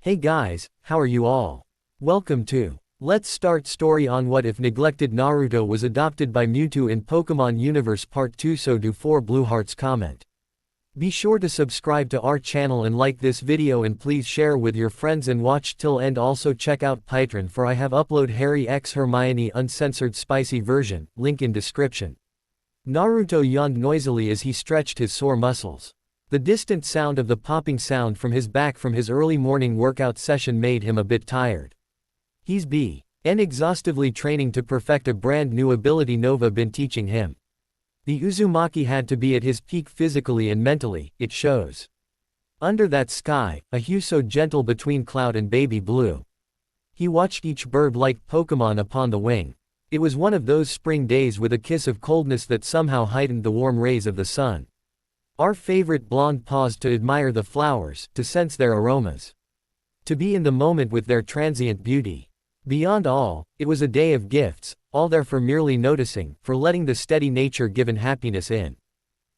Hey guys, how are you all? Welcome to Let's Start Story on What If Neglected Naruto was adopted by Mewtwo in Pokemon Universe Part 2. So do 4 blue hearts comment. Be sure to subscribe to our channel and like this video, and please share with your friends and watch till end. Also check out Patreon for I have upload Harry x Hermione uncensored spicy version, link in description. Naruto yawned noisily as he stretched his sore muscles. The distant sound of the popping sound from his back from his early morning workout session made him a bit tired. He's been exhaustively training to perfect a brand new ability Nova been teaching him. The Uzumaki had to be at his peak physically and mentally, it shows. Under that sky, a hue so gentle between cloud and baby blue. He watched each bird-like Pokemon upon the wing. It was one of those spring days with a kiss of coldness that somehow heightened the warm rays of the sun. Our favorite blonde paused to admire the flowers, to sense their aromas. To be in the moment with their transient beauty. Beyond all, it was a day of gifts, all there for merely noticing, for letting the steady nature given happiness in.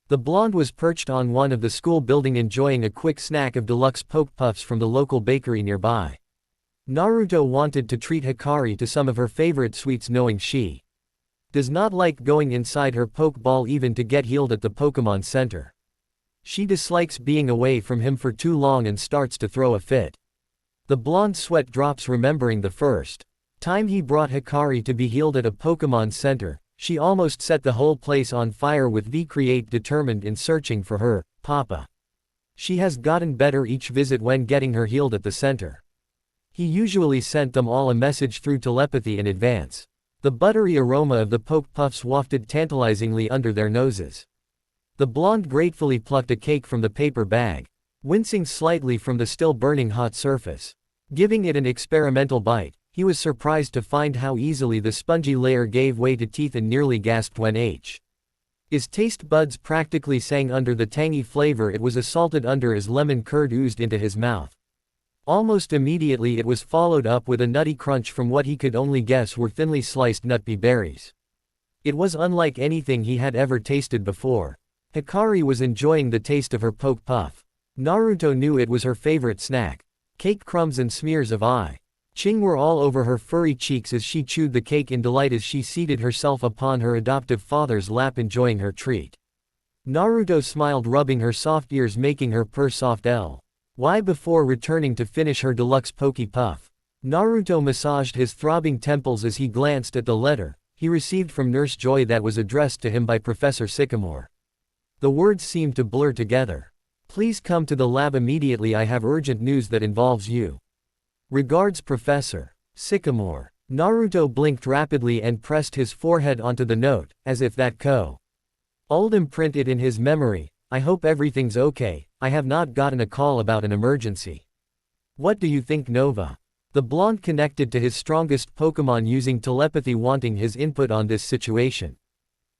The blonde was perched on one of the school building enjoying a quick snack of deluxe poke puffs from the local bakery nearby. Naruto wanted to treat Hikari to some of her favorite sweets, knowing she does not like going inside her Pokeball even to get healed at the Pokemon Center. She dislikes being away from him for too long and starts to throw a fit. The blonde sweat drops remembering the first time he brought Hikari to be healed at a Pokemon Center. She almost set the whole place on fire with V-Create determined in searching for her papa. She has gotten better each visit when getting her healed at the center. He usually sent them all a message through telepathy in advance. The buttery aroma of the poke puffs wafted tantalizingly under their noses. The blonde gratefully plucked a cake from the paper bag, wincing slightly from the still burning hot surface. Giving it an experimental bite, he was surprised to find how easily the spongy layer gave way to teeth and nearly gasped when his taste buds practically sang under the tangy flavor it was assaulted under as lemon curd oozed into his mouth. Almost immediately it was followed up with a nutty crunch from what he could only guess were thinly sliced nutty berries. It was unlike anything he had ever tasted before. Hikari was enjoying the taste of her poke puff. Naruto knew it was her favorite snack. Cake crumbs and smears of ching were all over her furry cheeks as she chewed the cake in delight as she seated herself upon her adoptive father's lap enjoying her treat. Naruto smiled, rubbing her soft ears, making her purr soft L.Y. before returning to finish her deluxe Poke Puff. Naruto massaged his throbbing temples as he glanced at the letter he received from Nurse Joy that was addressed to him by Professor Sycamore. The words seemed to blur together. Please come to the lab immediately, I have urgent news that involves you. Regards, Professor Sycamore. Naruto blinked rapidly and pressed his forehead onto the note, as if that old imprinted in his memory. I hope everything's okay, I have not gotten a call about an emergency. What do you think, Nova? The blonde connected to his strongest Pokemon using telepathy, wanting his input on this situation.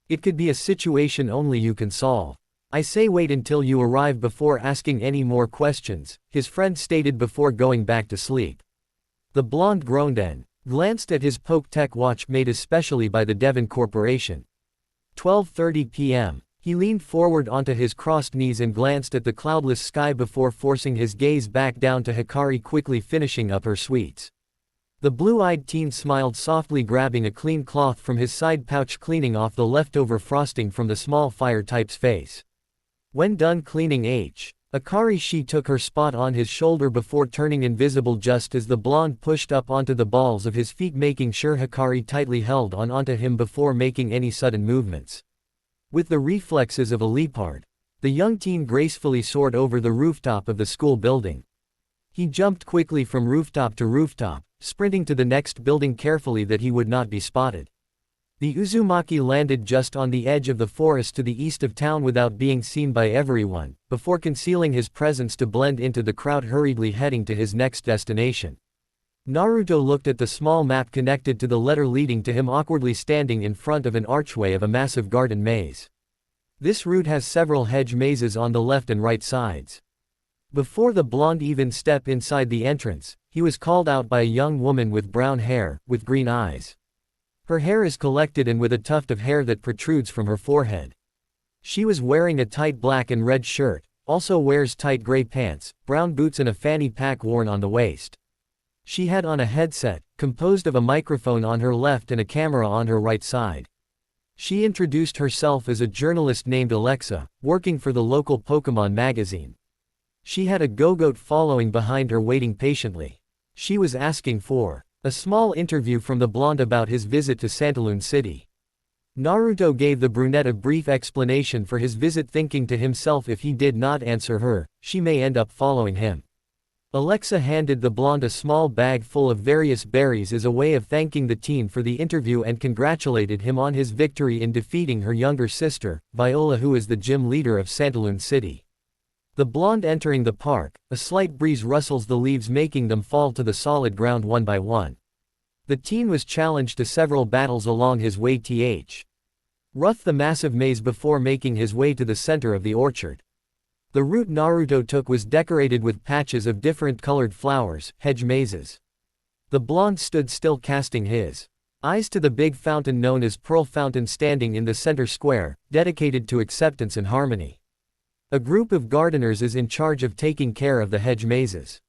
It could be a situation only you can solve. I say wait until you arrive before asking any more questions, his friend stated before going back to sleep. The blonde groaned and glanced at his Poke-Tech watch made especially by the Devon Corporation. 12:30 p.m. He leaned forward onto his crossed knees and glanced at the cloudless sky before forcing his gaze back down to Hikari, quickly finishing up her sweets. The blue-eyed teen smiled softly, grabbing a clean cloth from his side pouch, cleaning off the leftover frosting from the small fire-type's face. When done cleaning Hikari, she took her spot on his shoulder before turning invisible just as the blonde pushed up onto the balls of his feet, making sure Hikari tightly held on onto him before making any sudden movements. With the reflexes of a leopard, the young teen gracefully soared over the rooftop of the school building. He jumped quickly from rooftop to rooftop, sprinting to the next building carefully that he would not be spotted. The Uzumaki landed just on the edge of the forest to the east of town without being seen by everyone, before concealing his presence to blend into the crowd, hurriedly heading to his next destination. Naruto looked at the small map connected to the letter leading to him, awkwardly standing in front of an archway of a massive garden maze. This route has several hedge mazes on the left and right sides. Before the blonde even stepped inside the entrance, he was called out by a young woman with brown hair, with green eyes. Her hair is collected and with a tuft of hair that protrudes from her forehead. She was wearing a tight black and red shirt, also wears tight gray pants, brown boots and a fanny pack worn on the waist. She had on a headset, composed of a microphone on her left and a camera on her right side. She introduced herself as a journalist named Alexa, working for the local Pokemon magazine. She had a Go-Goat following behind her waiting patiently. She was asking for a small interview from the blonde about his visit to Santalune City. Naruto gave the brunette a brief explanation for his visit, thinking to himself if he did not answer her, she may end up following him. Alexa handed the blonde a small bag full of various berries as a way of thanking the teen for the interview and congratulated him on his victory in defeating her younger sister, Viola, who is the gym leader of Santalune City. The blonde entering the park, a slight breeze rustles the leaves making them fall to the solid ground one by one. The teen was challenged to several battles along his way rough the massive maze before making his way to the center of the orchard. The route Naruto took was decorated with patches of different colored flowers, hedge mazes. The blonde stood still, casting his eyes to the big fountain known as Pearl Fountain standing in the center square, dedicated to acceptance and harmony. A group of gardeners is in charge of taking care of the hedge mazes.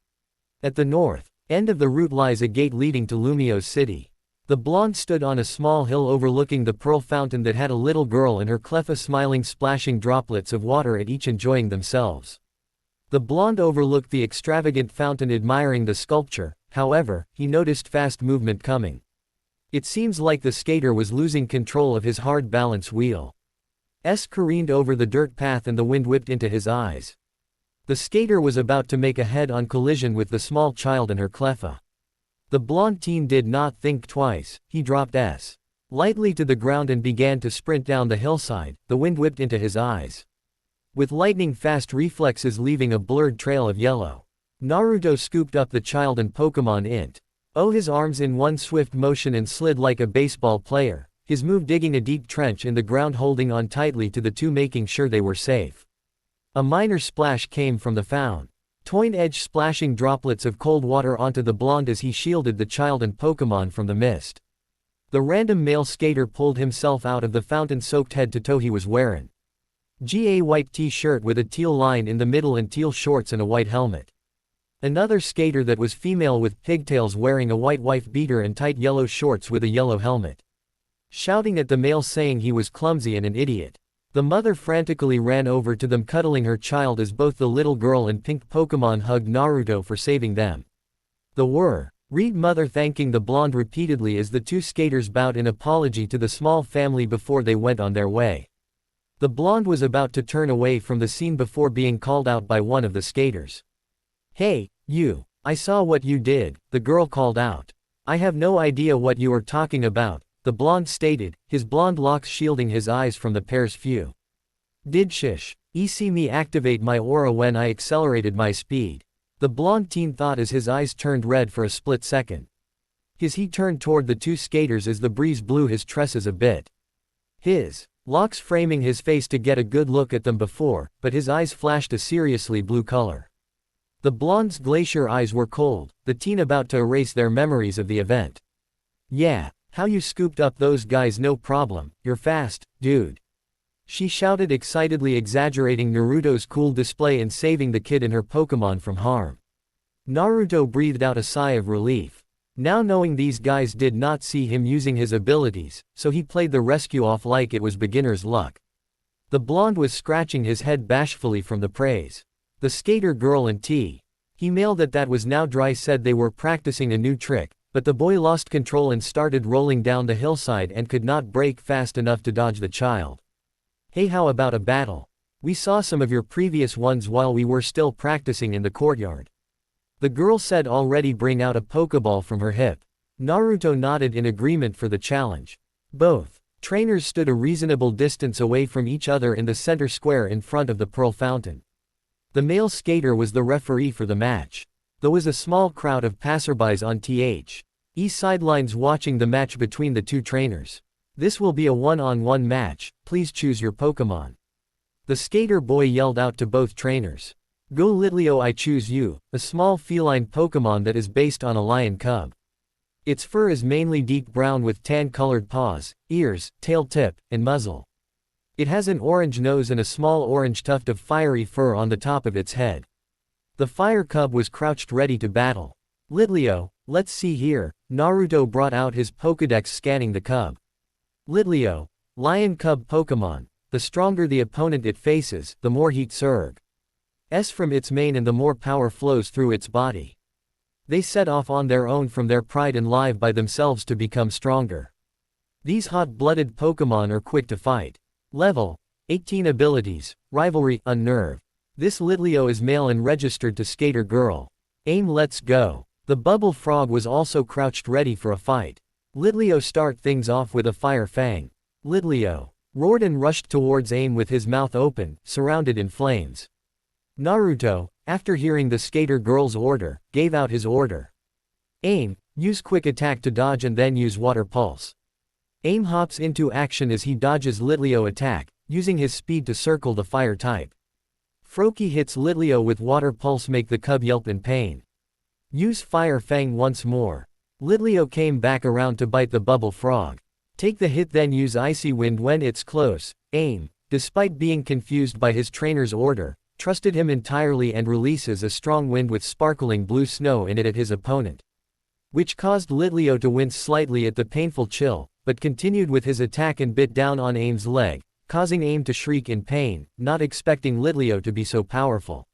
At the north end of the route lies a gate leading to Lumio's city. The blonde stood on a small hill overlooking the pearl fountain that had a little girl and her Cleffa smiling, splashing droplets of water at each, enjoying themselves. The blonde overlooked the extravagant fountain, admiring the sculpture. However, he noticed fast movement coming. It seems like the skater was losing control of his hard balance wheel. Careened over the dirt path and the wind whipped into his eyes. The skater was about to make a head-on collision with the small child and her Cleffa. The blonde teen did not think twice, he dropped lightly to the ground and began to sprint down the hillside, the wind whipped into his eyes. With lightning-fast reflexes leaving a blurred trail of yellow, Naruto scooped up the child and Pokemon Int. His arms in one swift motion and slid like a baseball player, his move digging a deep trench in the ground, holding on tightly to the two, making sure they were safe. A minor splash came from the fountain. Toin edge splashing droplets of cold water onto the blonde as he shielded the child and Pokemon from the mist. The random male skater pulled himself out of the fountain soaked head to toe. He was wearing a white t-shirt with a teal line in the middle and teal shorts and a white helmet. Another skater that was female with pigtails wearing a white wife beater and tight yellow shorts with a yellow helmet. Shouting at the male saying he was clumsy and an idiot. The mother frantically ran over to them, cuddling her child as both the little girl and pink Pokemon hugged Naruto for saving them. The worried mother thanking the blonde repeatedly as the two skaters bowed in apology to the small family before they went on their way. The blonde was about to turn away from the scene before being called out by one of the skaters. "Hey, you, I saw what you did," the girl called out. "I have no idea what you are talking about," the blonde stated, his blonde locks shielding his eyes from the pair's view. "Did see me activate my aura when I accelerated my speed?" the blonde teen thought as his eyes turned red for a split second. He turned toward the two skaters as the breeze blew his tresses a bit. His locks framing his face to get a good look at them but his eyes flashed a seriously blue color. The blonde's glacier eyes were cold, the teen about to erase their memories of the event. "Yeah, how you scooped up those guys, no problem, you're fast, dude," she shouted excitedly, exaggerating Naruto's cool display and saving the kid and her Pokemon from harm. Naruto breathed out a sigh of relief. Now knowing these guys did not see him using his abilities, so he played the rescue off like it was beginner's luck. The blonde was scratching his head bashfully from the praise. The skater girl and he male that was now dry said they were practicing a new trick, but the boy lost control and started rolling down the hillside and could not brake fast enough to dodge the child. "Hey, how about a battle? We saw some of your previous ones while we were still practicing in the courtyard," the girl said, already bring out a Pokeball from her hip. Naruto nodded in agreement for the challenge. Both trainers stood a reasonable distance away from each other in the center square in front of the Pearl Fountain. The male skater was the referee for the match. There was a small crowd of passerbys on sidelines watching the match between the two trainers. "This will be a one-on-one match, please choose your Pokemon," the skater boy yelled out to both trainers. "Go Litleo, I choose you," a small feline Pokemon that is based on a lion cub. Its fur is mainly deep brown with tan-colored paws, ears, tail tip, and muzzle. It has an orange nose and a small orange tuft of fiery fur on the top of its head. The fire cub was crouched ready to battle. Litleo, let's see here. Naruto brought out his Pokédex scanning the cub. Litleo, lion cub Pokémon. The stronger the opponent it faces, the more heat surges from its mane and the more power flows through its body. They set off on their own from their pride and live by themselves to become stronger. These hot-blooded Pokémon are quick to fight. Level 18 Abilities, Rivalry, Unnerve. This Litleo is male and registered to Skater Girl. Aim, let's go. The Bubble Frog was also crouched ready for a fight. Litleo start things off with a Fire Fang. Litleo roared and rushed towards Aim with his mouth open, surrounded in flames. Naruto, after hearing the Skater Girl's order, gave out his order. Aim, use Quick Attack to dodge and then use Water Pulse. Aim hops into action as he dodges Litleo attack, using his speed to circle the fire type. Froakie hits Litleo with Water Pulse, make the cub yelp in pain. Use Fire Fang once more. Litleo came back around to bite the Bubble Frog. Take the hit, then use Icy Wind when it's close. Aim, despite being confused by his trainer's order, trusted him entirely and releases a strong wind with sparkling blue snow in it at his opponent, which caused Litleo to wince slightly at the painful chill, but continued with his attack and bit down on Aim's leg, causing Aim to shriek in pain, not expecting Litleo to be so powerful.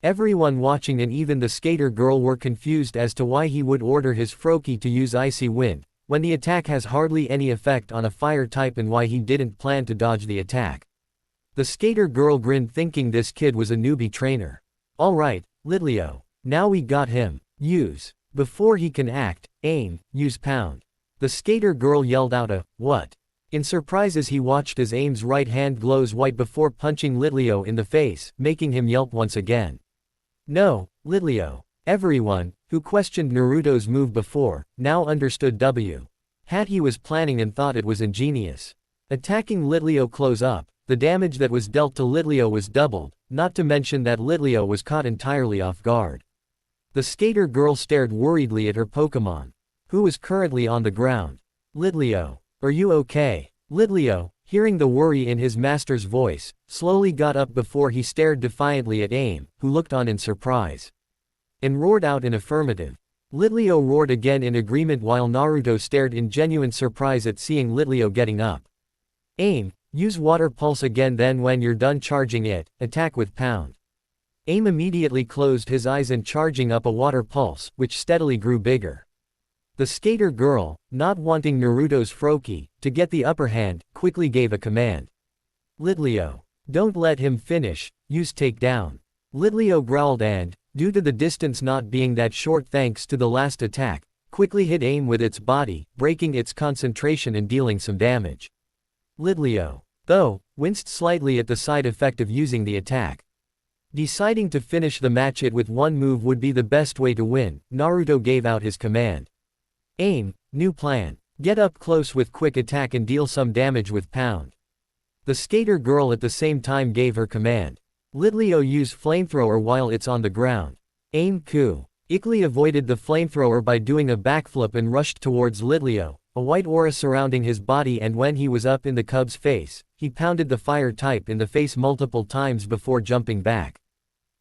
Everyone watching and even the Skater Girl were confused as to why he would order his Froakie to use Icy Wind, when the attack has hardly any effect on a fire type, and why he didn't plan to dodge the attack. The Skater Girl grinned, thinking this kid was a newbie trainer. Alright, Litleo. Now we got him. Use. Before he can act, Aim, use Pound. The Skater Girl yelled out a, what? In surprise as he watched as Aim's right hand glows white before punching Litleo in the face, making him yelp once again. No, Litleo. Everyone, who questioned Naruto's move before, now understood what he was planning and thought it was ingenious. Attacking Litleo close up, the damage that was dealt to Litleo was doubled, not to mention that Litleo was caught entirely off guard. The Skater Girl stared worriedly at her Pokémon, who was currently on the ground. Litleo, are you okay? Litleo, hearing the worry in his master's voice, slowly got up before he stared defiantly at Aim, who looked on in surprise, and roared out in affirmative. Litleo roared again in agreement while Naruto stared in genuine surprise at seeing Litleo getting up. Aim, use Water Pulse again, then when you're done charging it, attack with Pound. Aim immediately closed his eyes and charging up a Water Pulse, which steadily grew bigger. The Skater Girl, not wanting Naruto's Froakie to get the upper hand, quickly gave a command. Litleo, don't let him finish, use Takedown. Litleo growled and, due to the distance not being that short thanks to the last attack, quickly hit Aim with its body, breaking its concentration and dealing some damage. Litleo, though, winced slightly at the side effect of using the attack. Deciding to finish the match it with one move would be the best way to win, Naruto gave out his command. Aim, new plan. Get up close with Quick Attack and deal some damage with Pound. The Skater Girl at the same time gave her command. Litleo use Flamethrower while it's on the ground. Aim quickly avoided the flamethrower by doing a backflip and rushed towards Litleo, a white aura surrounding his body, and when he was up in the cub's face, he pounded the fire type in the face multiple times before jumping back.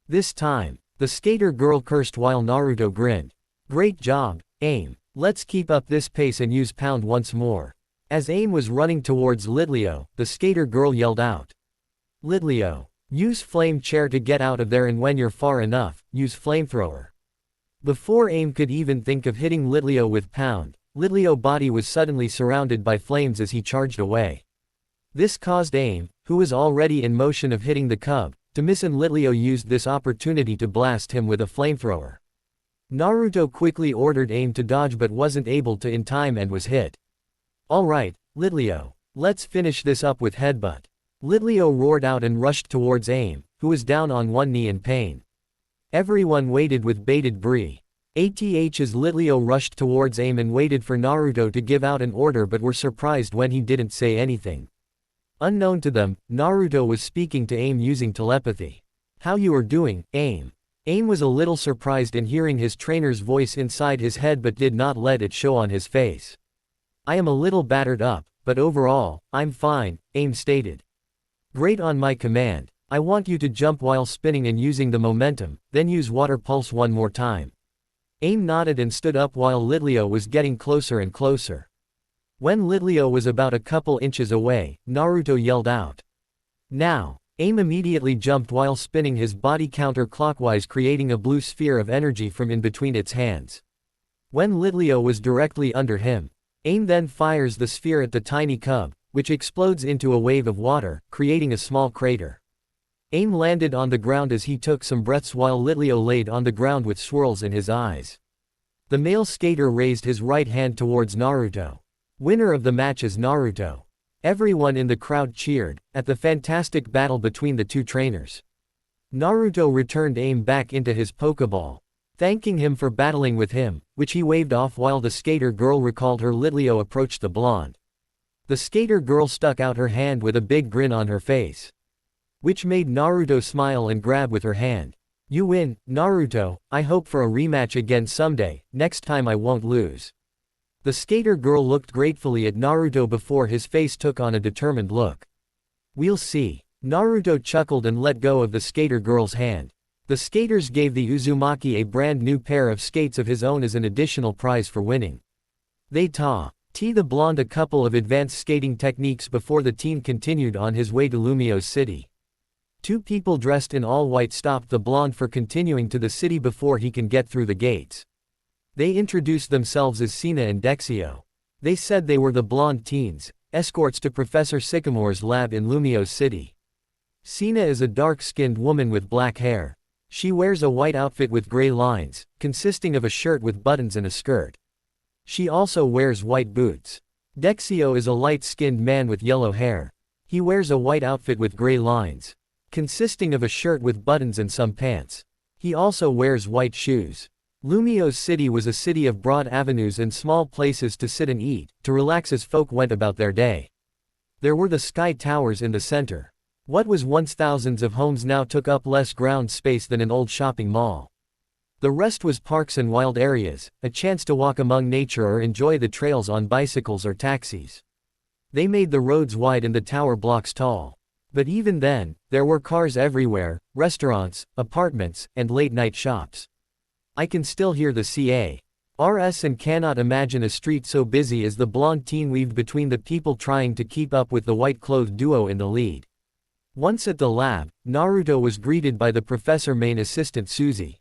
This time, the Skater Girl cursed while Naruto grinned. Great job, Aim. Let's keep up this pace and use Pound once more. As Aim was running towards Litleo, the Skater Girl yelled out. Litleo, use Flame Chair to get out of there, and when you're far enough, use Flamethrower. Before Aim could even think of hitting Litleo with Pound, Litleo's body was suddenly surrounded by flames as he charged away. This caused Aim, who was already in motion of hitting the cub, to miss, and Litleo used this opportunity to blast him with a flamethrower. Naruto quickly ordered Aim to dodge but wasn't able to in time and was hit. Alright, Litleo. Let's finish this up with Headbutt. Litleo roared out and rushed towards Aim, who was down on one knee in pain. Everyone waited with bated breath. As Litleo rushed towards Aim and waited for Naruto to give out an order, but were surprised when he didn't say anything. Unknown to them, Naruto was speaking to Aim using telepathy. How you are doing, Aim? Aim was a little surprised in hearing his trainer's voice inside his head but did not let it show on his face. I am a little battered up, but overall, I'm fine, Aim stated. Great on my command. I want you to jump while spinning and using the momentum, then use water pulse one more time. Aim nodded and stood up while Litleo was getting closer and closer. When Litleo was about a couple inches away, Naruto yelled out. Now! Aim immediately jumped while spinning his body counterclockwise, creating a blue sphere of energy from in between its hands. When Litleo was directly under him, Aim then fires the sphere at the tiny cub, which explodes into a wave of water, creating a small crater. Aim landed on the ground as he took some breaths while Litleo laid on the ground with swirls in his eyes. The male skater raised his right hand towards Naruto. Winner of the match is Naruto. Everyone in the crowd cheered at the fantastic battle between the two trainers. Naruto returned Aim back into his Pokeball, thanking him for battling with him, which he waved off while the skater girl recalled her. Litleo approached the blonde. The skater girl stuck out her hand with a big grin on her face, which made Naruto smile and grab with her hand. You win, Naruto. I hope for a rematch again someday. Next time I won't lose. The skater girl looked gratefully at Naruto before his face took on a determined look. We'll see. Naruto chuckled and let go of the skater girl's hand. The skaters gave the Uzumaki a brand new pair of skates of his own as an additional prize for winning. They taught the blonde a couple of advanced skating techniques before the teen continued on his way to Lumio's city. Two people dressed in all white stopped the blonde for continuing to the city before he can get through the gates. They introduced themselves as Sina and Dexio. They said they were the blonde teens, escorts to Professor Sycamore's lab in Lumio's city. Sina is a dark-skinned woman with black hair. She wears a white outfit with gray lines, consisting of a shirt with buttons and a skirt. She also wears white boots. Dexio is a light-skinned man with yellow hair. He wears a white outfit with gray lines, consisting of a shirt with buttons and some pants. He also wears white shoes. Lumio's city was a city of broad avenues and small places to sit and eat, to relax as folk went about their day. There were the sky towers in the center. What was once thousands of homes now took up less ground space than an old shopping mall. The rest was parks and wild areas, a chance to walk among nature or enjoy the trails on bicycles or taxis. They made the roads wide and the tower blocks tall. But even then, there were cars everywhere, restaurants, apartments, and late-night shops. I can still hear the cars and cannot imagine a street so busy as the blonde teen weaved between the people trying to keep up with the white-clothed duo in the lead. Once at the lab, Naruto was greeted by the professor main assistant Suzy,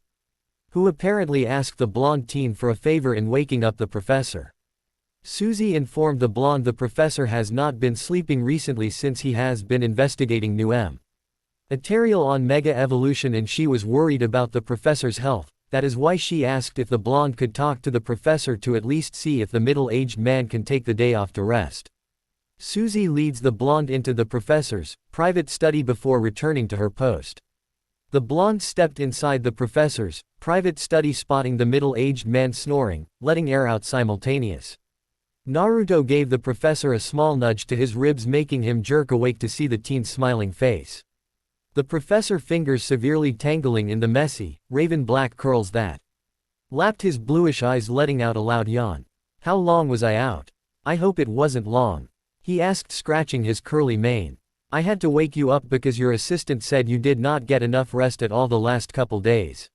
who apparently asked the blonde teen for a favor in waking up the professor. Suzy informed the blonde the professor has not been sleeping recently since he has been investigating new material on Mega Evolution and she was worried about the professor's health. That is why she asked if the blonde could talk to the professor to at least see if the middle-aged man can take the day off to rest. Suzy leads the blonde into the professor's private study before returning to her post. The blonde stepped inside the professor's private study, spotting the middle-aged man snoring, letting air out simultaneous. Naruto gave the professor a small nudge to his ribs, making him jerk awake to see the teen's smiling face. The professor fingers severely tangling in the messy, raven-black curls that lapped his bluish eyes, letting out a loud yawn. How long was I out? I hope it wasn't long. He asked, scratching his curly mane. I had to wake you up because your assistant said you did not get enough rest at all the last couple days.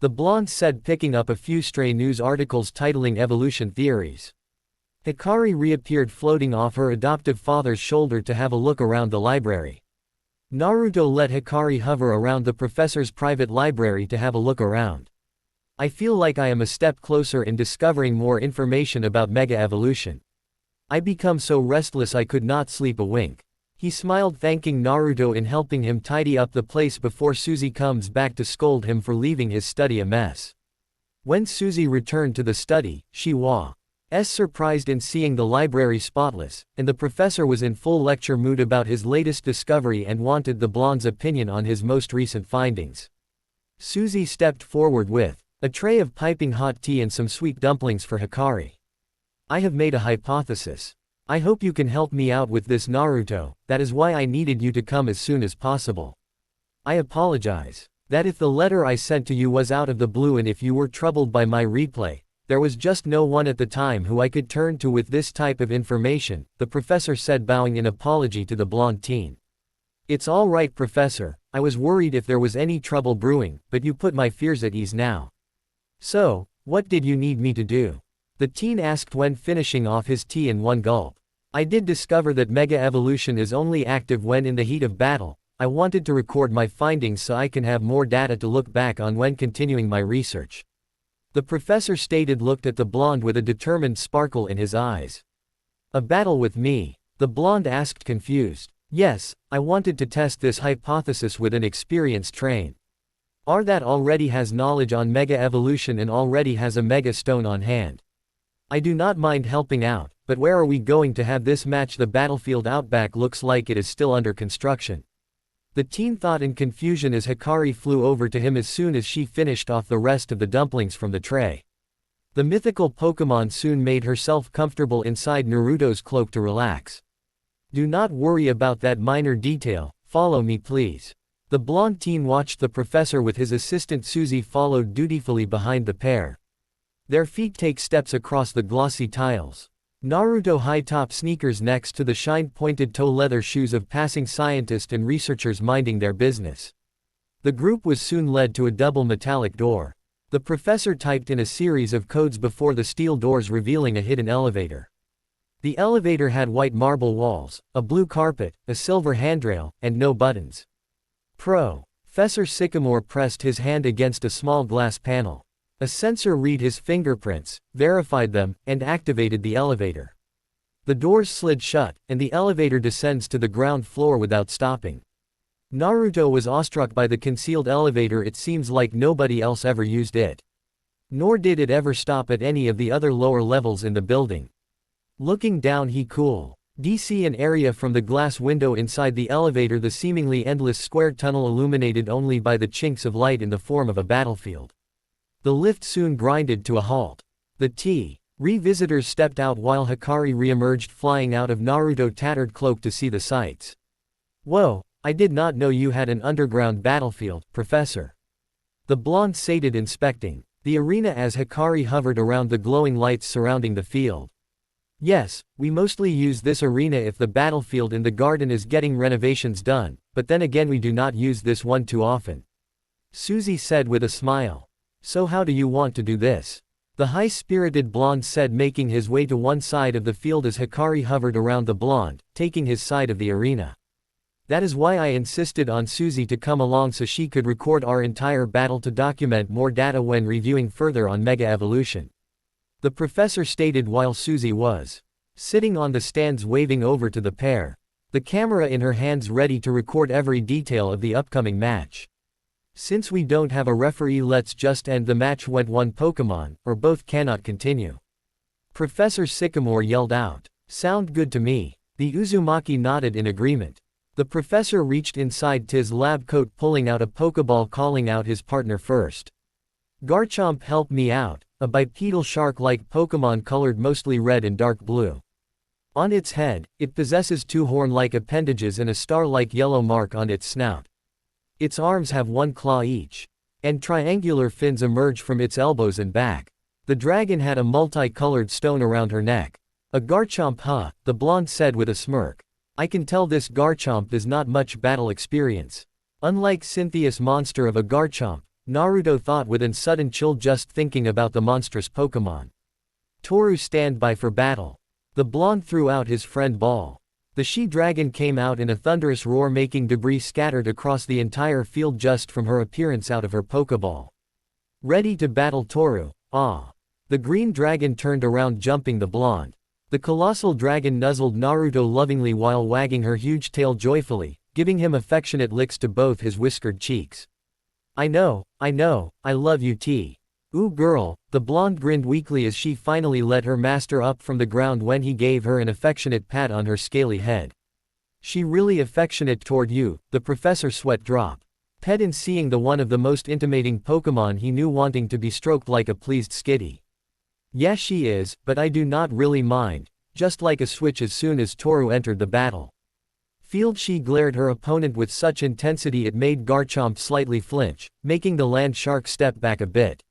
The blonde said, picking up a few stray news articles titling evolution theories. Hikari reappeared, floating off her adoptive father's shoulder to have a look around the library. Naruto let Hikari hover around the professor's private library to have a look around. I feel like I am a step closer in discovering more information about Mega Evolution. I become so restless I could not sleep a wink. He smiled, thanking Naruto in helping him tidy up the place before Suzy comes back to scold him for leaving his study a mess. When Suzy returned to the study, she was surprised in seeing the library spotless, and the professor was in full lecture mood about his latest discovery and wanted the blonde's opinion on his most recent findings. Suzy stepped forward with a tray of piping hot tea and some sweet dumplings for Hikari. I have made a hypothesis. I hope you can help me out with this, Naruto. That is why I needed you to come as soon as possible. I apologize that if the letter I sent to you was out of the blue and if you were troubled by my replay, there was just no one at the time who I could turn to with this type of information, the professor said, bowing in apology to the blonde teen. It's all right, Professor. I was worried if there was any trouble brewing, but you put my fears at ease now. So, what did you need me to do? The teen asked when finishing off his tea in one gulp. I did discover that Mega Evolution is only active when in the heat of battle. I wanted to record my findings so I can have more data to look back on when continuing my research. The professor stated, looked at the blonde with a determined sparkle in his eyes. A battle with me? The blonde asked, confused. Yes, I wanted to test this hypothesis with an experienced train. R that already has knowledge on Mega Evolution and already has a Mega Stone on hand. I do not mind helping out, but where are we going to have this match? The battlefield outback looks like it is still under construction. The teen thought in confusion as Hikari flew over to him as soon as she finished off the rest of the dumplings from the tray. The mythical Pokemon soon made herself comfortable inside Naruto's cloak to relax. Do not worry about that minor detail, follow me please. The blonde teen watched the professor with his assistant Suzy followed dutifully behind the pair. Their feet take steps across the glossy tiles. Naruto high-top sneakers next to the shined-pointed toe leather shoes of passing scientists and researchers minding their business. The group was soon led to a double metallic door. The professor typed in a series of codes before the steel doors revealing a hidden elevator. The elevator had white marble walls, a blue carpet, a silver handrail, and no buttons. Professor Sycamore pressed his hand against a small glass panel. A sensor read his fingerprints, verified them, and activated the elevator. The doors slid shut, and the elevator descends to the ground floor without stopping. Naruto was awestruck by the concealed elevator. It seems like nobody else ever used it. Nor did it ever stop at any of the other lower levels in the building. Looking down he could see an area from the glass window inside the elevator, the seemingly endless square tunnel illuminated only by the chinks of light in the form of a battlefield. The lift soon grinded to a halt. The visitors stepped out while Hikari re-emerged flying out of Naruto's tattered cloak to see the sights. Whoa, I did not know you had an underground battlefield, Professor. The blonde sated, inspecting the arena as Hikari hovered around the glowing lights surrounding the field. Yes, we mostly use this arena if the battlefield in the garden is getting renovations done, but then again we do not use this one too often. Suzy said with a smile. So how do you want to do this? The high-spirited blonde said, making his way to one side of the field as Hikari hovered around the blonde, taking his side of the arena. That is why I insisted on Suzy to come along so she could record our entire battle to document more data when reviewing further on Mega Evolution. The professor stated while Suzy was sitting on the stands waving over to the pair, the camera in her hands ready to record every detail of the upcoming match. Since we don't have a referee, let's just end the match when one Pokemon, or both, cannot continue. Professor Sycamore yelled out. Sound good to me. The Uzumaki nodded in agreement. The professor reached inside T's lab coat, pulling out a Pokeball, calling out his partner first. Garchomp, help me out, a bipedal shark-like Pokemon colored mostly red and dark blue. On its head, it possesses two horn-like appendages and a star-like yellow mark on its snout. Its arms have one claw each. And triangular fins emerge from its elbows and back. The dragon had a multicolored stone around her neck. A Garchomp, huh? The blonde said with a smirk. I can tell this Garchomp does not much battle experience. Unlike Cynthia's monster of a Garchomp, Naruto thought with a sudden chill just thinking about the monstrous Pokemon. Toru, stand by for battle. The blonde threw out his friend Ball. The she-dragon came out in a thunderous roar, making debris scattered across the entire field just from her appearance out of her Pokeball. Ready to battle, Toru? Ah. The green dragon turned around, jumping the blonde. The colossal dragon nuzzled Naruto lovingly while wagging her huge tail joyfully, giving him affectionate licks to both his whiskered cheeks. I know, I love you, T. Ooh girl, the blonde grinned weakly as she finally let her master up from the ground when he gave her an affectionate pat on her scaly head. She really affectionate toward you, the professor sweat drop. Pet in seeing the one of the most intimating Pokemon he knew wanting to be stroked like a pleased skitty. Yes she is, but I do not really mind, just like a switch as soon as Toru entered the battle. Field, she glared her opponent with such intensity it made Garchomp slightly flinch, making the land shark step back a bit.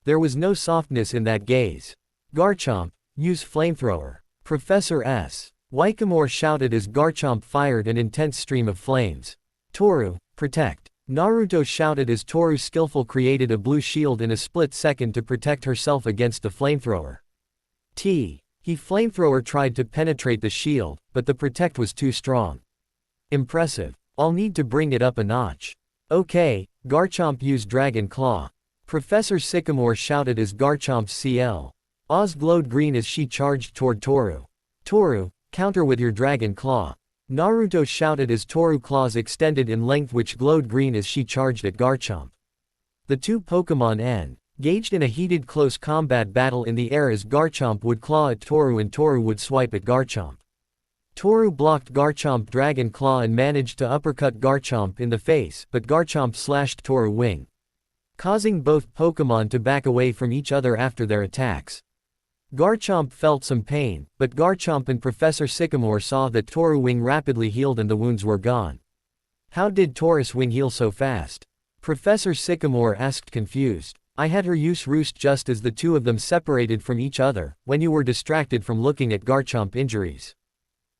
There was no softness in that gaze. Garchomp, use flamethrower. Professor S. Wykamore shouted as Garchomp fired an intense stream of flames. Toru, protect. Naruto shouted as Toru skillful created a blue shield in a split second to protect herself against the flamethrower. He flamethrower tried to penetrate the shield, but the protect was too strong. Impressive. I'll need to bring it up a notch. Okay, Garchomp used Dragon Claw. Professor Sycamore shouted as Garchomp's CL. Oz glowed green as she charged toward Toru. Toru, counter with your Dragon Claw. Naruto shouted as Toru claws extended in length which glowed green as she charged at Garchomp. The two Pokémon engaged in a heated close combat battle in the air as Garchomp would claw at Toru and Toru would swipe at Garchomp. Toru blocked Garchomp Dragon Claw and managed to uppercut Garchomp in the face, but Garchomp slashed Toru wing, causing both Pokémon to back away from each other after their attacks. Garchomp felt some pain, but Garchomp and Professor Sycamore saw that Toru wing rapidly healed and the wounds were gone. How did Taurus wing heal so fast? Professor Sycamore asked confused. I had her use Roost just as the two of them separated from each other, when you were distracted from looking at Garchomp injuries.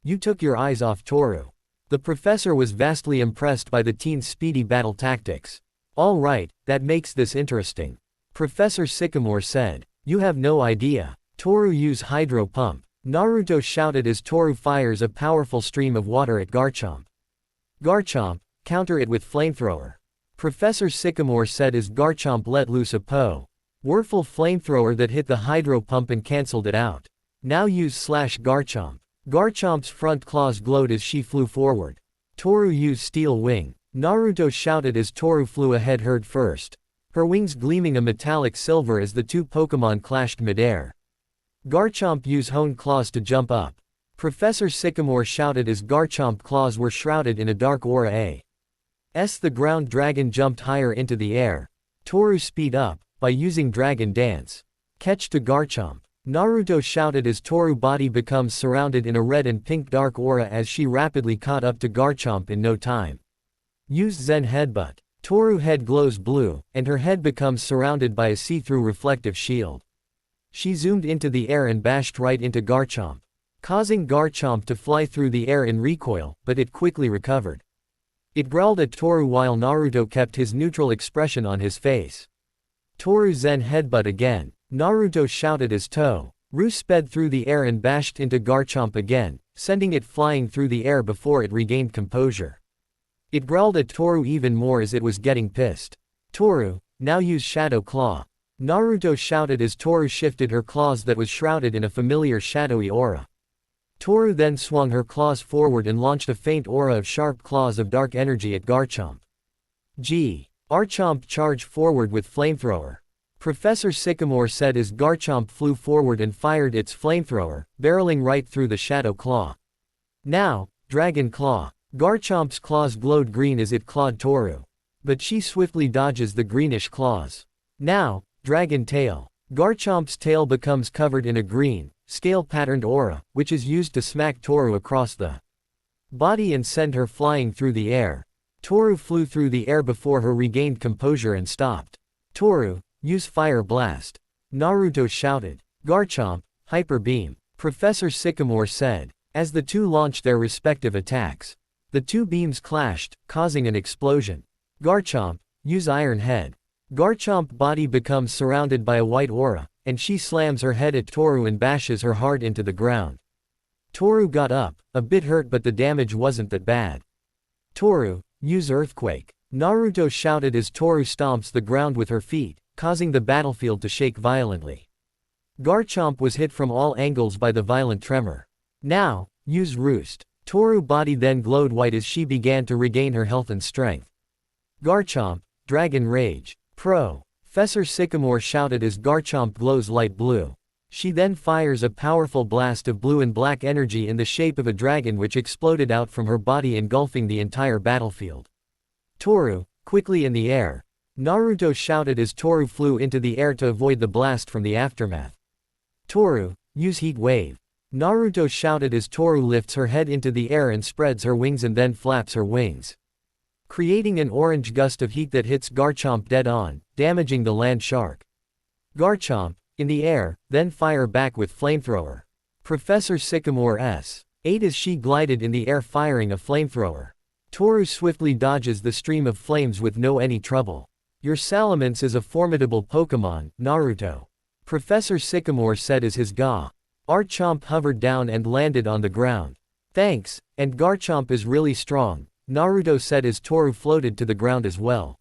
You took your eyes off Toru. The professor was vastly impressed by the teen's speedy battle tactics. All right, that makes this interesting. Professor Sycamore said. You have no idea. Toru use Hydro Pump. Naruto shouted as Toru fires a powerful stream of water at Garchomp. Garchomp, counter it with Flamethrower. Professor Sycamore said as Garchomp let loose a powerful flamethrower that hit the Hydro Pump and cancelled it out. Now use Garchomp. Garchomp's front claws glowed as she flew forward. Toru used Steel Wing. Naruto shouted as Toru flew ahead head first, her wings gleaming a metallic silver as the two Pokémon clashed midair. Garchomp used Hone Claws to jump up. Professor Sycamore shouted as Garchomp claws were shrouded in a dark aura. The ground dragon jumped higher into the air. Toru speed up, by using Dragon Dance. Catch to Garchomp. Naruto shouted as Toru body becomes surrounded in a red and pink dark aura as she rapidly caught up to Garchomp in no time. Use Zen Headbutt. Toru head glows blue, and her head becomes surrounded by a see-through reflective shield. She zoomed into the air and bashed right into Garchomp, causing Garchomp to fly through the air in recoil, but it quickly recovered. It growled at Toru while Naruto kept his neutral expression on his face. Toru Zen Headbutt again. Naruto shouted as Toru sped through the air and bashed into Garchomp again, sending it flying through the air before it regained composure. It growled at Toru even more as it was getting pissed. Toru, now use Shadow Claw. Naruto shouted as Toru shifted her claws that was shrouded in a familiar shadowy aura. Toru then swung her claws forward and launched a faint aura of sharp claws of dark energy at Garchomp. Garchomp charged forward with Flamethrower. Professor Sycamore said as Garchomp flew forward and fired its Flamethrower, barreling right through the Shadow Claw. Now, Dragon Claw. Garchomp's claws glowed green as it clawed Toru, but she swiftly dodges the greenish claws. Now, Dragon Tail. Garchomp's tail becomes covered in a green, scale-patterned aura, which is used to smack Toru across the body and send her flying through the air. Toru flew through the air before her regained composure and stopped. Toru, use Fire Blast. Naruto shouted. Garchomp, Hyper Beam. Professor Sycamore said, as the two launched their respective attacks. The two beams clashed, causing an explosion. Garchomp, use Iron Head. Garchomp body becomes surrounded by a white aura, and she slams her head at Toru and bashes her hard into the ground. Toru got up, a bit hurt but the damage wasn't that bad. Toru, use Earthquake. Naruto shouted as Toru stomps the ground with her feet, causing the battlefield to shake violently. Garchomp was hit from all angles by the violent tremor. Now, use Roost. Toru body then glowed white as she began to regain her health and strength. Garchomp, Dragon Rage. Professor Sycamore shouted as Garchomp glows light blue. She then fires a powerful blast of blue and black energy in the shape of a dragon which exploded out from her body engulfing the entire battlefield. Toru, quickly in the air. Naruto shouted as Toru flew into the air to avoid the blast from the aftermath. Toru, use Heat Wave. Naruto shouted as Toru lifts her head into the air and spreads her wings and then flaps her wings, creating an orange gust of heat that hits Garchomp dead on, damaging the land shark. Garchomp, in the air, then fire back with Flamethrower. Professor Sycamore's 8 as she glided in the air firing a flamethrower. Toru swiftly dodges the stream of flames with no any trouble. Your Salamence is a formidable Pokémon, Naruto. Professor Sycamore said as his Garchomp hovered down and landed on the ground. Thanks, and Garchomp is really strong, Naruto said as Toru floated to the ground as well.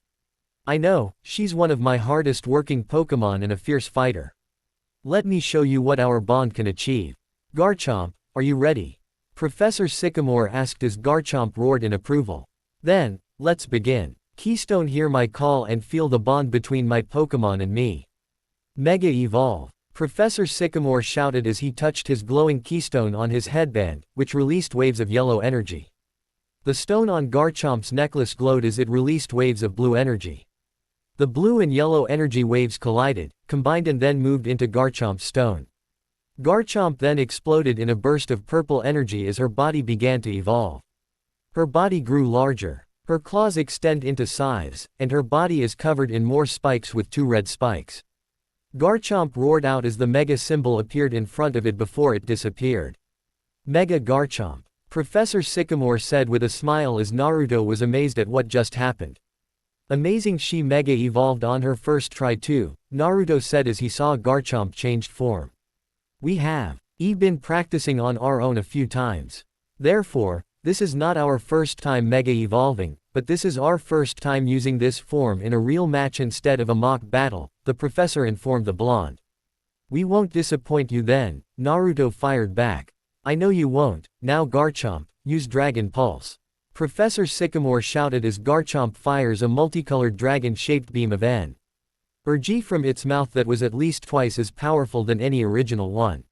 I know, she's one of my hardest working Pokémon and a fierce fighter. Let me show you what our bond can achieve. Garchomp, are you ready? Professor Sycamore asked as Garchomp roared in approval. Then, let's begin. Keystone, hear my call and feel the bond between my Pokémon and me. Mega Evolve. Professor Sycamore shouted as he touched his glowing keystone on his headband, which released waves of yellow energy. The stone on Garchomp's necklace glowed as it released waves of blue energy. The blue and yellow energy waves collided, combined and then moved into Garchomp's stone. Garchomp then exploded in a burst of purple energy as her body began to evolve. Her body grew larger. Her claws extend into scythes, and her body is covered in more spikes with 2 red spikes. Garchomp roared out as the Mega symbol appeared in front of it before it disappeared. Mega Garchomp. Professor Sycamore said with a smile as Naruto was amazed at what just happened. Amazing, she Mega evolved on her first try too, Naruto said as he saw Garchomp changed form. We have been practicing on our own a few times. Therefore, this is not our first time Mega evolving, but this is our first time using this form in a real match instead of a mock battle, the professor informed the blonde. We won't disappoint you then, Naruto fired back. I know you won't. Now Garchomp, use Dragon Pulse. Professor Sycamore shouted as Garchomp fires a multicolored dragon-shaped beam of energy from its mouth that was at least twice as powerful than any original one.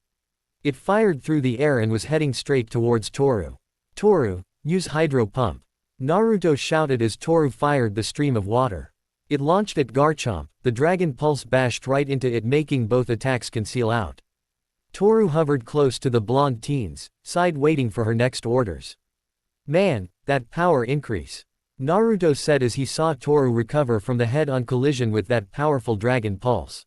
It fired through the air and was heading straight towards Toru. Toru, use Hydro Pump. Naruto shouted as Toru fired the stream of water. It launched at Garchomp, the Dragon Pulse bashed right into it, making both attacks conceal out. Toru hovered close to the blonde teen's side waiting for her next orders. Man, that power increase. Naruto said as he saw Toru recover from the head-on collision with that powerful Dragon Pulse.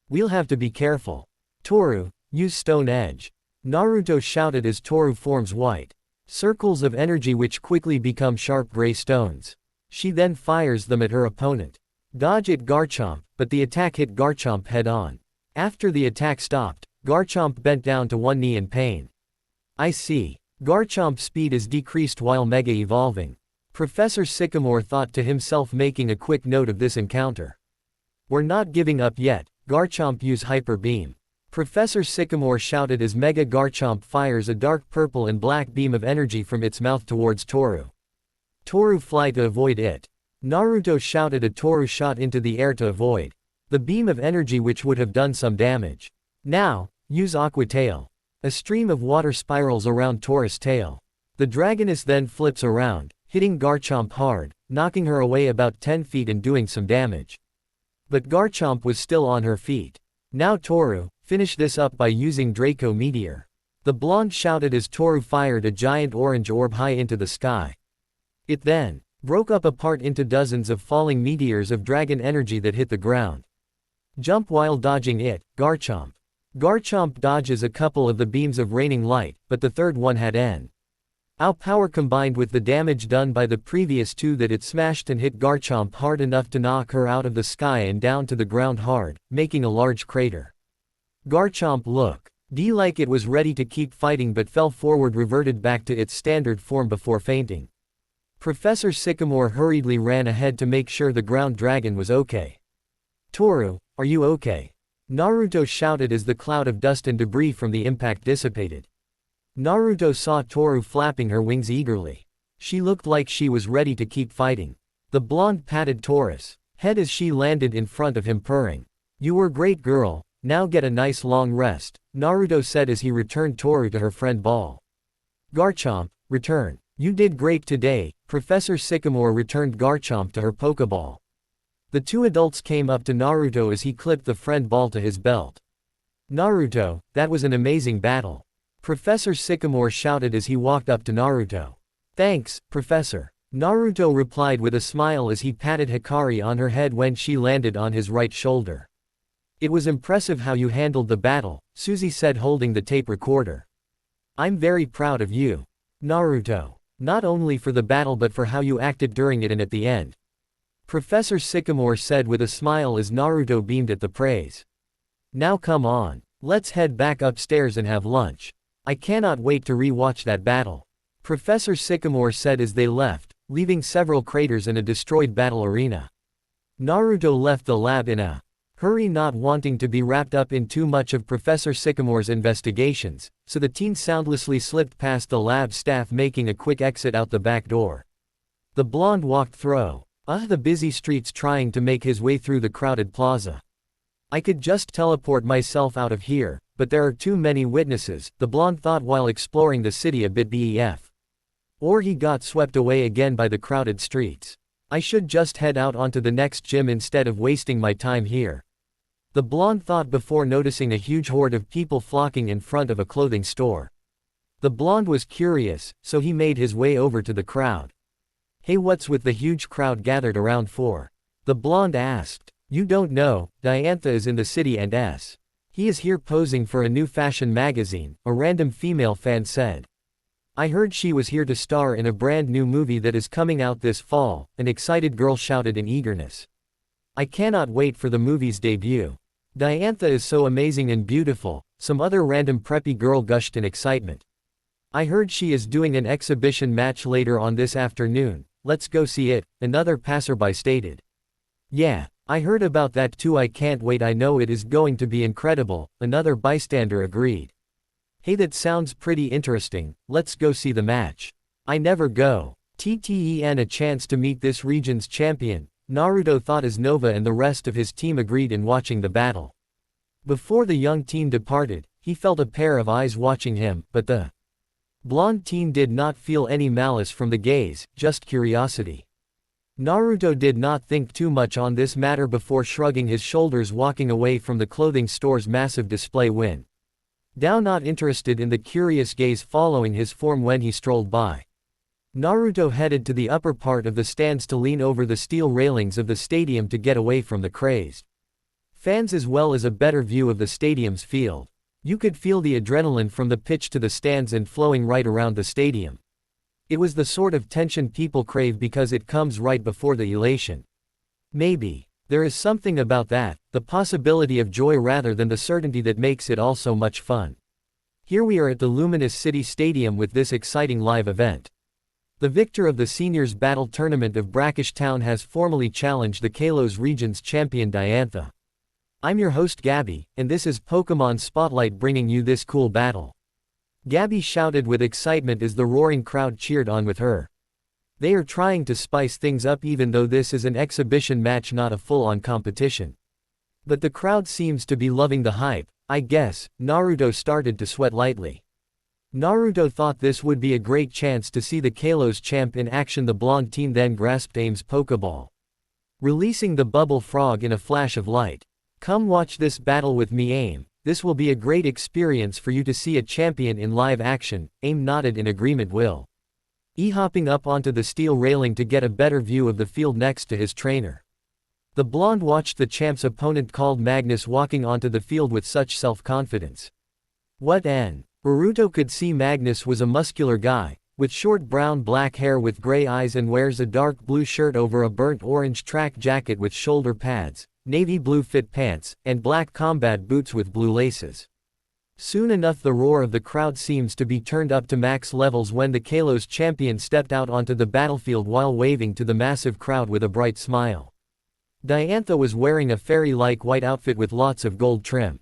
We'll have to be careful. Toru, use Stone Edge. Naruto shouted as Toru forms white circles of energy which quickly become sharp gray stones. She then fires them at her opponent. Dodge at Garchomp, but the attack hit Garchomp head-on. After the attack stopped, Garchomp bent down to one knee in pain. I see. Garchomp's speed is decreased while Mega evolving. Professor Sycamore thought to himself, making a quick note of this encounter. We're not giving up yet, Garchomp use Hyper Beam. Professor Sycamore shouted as Mega Garchomp fires a dark purple and black beam of energy from its mouth towards Toru. Toru fly to avoid it. Naruto shouted. A Toru shot into the air to avoid the beam of energy which would have done some damage. Now, use Aqua Tail. A stream of water spirals around Toru's tail. The dragoness then flips around, hitting Garchomp hard, knocking her away about 10 feet and doing some damage. But Garchomp was still on her feet. Now Toru, finish this up by using Draco Meteor. The blonde shouted as Toru fired a giant orange orb high into the sky. It then broke up apart into dozens of falling meteors of dragon energy that hit the ground. Jump while dodging it, Garchomp. Garchomp dodges a couple of the beams of raining light, but the third one had Ow power combined with the damage done by the previous two that it smashed and hit Garchomp hard enough to knock her out of the sky and down to the ground hard, making a large crater. Garchomp looked like it was ready to keep fighting but fell forward, reverted back to its standard form before fainting. Professor Sycamore hurriedly ran ahead to make sure the ground dragon was okay. Toru, are you okay? Naruto shouted as the cloud of dust and debris from the impact dissipated. Naruto saw Toru flapping her wings eagerly. She looked like she was ready to keep fighting. The blonde patted Toru's head as she landed in front of him, purring. You were great, girl, now get a nice long rest, Naruto said as he returned Toru to her friend Ball. Garchomp, return. You did great today, Professor Sycamore returned Garchomp to her Pokeball. The two adults came up to Naruto as he clipped the friend Ball to his belt. Naruto, that was an amazing battle. Professor Sycamore shouted as he walked up to Naruto. Thanks, Professor. Naruto replied with a smile as he patted Hikari on her head when she landed on his right shoulder. It was impressive how you handled the battle, Suzy said holding the tape recorder. I'm very proud of you, Naruto. Not only for the battle but for how you acted during it and at the end. Professor Sycamore said with a smile as Naruto beamed at the praise. Now come on. Let's head back upstairs and have lunch. I cannot wait to re-watch that battle. Professor Sycamore said as they left, leaving several craters and a destroyed battle arena. Naruto left the lab in a hurry, not wanting to be wrapped up in too much of Professor Sycamore's investigations, so the teen soundlessly slipped past the lab staff, making a quick exit out the back door. The blonde walked through the busy streets trying to make his way through the crowded plaza. I could just teleport myself out of here, but there are too many witnesses, the blonde thought while exploring the city a bit. Or he got swept away again by the crowded streets. I should just head out onto the next gym instead of wasting my time here. The blonde thought before noticing a huge horde of people flocking in front of a clothing store. The blonde was curious, so he made his way over to the crowd. Hey, what's with the huge crowd gathered around for? The blonde asked. You don't know, Diantha is in the city and he is here posing for a new fashion magazine, a random female fan said. I heard she was here to star in a brand new movie that is coming out this fall, an excited girl shouted in eagerness. I cannot wait for the movie's debut. Diantha is so amazing and beautiful, some other random preppy girl gushed in excitement. I heard she is doing an exhibition match later on this afternoon, let's go see it, another passerby stated. Yeah, I heard about that too, I can't wait, I know it is going to be incredible, another bystander agreed. Hey, that sounds pretty interesting, let's go see the match. I never go. TTEN, a chance to meet this region's champion, Naruto thought as Nova and the rest of his team agreed in watching the battle. Before the young teen departed, he felt a pair of eyes watching him, but the blonde teen did not feel any malice from the gaze, just curiosity. Naruto did not think too much on this matter before shrugging his shoulders, walking away from the clothing store's massive display window, not interested in the curious gaze following his form when he strolled by. Naruto headed to the upper part of the stands to lean over the steel railings of the stadium to get away from the crazed fans as well as a better view of the stadium's field. You could feel the adrenaline from the pitch to the stands and flowing right around the stadium. It was the sort of tension people crave because it comes right before the elation. Maybe there is something about that, the possibility of joy rather than the certainty, that makes it all so much fun. Here we are at the Luminous City Stadium with this exciting live event. The victor of the Seniors Battle Tournament of Brackish Town has formally challenged the Kalos region's champion Diantha. I'm your host Gabby, and this is Pokemon Spotlight bringing you this cool battle. Gabby shouted with excitement as the roaring crowd cheered on with her. They are trying to spice things up even though this is an exhibition match, not a full-on competition. But the crowd seems to be loving the hype, I guess. Naruto started to sweat lightly. Naruto thought this would be a great chance to see the Kalos champ in action. The blonde teen then grasped Aim's Pokeball, releasing the bubble frog in a flash of light. Come watch this battle with me, Aim. This will be a great experience for you to see a champion in live action. Aim nodded in agreement, hopping up onto the steel railing to get a better view of the field next to his trainer. The blonde watched the champ's opponent called Magnus walking onto the field with such self-confidence. What n? Naruto could see Magnus was a muscular guy, with short brown-black hair with gray eyes and wears a dark blue shirt over a burnt orange track jacket with shoulder pads, navy blue fit pants, and black combat boots with blue laces. Soon enough the roar of the crowd seems to be turned up to max levels when the Kalos champion stepped out onto the battlefield while waving to the massive crowd with a bright smile. Diantha was wearing a fairy-like white outfit with lots of gold trim.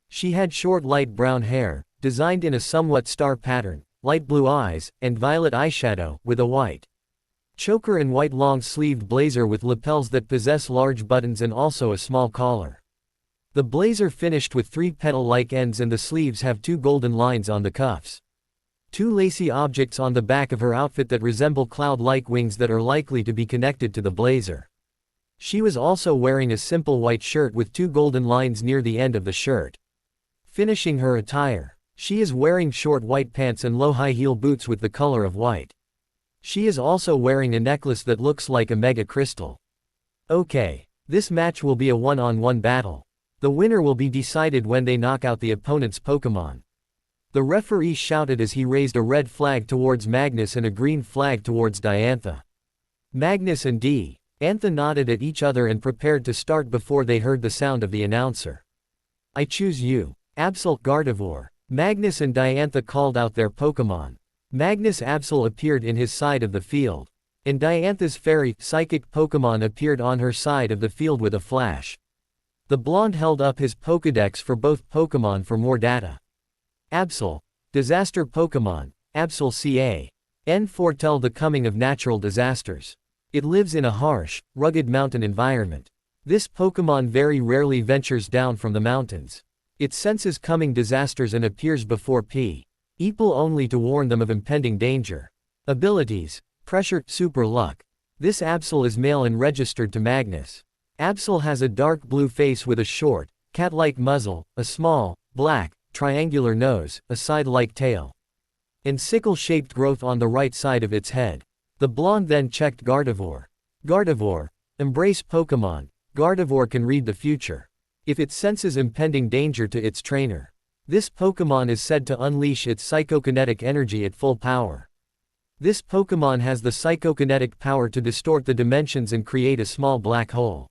She had short light brown hair, designed in a somewhat star pattern, light blue eyes, and violet eyeshadow, with a white choker and white long-sleeved blazer with lapels that possess large buttons and also a small collar. The blazer finished with 3 petal-like ends and the sleeves have 2 golden lines on the cuffs. 2 lacy objects on the back of her outfit that resemble cloud-like wings that are likely to be connected to the blazer. She was also wearing a simple white shirt with 2 golden lines near the end of the shirt. Finishing her attire, she is wearing short white pants and low high-heel boots with the color of white. She is also wearing a necklace that looks like a mega crystal. Okay, this match will be a one-on-one battle. The winner will be decided when they knock out the opponent's Pokemon. The referee shouted as he raised a red flag towards Magnus and a green flag towards Diantha. Magnus and Antha nodded at each other and prepared to start before they heard the sound of the announcer. I choose you. Absol Gardevoir. Magnus and Diantha called out their Pokémon. Magnus Absol appeared in his side of the field. And Diantha's fairy, psychic Pokémon appeared on her side of the field with a flash. The blonde held up his Pokédex for both Pokémon for more data. Absol. Disaster Pokémon. Absol Can foretell the coming of natural disasters. It lives in a harsh, rugged mountain environment. This Pokémon very rarely ventures down from the mountains. It senses coming disasters and appears before people only to warn them of impending danger. Abilities. Pressure, Super Luck. This Absol is male and registered to Magnus. Absol has a dark blue face with a short, cat-like muzzle, a small, black, triangular nose, a side-like tail, and sickle-shaped growth on the right side of its head. The blonde then checked Gardevoir. Gardevoir. Embrace Pokémon. Gardevoir can read the future. If it senses impending danger to its trainer, this Pokémon is said to unleash its psychokinetic energy at full power. This Pokémon has the psychokinetic power to distort the dimensions and create a small black hole.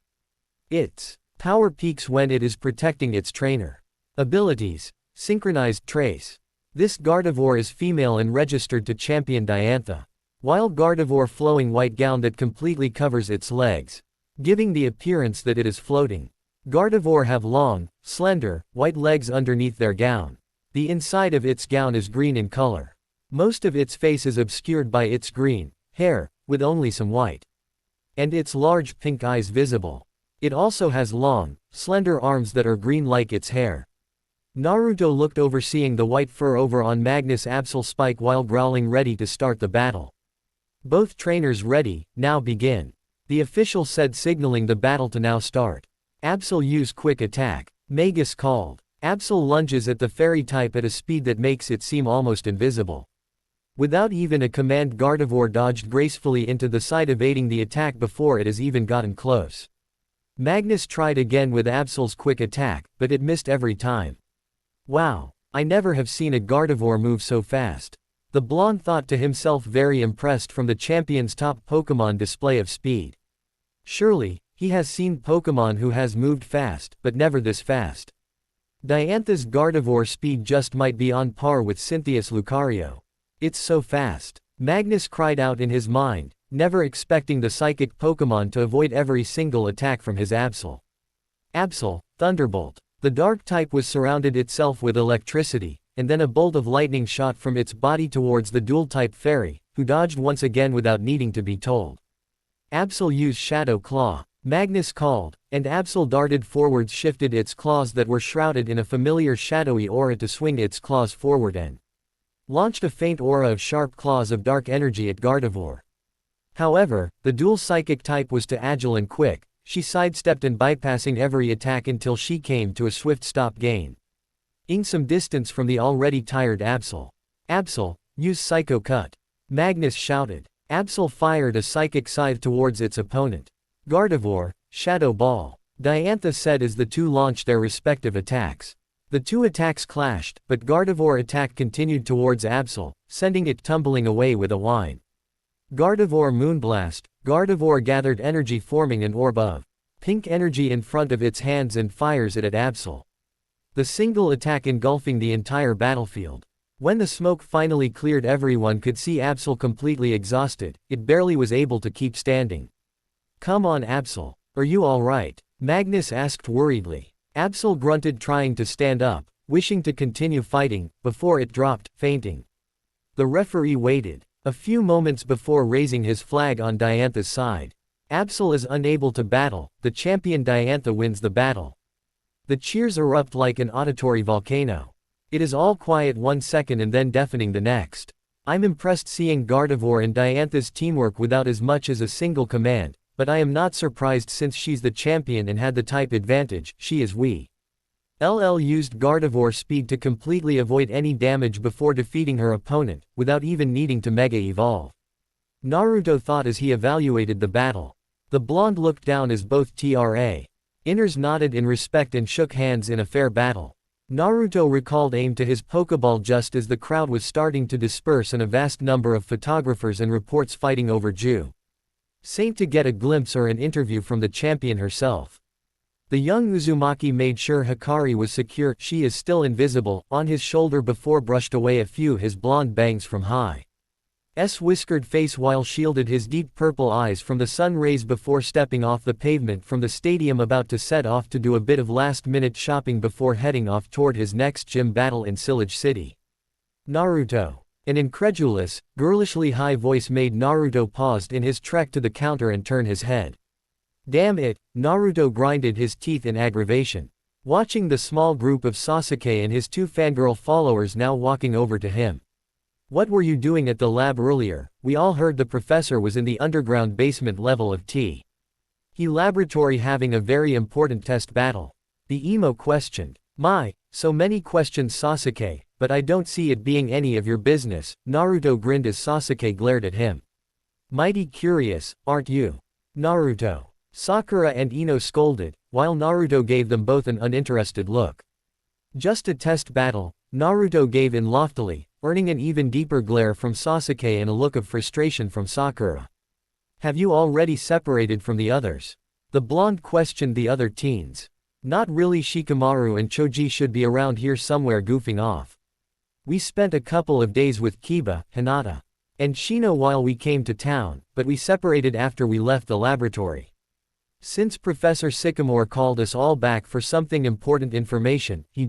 Its power peaks when it is protecting its trainer. Abilities. Synchronized Trace. This Gardevoir is female and registered to Champion Diantha. Wild Gardevoir flowing white gown that completely covers its legs, giving the appearance that it is floating. Gardevoir have long, slender, white legs underneath their gown. The inside of its gown is green in color. Most of its face is obscured by its green hair, with only some white, and its large pink eyes visible. It also has long, slender arms that are green like its hair. Naruto looked overseeing the white fur over on Magnus Absol Spike while growling, ready to start the battle. Both trainers ready, now begin. The official said, signaling the battle to now start. Absol use quick attack. Magus called. Absol lunges at the fairy type at a speed that makes it seem almost invisible. Without even a command, Gardevoir dodged gracefully into the side, evading the attack before it has even gotten close. Magnus tried again with Absol's quick attack, but it missed every time. Wow, I never have seen a Gardevoir move so fast. The blonde thought to himself, very impressed from the champion's top Pokémon display of speed. Surely, he has seen Pokémon who has moved fast, but never this fast. Diantha's Gardevoir speed just might be on par with Cynthia's Lucario. It's so fast. Magnus cried out in his mind, never expecting the psychic Pokémon to avoid every single attack from his Absol. Absol, Thunderbolt. The dark type was surrounded itself with electricity, and then a bolt of lightning shot from its body towards the dual-type fairy, who dodged once again without needing to be told. Absol used Shadow Claw. Magnus called, and Absol darted forwards, shifted its claws that were shrouded in a familiar shadowy aura to swing its claws forward and launched a faint aura of sharp claws of dark energy at Gardevoir. However, the dual psychic type was too agile and quick. She sidestepped and bypassing every attack until she came to a swift stop, gaining some distance from the already tired Absol. Absol, use Psycho Cut. Magnus shouted. Absol fired a psychic scythe towards its opponent. Gardevoir, Shadow Ball. Diantha said as the two launched their respective attacks. The two attacks clashed, but Gardevoir attack continued towards Absol, sending it tumbling away with a whine. Gardevoir Moonblast. Gardevoir gathered energy, forming an orb of pink energy in front of its hands and fires it at Absol. The single attack engulfing the entire battlefield. When the smoke finally cleared, everyone could see Absol completely exhausted. It barely was able to keep standing. Come on Absol, are you alright? Magnus asked worriedly. Absol grunted, trying to stand up, wishing to continue fighting, before it dropped, fainting. The referee waited a few moments before raising his flag on Diantha's side. Absol is unable to battle, the champion Diantha wins the battle. The cheers erupt like an auditory volcano. It is all quiet 1 second and then deafening the next. I'm impressed seeing Gardevoir and Diantha's teamwork without as much as a single command, but I am not surprised since she's the champion and had the type advantage. She is weak. LL used Gardevoir's speed to completely avoid any damage before defeating her opponent, without even needing to Mega Evolve. Naruto thought as he evaluated the battle. The blonde looked down as both TRA Inners nodded in respect and shook hands in a fair battle. Naruto recalled aim to his Pokeball just as the crowd was starting to disperse and a vast number of photographers and reports fighting over Ju. Saint to get a glimpse or an interview from the champion herself. The young Uzumaki made sure Hikari was secure, she is still invisible, on his shoulder before brushed away a few his blonde bangs from high. Whiskered face while shielded his deep purple eyes from the sun rays before stepping off the pavement from the stadium about to set off to do a bit of last-minute shopping before heading off toward his next gym battle in Sillage City. Naruto. An incredulous, girlishly high voice made Naruto paused in his trek to the counter and turn his head. Damn it, Naruto grinded his teeth in aggravation. Watching the small group of Sasuke and his two fangirl followers now walking over to him. What were you doing at the lab earlier? We all heard the professor was in the underground basement level of T. He laboratory having a very important test battle. The emo questioned. My, so many questions Sasuke, but I don't see it being any of your business. Naruto grinned as Sasuke glared at him. Mighty curious, aren't you? Naruto. Sakura and Ino scolded, while Naruto gave them both an uninterested look. Just a test battle, Naruto gave in loftily, earning an even deeper glare from Sasuke and a look of frustration from Sakura. Have you already separated from the others? The blonde questioned the other teens. Not really, Shikamaru and Choji should be around here somewhere goofing off. We spent a couple of days with Kiba, Hinata, and Shino while we came to town, but we separated after we left the laboratory. Since Professor Sycamore called us all back for something important information, he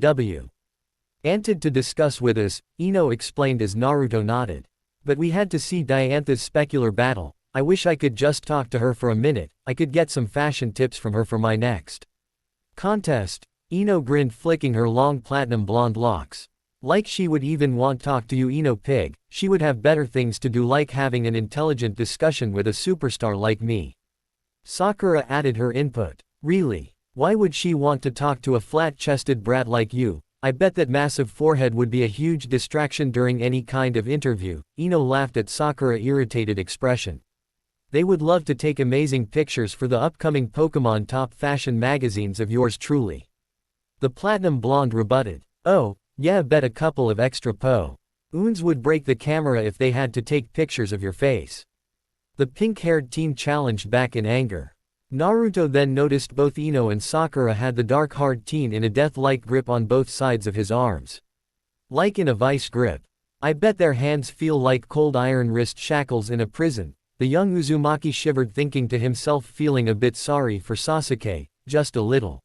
wanted to discuss with us, Ino explained as Naruto nodded. But we had to see Diantha's specular battle. I wish I could just talk to her for a minute, I could get some fashion tips from her for my next contest. Ino grinned, flicking her long platinum blonde locks. Like she would even want to talk to you, Ino pig, she would have better things to do like having an intelligent discussion with a superstar like me. Sakura added her input. Really? Why would she want to talk to a flat-chested brat like you? I bet that massive forehead would be a huge distraction during any kind of interview. Ino laughed at Sakura's irritated expression. They would love to take amazing pictures for the upcoming Pokemon top fashion magazines of yours truly. The platinum blonde rebutted. Oh, yeah, bet a couple of extra uns would break the camera if they had to take pictures of your face. The pink-haired teen challenged back in anger. Naruto then noticed both Ino and Sakura had the dark hard teen in a death-like grip on both sides of his arms. Like in a vice grip. I bet their hands feel like cold iron wrist shackles in a prison. The young Uzumaki shivered, thinking to himself, feeling a bit sorry for Sasuke, just a little.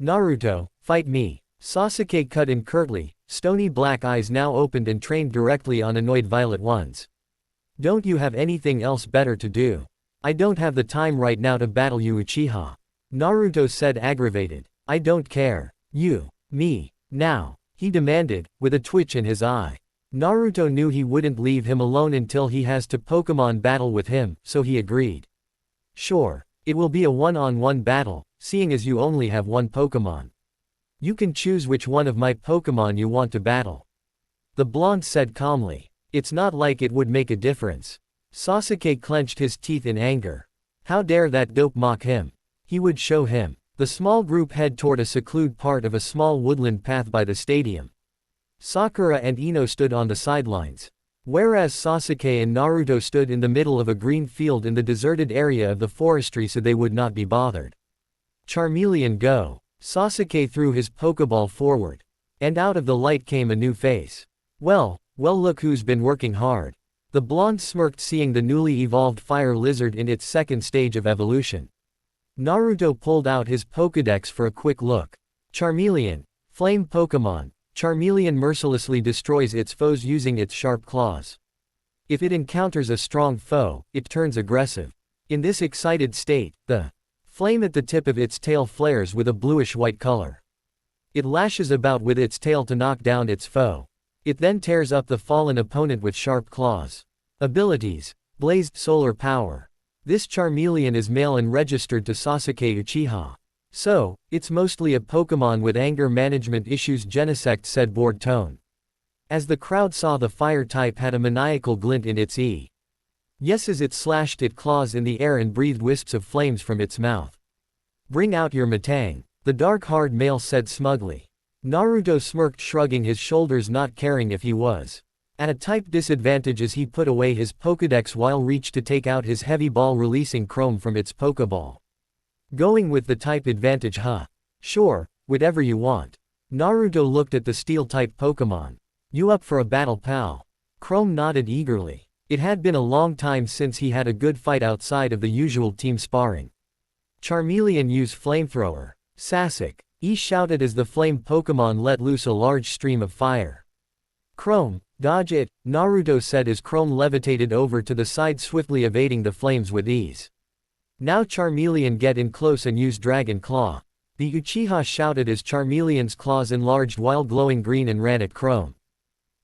Naruto, fight me. Sasuke cut in curtly, stony black eyes now opened and trained directly on annoyed violet ones. Don't you have anything else better to do? I don't have the time right now to battle you, Uchiha. Naruto said, aggravated. I don't care. You. Me. Now. He demanded, with a twitch in his eye. Naruto knew he wouldn't leave him alone until he has to Pokemon battle with him, so he agreed. Sure. It will be a one-on-one battle, seeing as you only have one Pokemon. You can choose which one of my Pokemon you want to battle. The blonde said calmly. It's not like it would make a difference. Sasuke clenched his teeth in anger. How dare that dope mock him? He would show him. The small group head toward a secluded part of a small woodland path by the stadium. Sakura and Ino stood on the sidelines. Whereas Sasuke and Naruto stood in the middle of a green field in the deserted area of the forestry so they would not be bothered. Charmeleon, go. Sasuke threw his Pokeball forward. And out of the light came a new face. Well, look who's been working hard. The blonde smirked, seeing the newly evolved fire lizard in its second stage of evolution. Naruto pulled out his Pokédex for a quick look. Charmeleon. Flame Pokémon. Charmeleon mercilessly destroys its foes using its sharp claws. If it encounters a strong foe, it turns aggressive. In this excited state, the flame at the tip of its tail flares with a bluish-white color. It lashes about with its tail to knock down its foe. It then tears up the fallen opponent with sharp claws. Abilities. Blazed Solar Power. This Charmeleon is male and registered to Sasuke Uchiha. So, it's mostly a Pokemon with anger management issues, Genesect said, bored tone. As the crowd saw, the fire type had a maniacal glint in its yes, as it slashed its claws in the air and breathed wisps of flames from its mouth. Bring out your Matang. The dark hard male said smugly. Naruto smirked, shrugging his shoulders, not caring if he was at a type disadvantage as he put away his Pokédex while reached to take out his heavy ball, releasing Chrome from its Pokéball. Going with the type advantage, huh? Sure, whatever you want. Naruto looked at the Steel-type Pokémon. You up for a battle, pal? Chrome nodded eagerly. It had been a long time since he had a good fight outside of the usual team sparring. Charmeleon use Flamethrower. Sasuke, shouted as the flame Pokémon let loose a large stream of fire. Chrome, dodge it, Naruto said as Chrome levitated over to the side, swiftly evading the flames with ease. Now Charmeleon, get in close and use Dragon Claw. The Uchiha shouted as Charmeleon's claws enlarged while glowing green and ran at Chrome.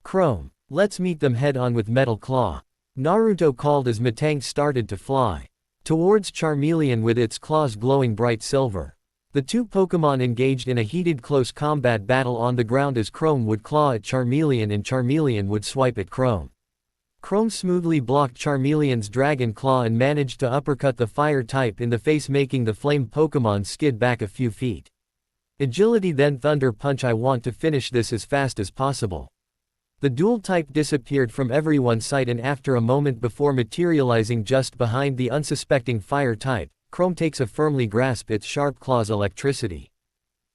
Chrome, let's meet them head on with Metal Claw. Naruto called as Metang started to fly towards Charmeleon with its claws glowing bright silver. The two Pokémon engaged in a heated close combat battle on the ground as Chrome would claw at Charmeleon and Charmeleon would swipe at Chrome. Chrome smoothly blocked Charmeleon's Dragon Claw and managed to uppercut the fire type in the face, making the flame Pokémon skid back a few feet. Agility, then Thunder Punch. I want to finish this as fast as possible. The dual type disappeared from everyone's sight, and after a moment before materializing just behind the unsuspecting fire type, Chrome takes a firmly grasp its sharp claws, electricity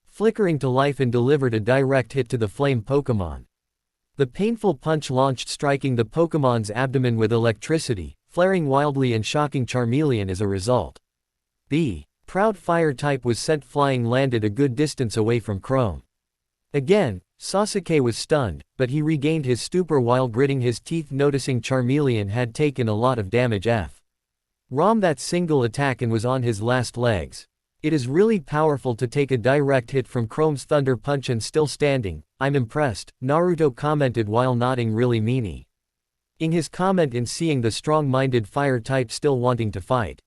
flickering to life, and delivered a direct hit to the flame Pokémon. The painful punch launched, striking the Pokémon's abdomen with electricity, flaring wildly and shocking Charmeleon as a result. The proud fire type was sent flying, landed a good distance away from Chrome. Again, Sasuke was stunned, but he regained his stupor while gritting his teeth, noticing Charmeleon had taken a lot of damage. Rom, that single attack and was on his last legs. It is really powerful to take a direct hit from Chrome's Thunder Punch and still standing. I'm impressed, Naruto commented while nodding, really meanie. In his comment in seeing the strong-minded fire type still wanting to fight.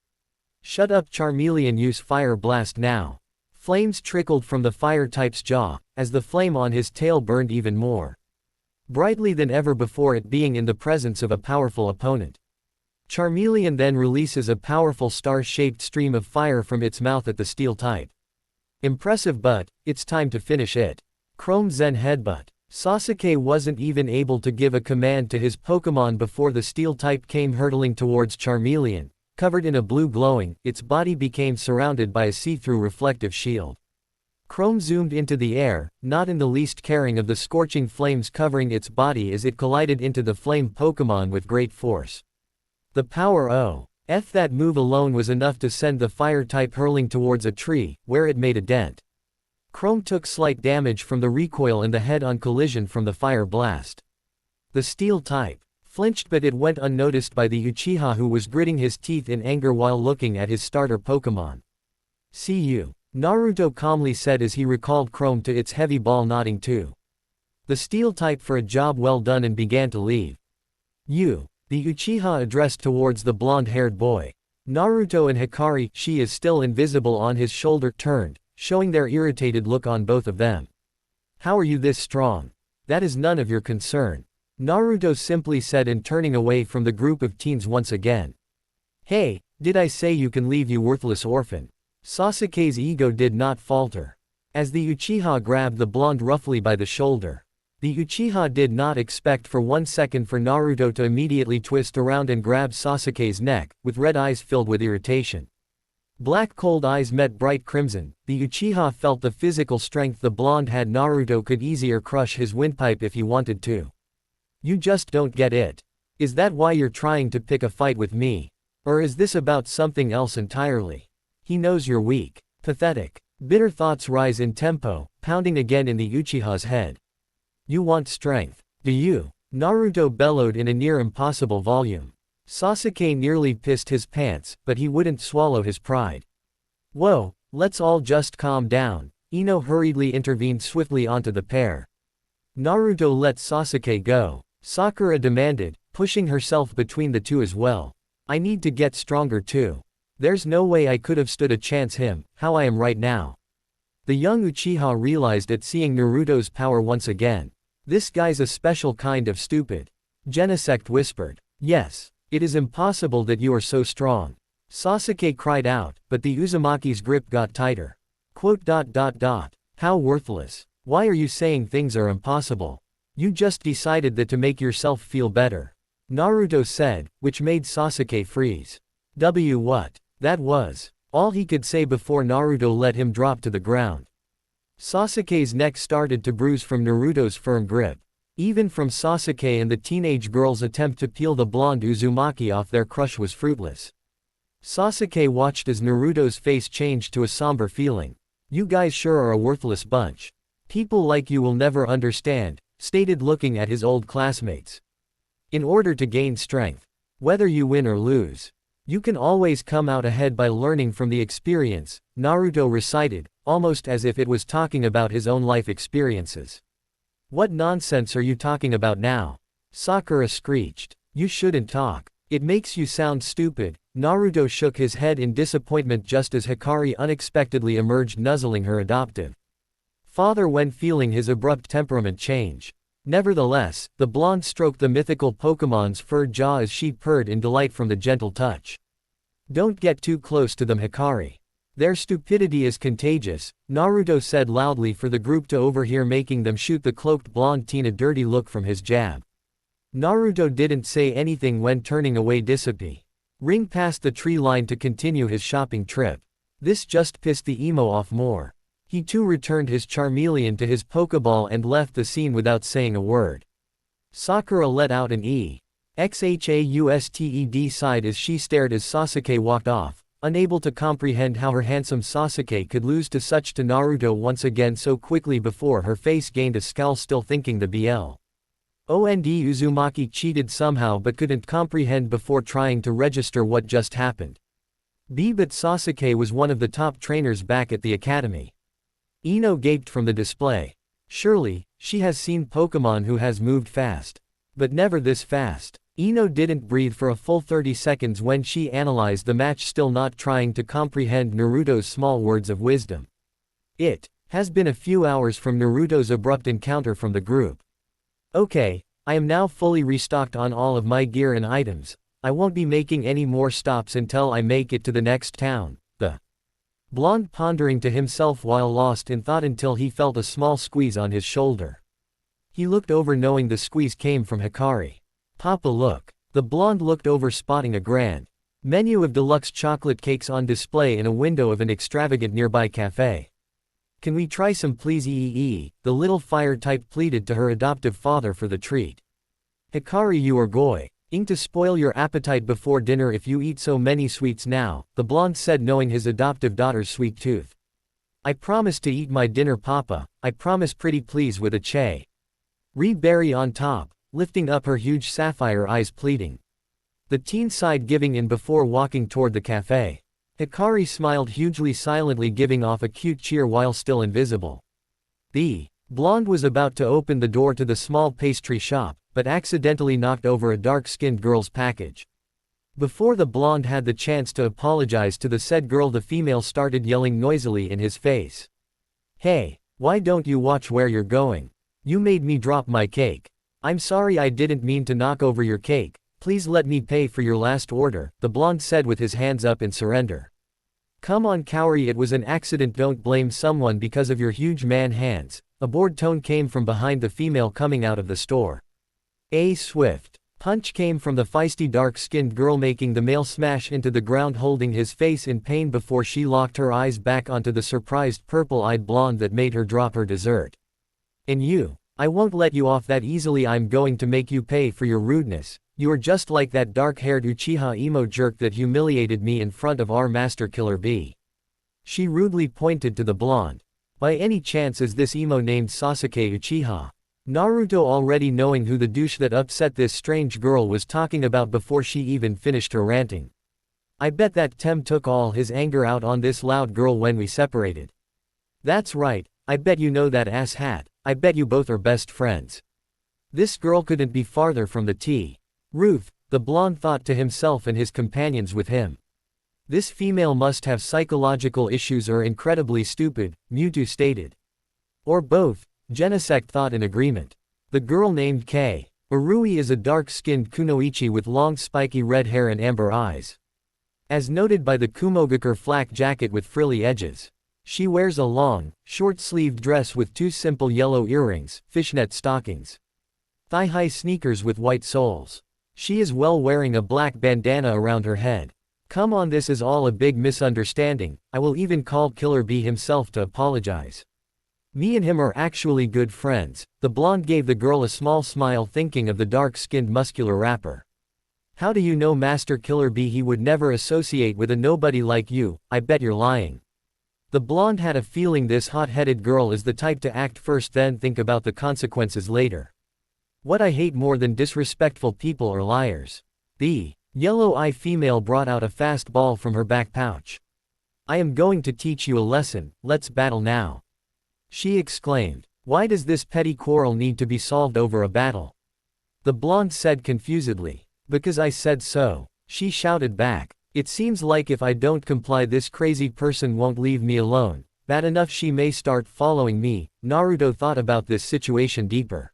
Shut up, Charmeleon, use Fire Blast now. Flames trickled from the fire type's jaw, as the flame on his tail burned even more brightly than ever before, it being in the presence of a powerful opponent. Charmeleon then releases a powerful star-shaped stream of fire from its mouth at the steel type. Impressive, but it's time to finish it. Chrome Zen Headbutt. Sasuke wasn't even able to give a command to his Pokémon before the steel type came hurtling towards Charmeleon. Covered in a blue glowing, its body became surrounded by a see-through reflective shield. Chrome zoomed into the air, not in the least caring of the scorching flames covering its body as it collided into the flame Pokémon with great force. The power of that move alone was enough to send the fire type hurling towards a tree, where it made a dent. Chrome took slight damage from the recoil and the head-on collision from the fire blast. The steel type flinched, but it went unnoticed by the Uchiha, who was gritting his teeth in anger while looking at his starter Pokémon. See you, Naruto calmly said as he recalled Chrome to its heavy ball, nodding to the steel type for a job well done, and began to leave. You, the Uchiha addressed towards the blonde-haired boy. Naruto and Hikari, she is still invisible, on his shoulder, turned, showing their irritated look on both of them. How are you this strong? That is none of your concern, Naruto simply said, and turning away from the group of teens once again. Hey, did I say you can leave, you worthless orphan? Sasuke's ego did not falter. As the Uchiha grabbed the blonde roughly by the shoulder. The Uchiha did not expect for 1 second for Naruto to immediately twist around and grab Sasuke's neck, with red eyes filled with irritation. Black cold eyes met bright crimson. The Uchiha felt the physical strength the blonde had. Naruto could easier crush his windpipe if he wanted to. You just don't get it. Is that why you're trying to pick a fight with me? Or is this about something else entirely? He knows you're weak. Pathetic. Bitter thoughts rise in tempo, pounding again in the Uchiha's head. You want strength, do you? Naruto bellowed in a near impossible volume. Sasuke nearly pissed his pants, but he wouldn't swallow his pride. Whoa, let's all just calm down. Ino hurriedly intervened swiftly onto the pair. Naruto let Sasuke go, Sakura demanded, pushing herself between the two as well. I need to get stronger too. There's no way I could have stood a chance how I am right now. The young Uchiha realized at seeing Naruto's power once again. This guy's a special kind of stupid. Genesect whispered. Yes, it is impossible that you are so strong. Sasuke cried out, but the Uzumaki's grip got tighter. How worthless. Why are you saying things are impossible? You just decided that to make yourself feel better. Naruto said, which made Sasuke freeze. What? That was all he could say before Naruto let him drop to the ground. Sasuke's neck started to bruise from Naruto's firm grip. Even from Sasuke and the teenage girl's attempt to peel the blonde Uzumaki off their crush was fruitless. Sasuke watched as Naruto's face changed to a somber feeling. You guys sure are a worthless bunch. People like you will never understand, stated looking at his old classmates. In order to gain strength, whether you win or lose, you can always come out ahead by learning from the experience, Naruto recited, almost as if it was talking about his own life experiences. What nonsense are you talking about now? Sakura screeched. You shouldn't talk. It makes you sound stupid. Naruto shook his head in disappointment just as Hikari unexpectedly emerged nuzzling her adoptive father when feeling his abrupt temperament change. Nevertheless, the blonde stroked the mythical Pokemon's furred jaw as she purred in delight from the gentle touch. Don't get too close to them, Hikari. Their stupidity is contagious, Naruto said loudly for the group to overhear, making them shoot the cloaked blonde teen a dirty look from his jab. Naruto didn't say anything when turning away Dissipi. Ring past the tree line to continue his shopping trip. This just pissed the emo off more. He too returned his Charmeleon to his Pokeball and left the scene without saying a word. Sakura let out an exhausted sigh as she stared as Sasuke walked off, unable to comprehend how her handsome Sasuke could lose to such to Naruto once again so quickly. Before her face gained a scowl, still thinking the BL. Uzumaki cheated somehow but couldn't comprehend before trying to register what just happened. But Sasuke was one of the top trainers back at the academy. Ino gaped from the display. Surely, she has seen Pokemon who has moved fast. But never this fast. Ino didn't breathe for a full 30 seconds when she analyzed the match, still not trying to comprehend Naruto's small words of wisdom. It has been a few hours from Naruto's abrupt encounter from the group. Okay, I am now fully restocked on all of my gear and items. I won't be making any more stops until I make it to the next town. The blonde pondering to himself while lost in thought until he felt a small squeeze on his shoulder. He looked over knowing the squeeze came from Hikari. Papa, look. The blonde looked over spotting a grand menu of deluxe chocolate cakes on display in a window of an extravagant nearby cafe. Can we try some please? The little fire type pleaded to her adoptive father for the treat. Hikari, you are going to spoil your appetite before dinner if you eat so many sweets now, the blonde said, knowing his adoptive daughter's sweet tooth. I promise to eat my dinner, Papa, I promise, pretty please, with a cherry on top, lifting up her huge sapphire eyes pleading. The teen sighed, giving in before walking toward the cafe. Hikari smiled hugely silently, giving off a cute cheer while still invisible. The blonde was about to open the door to the small pastry shop, but accidentally knocked over a dark-skinned girl's package. Before the blonde had the chance to apologize to the said girl, the female started yelling noisily in his face. Hey, why don't you watch where you're going? You made me drop my cake. I'm sorry, I didn't mean to knock over your cake. Please let me pay for your last order, the blonde said with his hands up in surrender. Come on, Kaori, it was an accident, don't blame someone because of your huge man hands. A bored tone came from behind the female coming out of the store. A swift punch came from the feisty dark-skinned girl, making the male smash into the ground, holding his face in pain before she locked her eyes back onto the surprised purple-eyed blonde that made her drop her dessert. And you, I won't let you off that easily. I'm going to make you pay for your rudeness. You are just like that dark-haired Uchiha emo jerk that humiliated me in front of our master killer B. She rudely pointed to the blonde. By any chance is this emo named Sasuke Uchiha? Naruto, already knowing who the douche that upset this strange girl was talking about before she even finished her ranting. I bet that Tem took all his anger out on this loud girl when we separated. That's right, I bet you know that ass hat. I bet you both are best friends. This girl couldn't be farther from the truth, the blonde thought to himself, and his companions with him. This female must have psychological issues or incredibly stupid, Mewtwo stated. Or both, Genesect thought in agreement. The girl named K. Urui is a dark-skinned kunoichi with long spiky red hair and amber eyes. As noted by the Kumogakure flak jacket with frilly edges. She wears a long, short-sleeved dress with two simple yellow earrings, fishnet stockings. Thigh-high sneakers with white soles. She is wearing a black bandana around her head. Come on, this is all a big misunderstanding. I will even call Killer Bee himself to apologize. Me and him are actually good friends. The blonde gave the girl a small smile, thinking of the dark-skinned muscular rapper. How do you know Master Killer Bee? He would never associate with a nobody like you. I bet you're lying. The blonde had a feeling this hot-headed girl is the type to act first then think about the consequences later. What I hate more than disrespectful people are liars. The yellow-eye female brought out a fast ball from her back pouch. I am going to teach you a lesson. Let's battle now, she exclaimed. Why does this petty quarrel need to be solved over a battle? The blonde said confusedly. Because I said so, she shouted back. It seems like if I don't comply, this crazy person won't leave me alone. Bad enough she may start following me. Naruto thought about this situation deeper.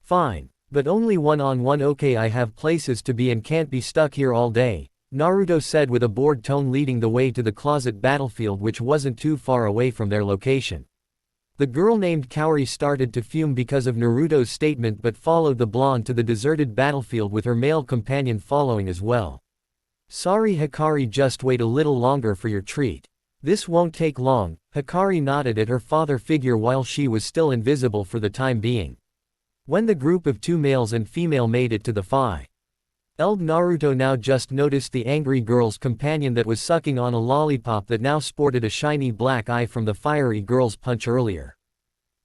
Fine, but only one-on-one. Okay, I have places to be and can't be stuck here all day, Naruto said with a bored tone, leading the way to the closet battlefield, which wasn't too far away from their location. The girl named Kaori started to fume because of Naruto's statement, but followed the blonde to the deserted battlefield with her male companion following as well. Sorry Hikari, just wait a little longer for your treat. This won't take long. Hikari nodded at her father figure while she was still invisible for the time being. When the group of two males and female made it to the field, Naruto now just noticed the angry girl's companion that was sucking on a lollipop that now sported a shiny black eye from the fiery girl's punch earlier.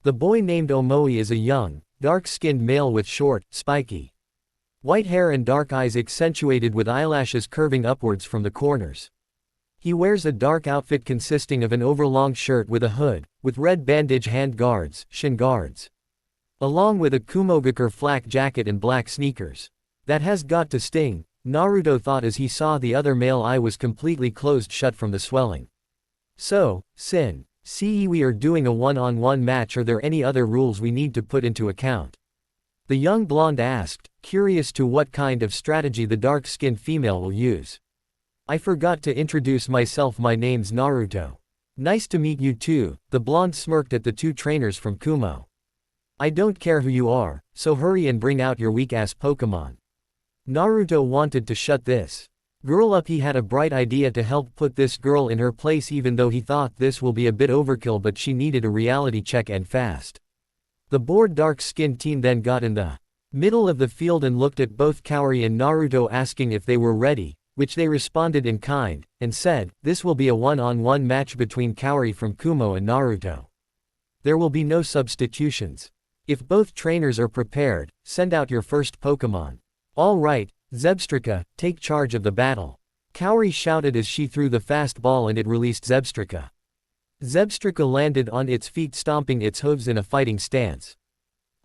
The boy named Omoi is a young, dark-skinned male with short, spiky white hair and dark eyes accentuated with eyelashes curving upwards from the corners. He wears a dark outfit consisting of an overlong shirt with a hood, with red bandage hand guards, shin guards, along with a Kumogakure flak jacket and black sneakers. That has got to sting, Naruto thought as he saw the other male eye was completely closed shut from the swelling. So, see, we are doing a one-on-one match. Are there any other rules we need to put into account? The young blonde asked, curious to what kind of strategy the dark-skinned female will use. I forgot to introduce myself. My name's Naruto. Nice to meet you too, the blonde smirked at the two trainers from Kumo. I don't care who you are, so hurry and bring out your weak-ass Pokemon. Naruto wanted to shut this girl up. He had a bright idea to help put this girl in her place, even though he thought this will be a bit overkill, but she needed a reality check and fast. The bored dark-skinned teen then got in the middle of the field and looked at both Kaori and Naruto, asking if they were ready, which they responded in kind, and said, this will be a one-on-one match between Kaori from Kumo and Naruto. There will be no substitutions. If both trainers are prepared, send out your first Pokemon. All right, Zebstrika, take charge of the battle, Kaori shouted as she threw the fast ball and it released Zebstrika. Zebstrika landed on its feet, stomping its hooves in a fighting stance.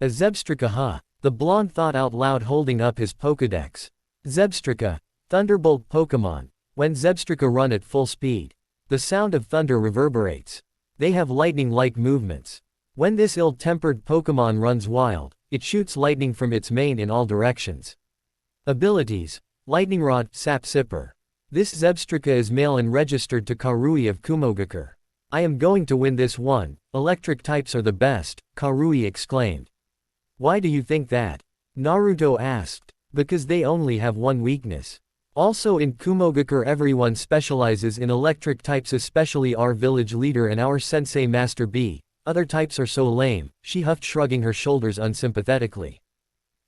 A Zebstrika, huh? The blonde thought out loud, holding up his Pokédex. Zebstrika, Thunderbolt Pokemon. When Zebstrika run at full speed, the sound of thunder reverberates. They have lightning-like movements. When this ill-tempered Pokemon runs wild, it shoots lightning from its mane in all directions. Abilities: Lightning Rod, Sap Sipper. This Zebstrika is male and registered to Karui of Kumogakure. I am going to win this one. Electric types are the best, Karui exclaimed. Why do you think that? Naruto asked. Because they only have one weakness. Also in Kumogakure everyone specializes in electric types, especially our village leader and our sensei Master B. Other types are so lame, she huffed, shrugging her shoulders unsympathetically.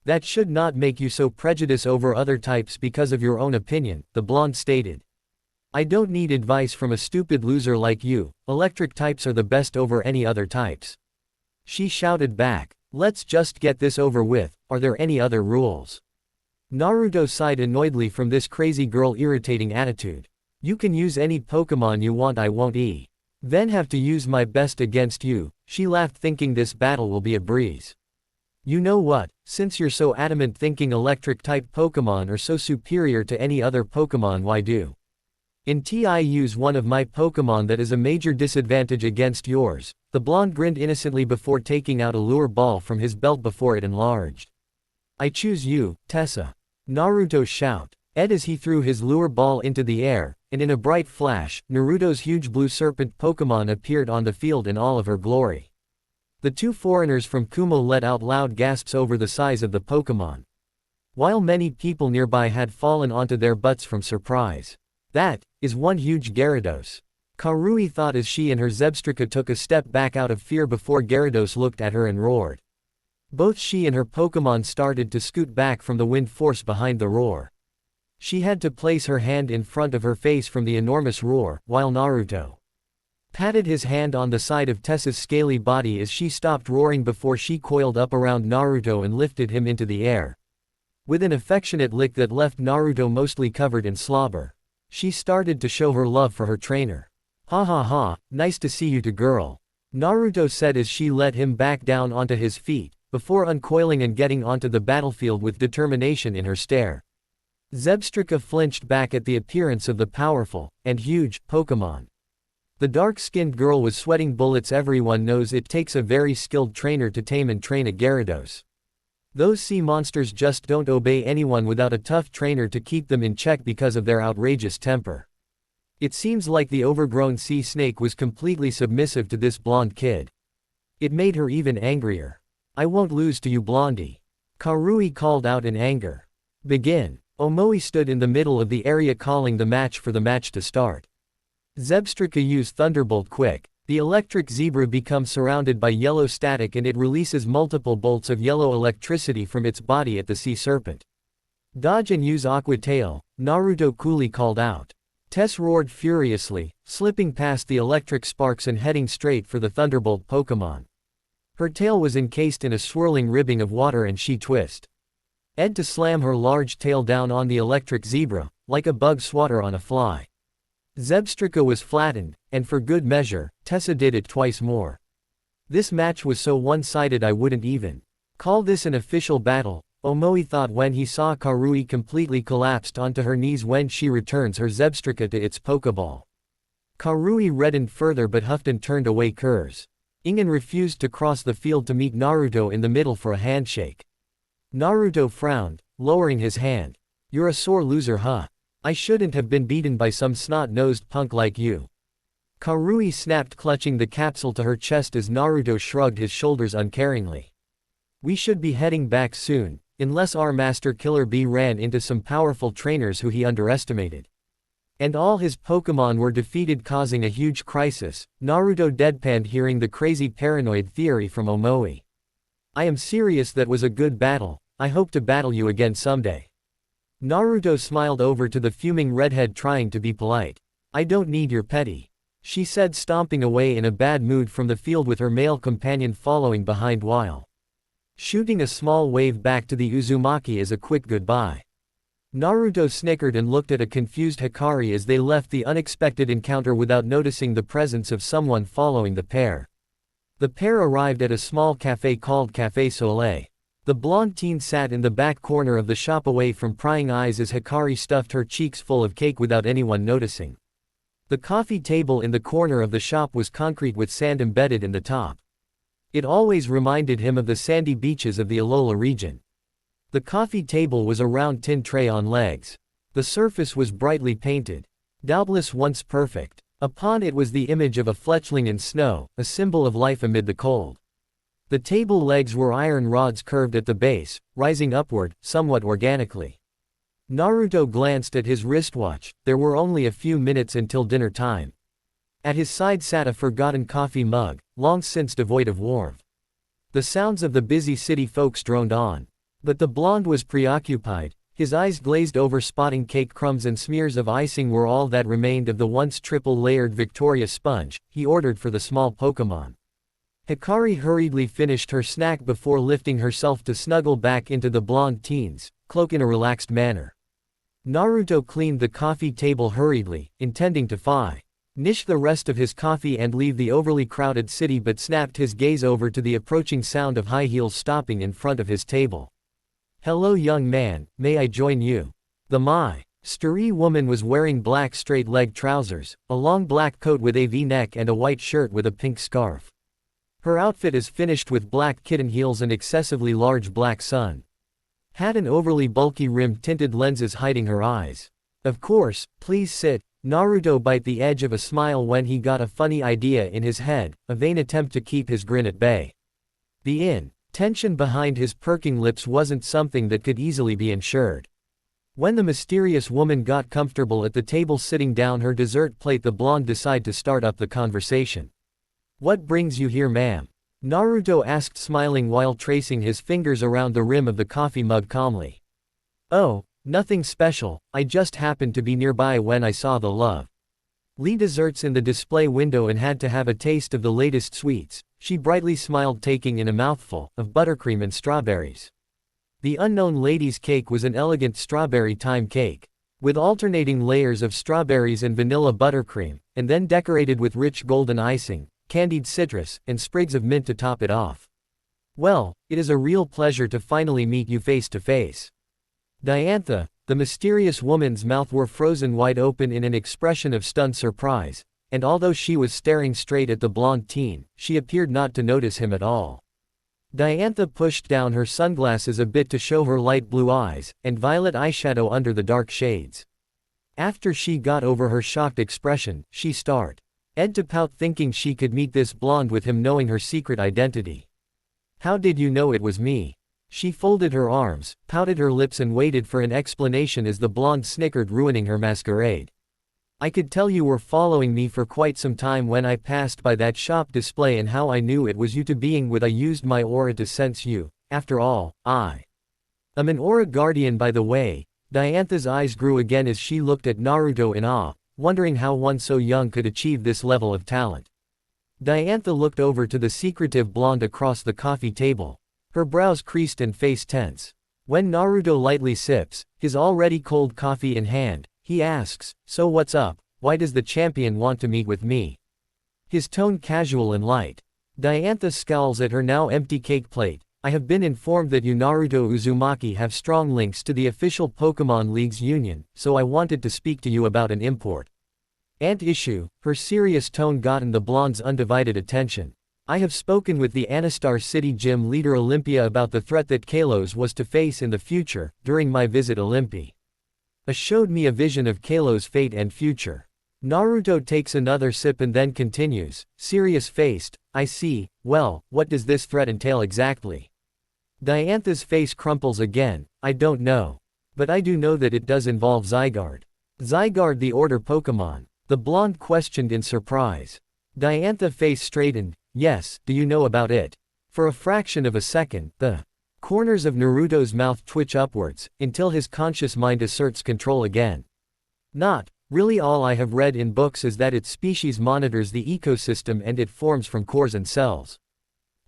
That should not make you so prejudiced over other types because of your own opinion, the blonde stated. I don't need advice from a stupid loser like you. Electric types are the best over any other types, she shouted back. Let's just get this over with. Are there any other rules? Naruto sighed annoyedly from this crazy girl irritating attitude. You can use any Pokemon you want, I won't then have to use my best against you, she laughed, thinking this battle will be a breeze. You know what, since you're so adamant thinking electric type Pokemon are so superior to any other Pokemon, why do I use one of my Pokemon that is a major disadvantage against yours? The blonde grinned innocently before taking out a lure ball from his belt before it enlarged. I choose you, Tessa. Naruto shouted. As he threw his lure ball into the air, and in a bright flash, Naruto's huge blue serpent Pokémon appeared on the field in all of her glory. The two foreigners from Kumo let out loud gasps over the size of the Pokémon, while many people nearby had fallen onto their butts from surprise. That is one huge Gyarados, Karui thought as she and her Zebstrika took a step back out of fear before Gyarados looked at her and roared. Both she and her Pokémon started to scoot back from the wind force behind the roar. She had to place her hand in front of her face from the enormous roar, while Naruto patted his hand on the side of Tessa's scaly body as she stopped roaring before she coiled up around Naruto and lifted him into the air. With an affectionate lick that left Naruto mostly covered in slobber, she started to show her love for her trainer. "Ha ha ha, nice to see you too, girl," Naruto said as she let him back down onto his feet, before uncoiling and getting onto the battlefield with determination in her stare. Zebstrika flinched back at the appearance of the powerful, and huge, Pokémon. The dark-skinned girl was sweating bullets. Everyone knows it takes a very skilled trainer to tame and train a Gyarados. Those sea monsters just don't obey anyone without a tough trainer to keep them in check because of their outrageous temper. It seems like the overgrown sea snake was completely submissive to this blonde kid. It made her even angrier. "I won't lose to you, blondie," Karui called out in anger. "Begin." Omoi stood in the middle of the area calling the match for the match to start. Zebstrika used Thunderbolt quick. The electric zebra becomes surrounded by yellow static and it releases multiple bolts of yellow electricity from its body at the sea serpent. "Dodge and use Aqua Tail," Naruto coolly called out. Tess roared furiously, slipping past the electric sparks and heading straight for the Thunderbolt Pokémon. Her tail was encased in a swirling ribbing of water and she twisted to slam her large tail down on the electric zebra, like a bug swatter on a fly. Zebstrika was flattened, and for good measure, Tessa did it twice more. This match was so one-sided I wouldn't even call this an official battle, Omoi thought when he saw Karui completely collapsed onto her knees when she returns her Zebstrika to its Pokeball. Karui reddened further but huffed and turned away Kurz. Ingen refused to cross the field to meet Naruto in the middle for a handshake. Naruto frowned, lowering his hand. "You're a sore loser, huh? I shouldn't have been beaten by some snot-nosed punk like you." Karui snapped, clutching the capsule to her chest as Naruto shrugged his shoulders uncaringly. "We should be heading back soon, unless our master Killer Bee ran into some powerful trainers who he underestimated. And all his Pokémon were defeated, causing a huge crisis," Naruto deadpanned, hearing the crazy paranoid theory from Omoi. "I am serious, that was a good battle. I hope to battle you again someday." Naruto smiled over to the fuming redhead, trying to be polite. "I don't need your pity," she said, stomping away in a bad mood from the field with her male companion following behind while shooting a small wave back to the Uzumaki as a quick goodbye. Naruto snickered and looked at a confused Hikari as they left the unexpected encounter without noticing the presence of someone following the pair. The pair arrived at a small cafe called Café Soleil. The blonde teen sat in the back corner of the shop away from prying eyes as Hikari stuffed her cheeks full of cake without anyone noticing. The coffee table in the corner of the shop was concrete with sand embedded in the top. It always reminded him of the sandy beaches of the Alola region. The coffee table was a round tin tray on legs. The surface was brightly painted. Doubtless once perfect. Upon it was the image of a fletchling in snow, a symbol of life amid the cold. The table legs were iron rods curved at the base, rising upward, somewhat organically. Naruto glanced at his wristwatch. There were only a few minutes until dinner time. At his side sat a forgotten coffee mug, long since devoid of warmth. The sounds of the busy city folks droned on. But the blonde was preoccupied. His eyes glazed over, spotting cake crumbs and smears of icing were all that remained of the once triple-layered Victoria sponge he ordered for the small Pokémon. Hikari hurriedly finished her snack before lifting herself to snuggle back into the blonde teen's cloak in a relaxed manner. Naruto cleaned the coffee table hurriedly, intending to finish the rest of his coffee and leave the overly crowded city, but snapped his gaze over to the approaching sound of high heels stopping in front of his table. "Hello, young man, may I join you?" The mystery woman was wearing black straight-leg trousers, a long black coat with a V-neck and a white shirt with a pink scarf. Her outfit is finished with black kitten heels and excessively large black sun Had an overly bulky rim-tinted lenses hiding her eyes. Of course, please sit. Naruto bit the edge of a smile when he got a funny idea in his head, a vain attempt to keep his grin at bay. The tension behind his perking lips wasn't something that could easily be ensured. When the mysterious woman got comfortable at the table sitting down her dessert plate, the blonde decided to start up the conversation. "What brings you here, ma'am?" Naruto asked, smiling while tracing his fingers around the rim of the coffee mug calmly. "Oh, nothing special, I just happened to be nearby when I saw the lovely desserts in the display window and had to have a taste of the latest sweets," she brightly smiled, taking in a mouthful of buttercream and strawberries. The unknown lady's cake was an elegant strawberry thyme cake, with alternating layers of strawberries and vanilla buttercream, and then decorated with rich golden icing, candied citrus, and sprigs of mint to top it off. "Well, it is a real pleasure to finally meet you face to face." Diantha, the mysterious woman's mouth were frozen wide open in an expression of stunned surprise, and although she was staring straight at the blonde teen, she appeared not to notice him at all. Diantha pushed down her sunglasses a bit to show her light blue eyes, and violet eyeshadow under the dark shades. After she got over her shocked expression, she started to pout, thinking she could meet this blonde with him knowing her secret identity. "How did you know it was me?" She folded her arms, pouted her lips and waited for an explanation as the blonde snickered, ruining her masquerade. "I could tell you were following me for quite some time when I passed by that shop display, and how I knew it was you to begin with, I used my aura to sense you. After all, I am an aura guardian, by the way." Diantha's eyes grew again as she looked at Naruto in awe, wondering how one so young could achieve this level of talent. Diantha looked over to the secretive blonde across the coffee table. Her brows creased and face tense. When Naruto lightly sips his already cold coffee in hand, he asks, "So what's up? Why does the champion want to meet with me?" His tone casual and light. Diantha scowls at her now empty cake plate. "I have been informed that you, Naruto Uzumaki, have strong links to the official Pokemon League's union, so I wanted to speak to you about an important issue." Her serious tone gotten the blonde's undivided attention. "I have spoken with the Anastar City Gym leader Olympia about the threat that Kalos was to face in the future. During my visit, Olympia showed me a vision of Kalos' fate and future." Naruto takes another sip and then continues, serious-faced, "I see. Well, what does this threat entail exactly?" Diantha's face crumples again. "I don't know. But I do know that it does involve Zygarde." "Zygarde, the order Pokemon?" the blonde questioned in surprise. Diantha's face straightened. "Yes, do you know about it?" For a fraction of a second, the corners of Naruto's mouth twitch upwards, until his conscious mind asserts control again. "Not really. All I have read in books is that its species monitors the ecosystem and it forms from cores and cells.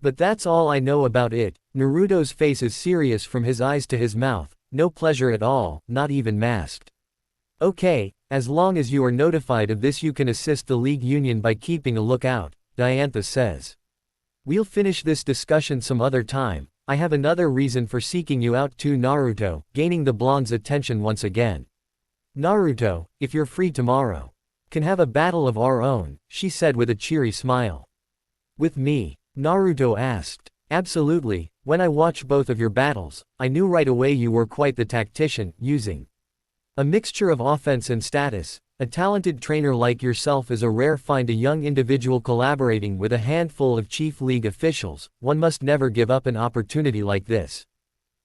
But that's all I know about it." Naruto's face is serious from his eyes to his mouth, no pleasure at all, not even masked. "Okay, as long as you are notified of this, you can assist the League Union by keeping a lookout," Diantha says. "We'll finish this discussion some other time. I have another reason for seeking you out too." Naruto, gaining the blonde's attention once again. "Naruto, if you're free tomorrow, can have a battle of our own," she said with a cheery smile. "With me?" Naruto asked. "Absolutely. When I watched both of your battles, I knew right away you were quite the tactician, using a mixture of offense and status. A talented trainer like yourself is a rare find, a young individual collaborating with a handful of Chief League officials. One must never give up an opportunity like this.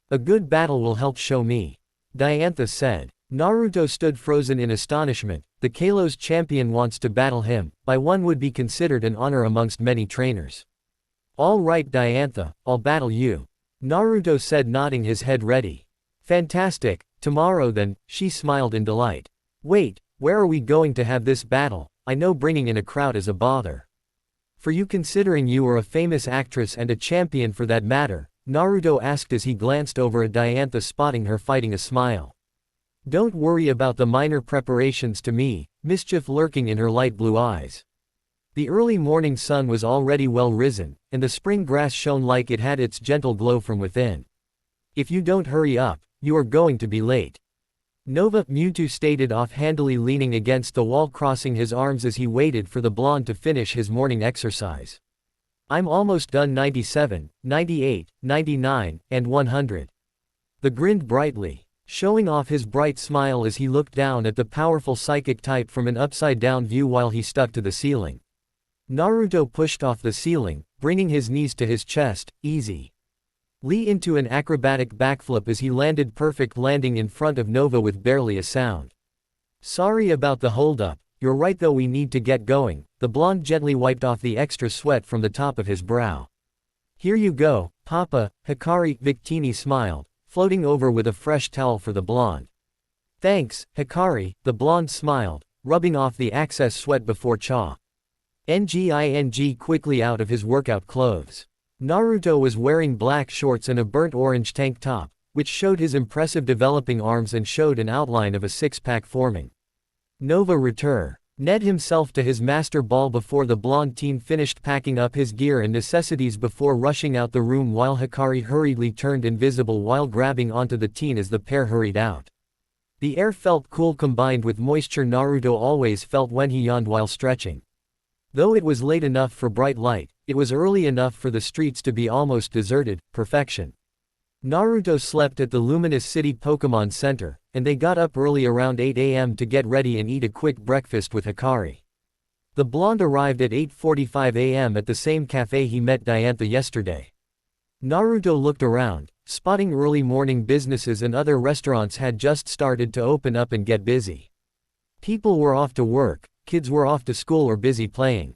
A good battle will help show me," Diantha said. Naruto stood frozen in astonishment. The Kalos champion wants to battle him, by one would be considered an honor amongst many trainers. "All right, Diantha, I'll battle you," Naruto said, nodding his head ready. "Fantastic, tomorrow then," she smiled in delight. "Wait, where are we going to have this battle? I know bringing in a crowd is a bother for you, considering you are a famous actress and a champion for that matter," Naruto asked as he glanced over at Diantha, spotting her fighting a smile. "Don't worry about the minor preparations to me," mischief lurking in her light blue eyes. The early morning sun was already well risen, and the spring grass shone like it had its gentle glow from within. "If you don't hurry up, you are going to be late," Mewtwo stated offhandedly, leaning against the wall, crossing his arms as he waited for the blonde to finish his morning exercise. "I'm almost done. 97, 98, 99, and 100. The grinned brightly, showing off his bright smile as he looked down at the powerful psychic type from an upside-down view while he stuck to the ceiling. Naruto pushed off the ceiling, bringing his knees to his chest. Easy. Lee into an acrobatic backflip as he landed, perfect landing in front of Nova with barely a sound. Sorry about the holdup, you're right though, we need to get going. The blonde gently wiped off the extra sweat from the top of his brow. Here you go, Papa. Hikari. Victini smiled, floating over with a fresh towel for the blonde. Thanks, Hikari. The blonde smiled, rubbing off the excess sweat before Nging quickly out of his workout clothes. Naruto was wearing black shorts and a burnt orange tank top, which showed his impressive developing arms and showed an outline of a six-pack forming. Nova return. Ned himself to his master ball before the blonde teen finished packing up his gear and necessities before rushing out the room, while Hikari hurriedly turned invisible while grabbing onto the teen as the pair hurried out. The air felt cool combined with moisture Naruto always felt when he yawned while stretching. Though it was late enough for bright light, it was early enough for the streets to be almost deserted. Perfection. Naruto slept at the Luminous City Pokemon Center, and they got up early around 8 a.m. to get ready and eat a quick breakfast with Hikari. The blonde arrived at 8:45 a.m. at the same cafe he met Diantha yesterday. Naruto looked around, spotting early morning businesses and other restaurants had just started to open up and get busy. People were off to work, kids were off to school or busy playing.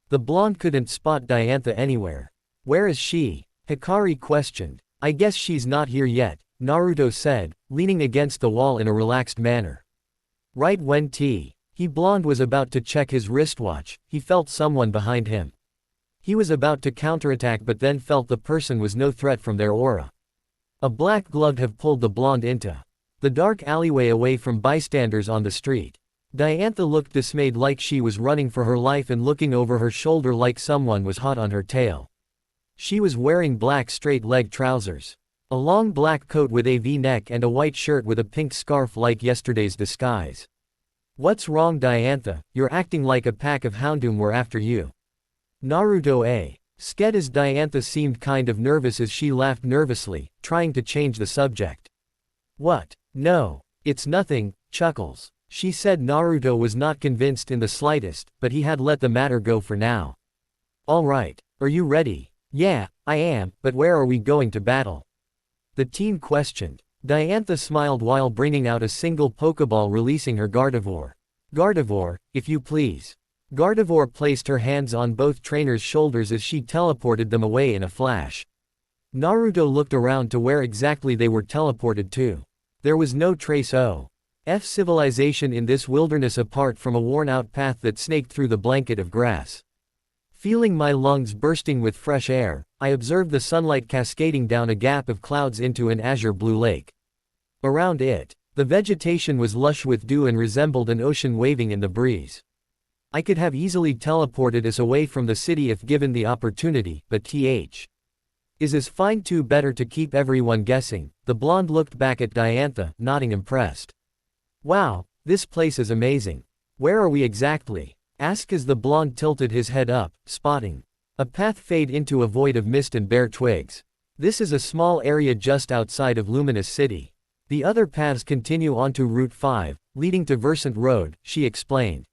The blonde couldn't spot Diantha anywhere. Where is she? Hikari questioned. I guess she's not here yet, Naruto said, leaning against the wall in a relaxed manner. Right when he blonde was about to check his wristwatch, he felt someone behind him. He was about to counterattack but then felt the person was no threat from their aura. A black glove have pulled the blonde into the dark alleyway away from bystanders on the street. Diantha looked dismayed, like she was running for her life and looking over her shoulder like someone was hot on her tail. She was wearing black straight-leg trousers, a long black coat with a V-neck and a white shirt with a pink scarf like yesterday's disguise. What's wrong, Diantha? You're acting like a pack of Houndoom were after you. Naruto scared as Diantha seemed kind of nervous as she laughed nervously, trying to change the subject. What? No, it's nothing, Chuckles. She said. Naruto was not convinced in the slightest, but he had let the matter go for now. Alright, are you ready? Yeah, I am, but where are we going to battle? The teen questioned. Diantha smiled while bringing out a single Pokeball, releasing her Gardevoir. Gardevoir, if you please. Gardevoir placed her hands on both trainers' shoulders as she teleported them away in a flash. Naruto looked around to where exactly they were teleported to. There was no trace of civilization in this wilderness apart from a worn-out path that snaked through the blanket of grass. Feeling my lungs bursting with fresh air, I observed the sunlight cascading down a gap of clouds into an azure blue lake. Around it, the vegetation was lush with dew and resembled an ocean waving in the breeze. I could have easily teleported us away from the city if given the opportunity, but is fine too. Better to keep everyone guessing. The blonde looked back at Diantha, nodding impressed. Wow, this place is amazing. Where are we exactly? Asked as the blonde tilted his head up, spotting a path fade into a void of mist and bare twigs. This is a small area just outside of Luminous City. The other paths continue onto Route 5, leading to Versant Road, she explained.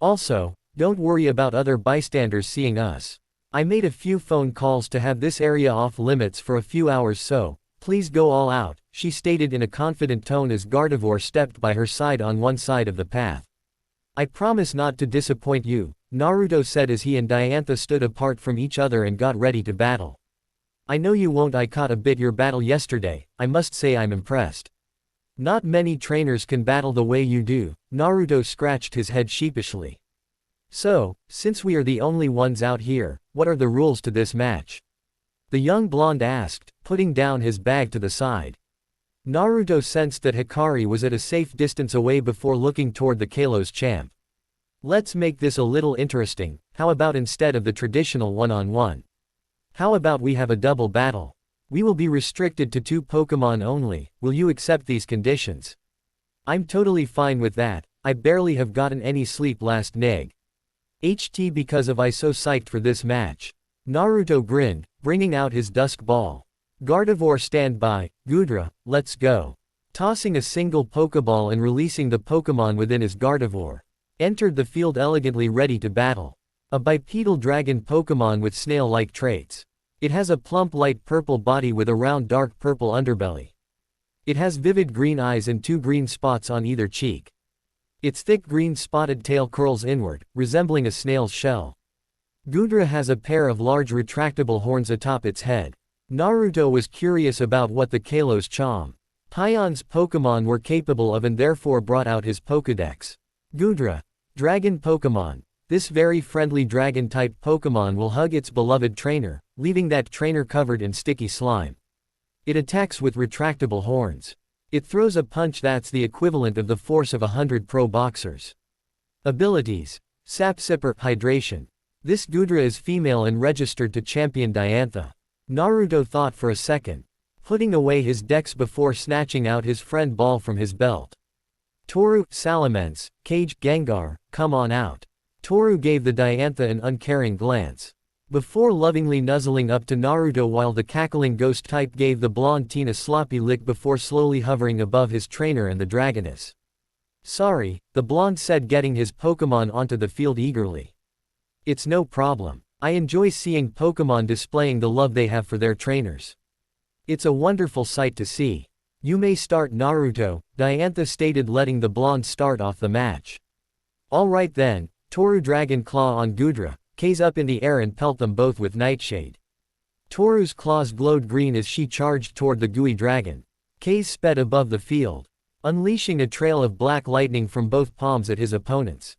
Also, don't worry about other bystanders seeing us. I made a few phone calls to have this area off limits for a few hours, so please go all out, she stated in a confident tone as Gardevoir stepped by her side on one side of the path. I promise not to disappoint you, Naruto said as he and Diantha stood apart from each other and got ready to battle. I know you won't. I caught a bit your battle yesterday, I must say I'm impressed. Not many trainers can battle the way you do, Naruto scratched his head sheepishly. So, since we are the only ones out here, what are the rules to this match? The young blonde asked, putting down his bag to the side. Naruto sensed that Hikari was at a safe distance away before looking toward the Kalos champ. Let's make this a little interesting. How about instead of the traditional one-on-one? How about we have a double battle? We will be restricted to 2 Pokemon only. Will you accept these conditions? I'm totally fine with that. I barely have gotten any sleep last night. Because of I so psyched for this match. Naruto grinned, bringing out his dusk ball. Gardevoir standby, Gudra, let's go. Tossing a single Pokeball and releasing the Pokemon within his Gardevoir. Entered the field elegantly ready to battle. A bipedal dragon Pokemon with snail-like traits. It has a plump light purple body with a round dark purple underbelly. It has vivid green eyes and 2 green spots on either cheek. Its thick green spotted tail curls inward, resembling a snail's shell. Gudra has a pair of large retractable horns atop its head. Naruto was curious about what the Kalos Chom Pion's Pokemon were capable of and therefore brought out his Pokédex. Gudra, Dragon Pokemon. This very friendly dragon-type Pokemon will hug its beloved trainer, leaving that trainer covered in sticky slime. It attacks with retractable horns. It throws a punch that's the equivalent of the force of 100 pro boxers. Abilities. Sap Sipper, Hydration. This Gudra is female and registered to champion Diantha. Naruto thought for a second, putting away his dex before snatching out his friend ball from his belt. Toru, Salamence, Cage, Gengar, come on out. Toru gave the Diantha an uncaring glance. Before lovingly nuzzling up to Naruto while the cackling ghost type gave the blonde teen a sloppy lick before slowly hovering above his trainer and the dragoness. Sorry, the blonde said, getting his Pokemon onto the field eagerly. It's no problem. I enjoy seeing Pokemon displaying the love they have for their trainers. It's a wonderful sight to see. You may start, Naruto, Diantha stated, letting the blonde start off the match. Alright then, Toru Dragon Claw on Gudra, K's up in the air and pelt them both with Nightshade. Toru's claws glowed green as she charged toward the gooey dragon. K's sped above the field, unleashing a trail of black lightning from both palms at his opponents.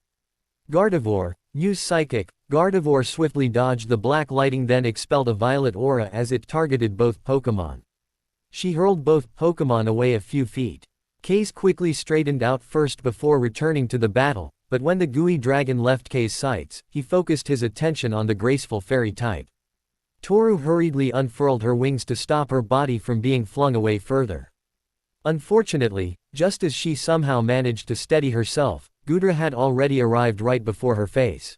Gardevoir, use Psychic. Gardevoir swiftly dodged the black lightning, then expelled a violet aura as it targeted both Pokemon. She hurled both Pokemon away a few feet. K's quickly straightened out first before returning to the battle, but when the gooey dragon left K's sights, he focused his attention on the graceful fairy type. Toru hurriedly unfurled her wings to stop her body from being flung away further. Unfortunately, just as she somehow managed to steady herself, Gudra had already arrived right before her face.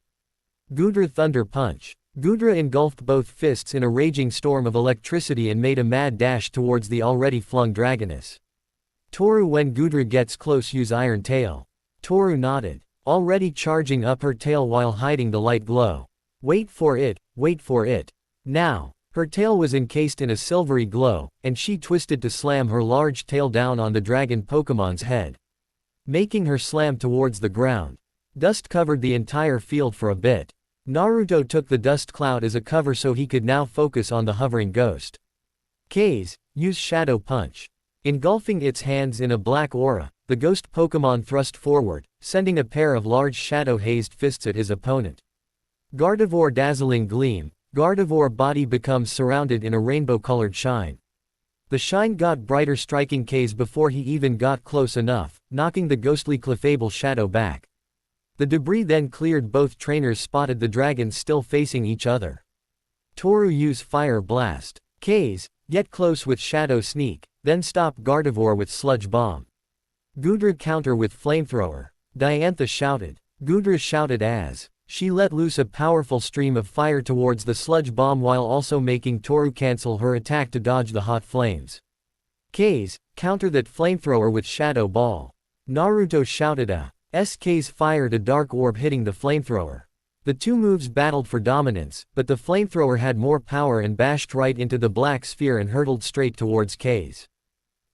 Gudra Thunder Punch. Gudra engulfed both fists in a raging storm of electricity and made a mad dash towards the already flung dragoness. Toru, when Gudra gets close, use Iron Tail. Toru nodded, already charging up her tail while hiding the light glow. Wait for it, wait for it. Now. Her tail was encased in a silvery glow, and she twisted to slam her large tail down on the dragon Pokemon's head, making her slam towards the ground. Dust covered the entire field for a bit. Naruto took the dust cloud as a cover so he could now focus on the hovering ghost. K's, use Shadow Punch. Engulfing its hands in a black aura, the ghost Pokemon thrust forward, sending a pair of large shadow-hazed fists at his opponent. Gardevoir Dazzling Gleam. Gardevoir body becomes surrounded in a rainbow-colored shine. The shine got brighter, striking K's before he even got close enough, knocking the ghostly Clefable shadow back. The debris then cleared. Both trainers spotted the dragons still facing each other. Toru use Fire Blast. K's, get close with Shadow Sneak, then stop Gardevoir with Sludge Bomb. Gudra counter with Flamethrower. Diantha shouted. Gudra shouted as she let loose a powerful stream of fire towards the Sludge Bomb while also making Toru cancel her attack to dodge the hot flames. K's, counter that Flamethrower with Shadow Ball. Naruto shouted a SK's fired a dark orb hitting the Flamethrower. The two moves battled for dominance, but the Flamethrower had more power and bashed right into the black sphere and hurtled straight towards K's.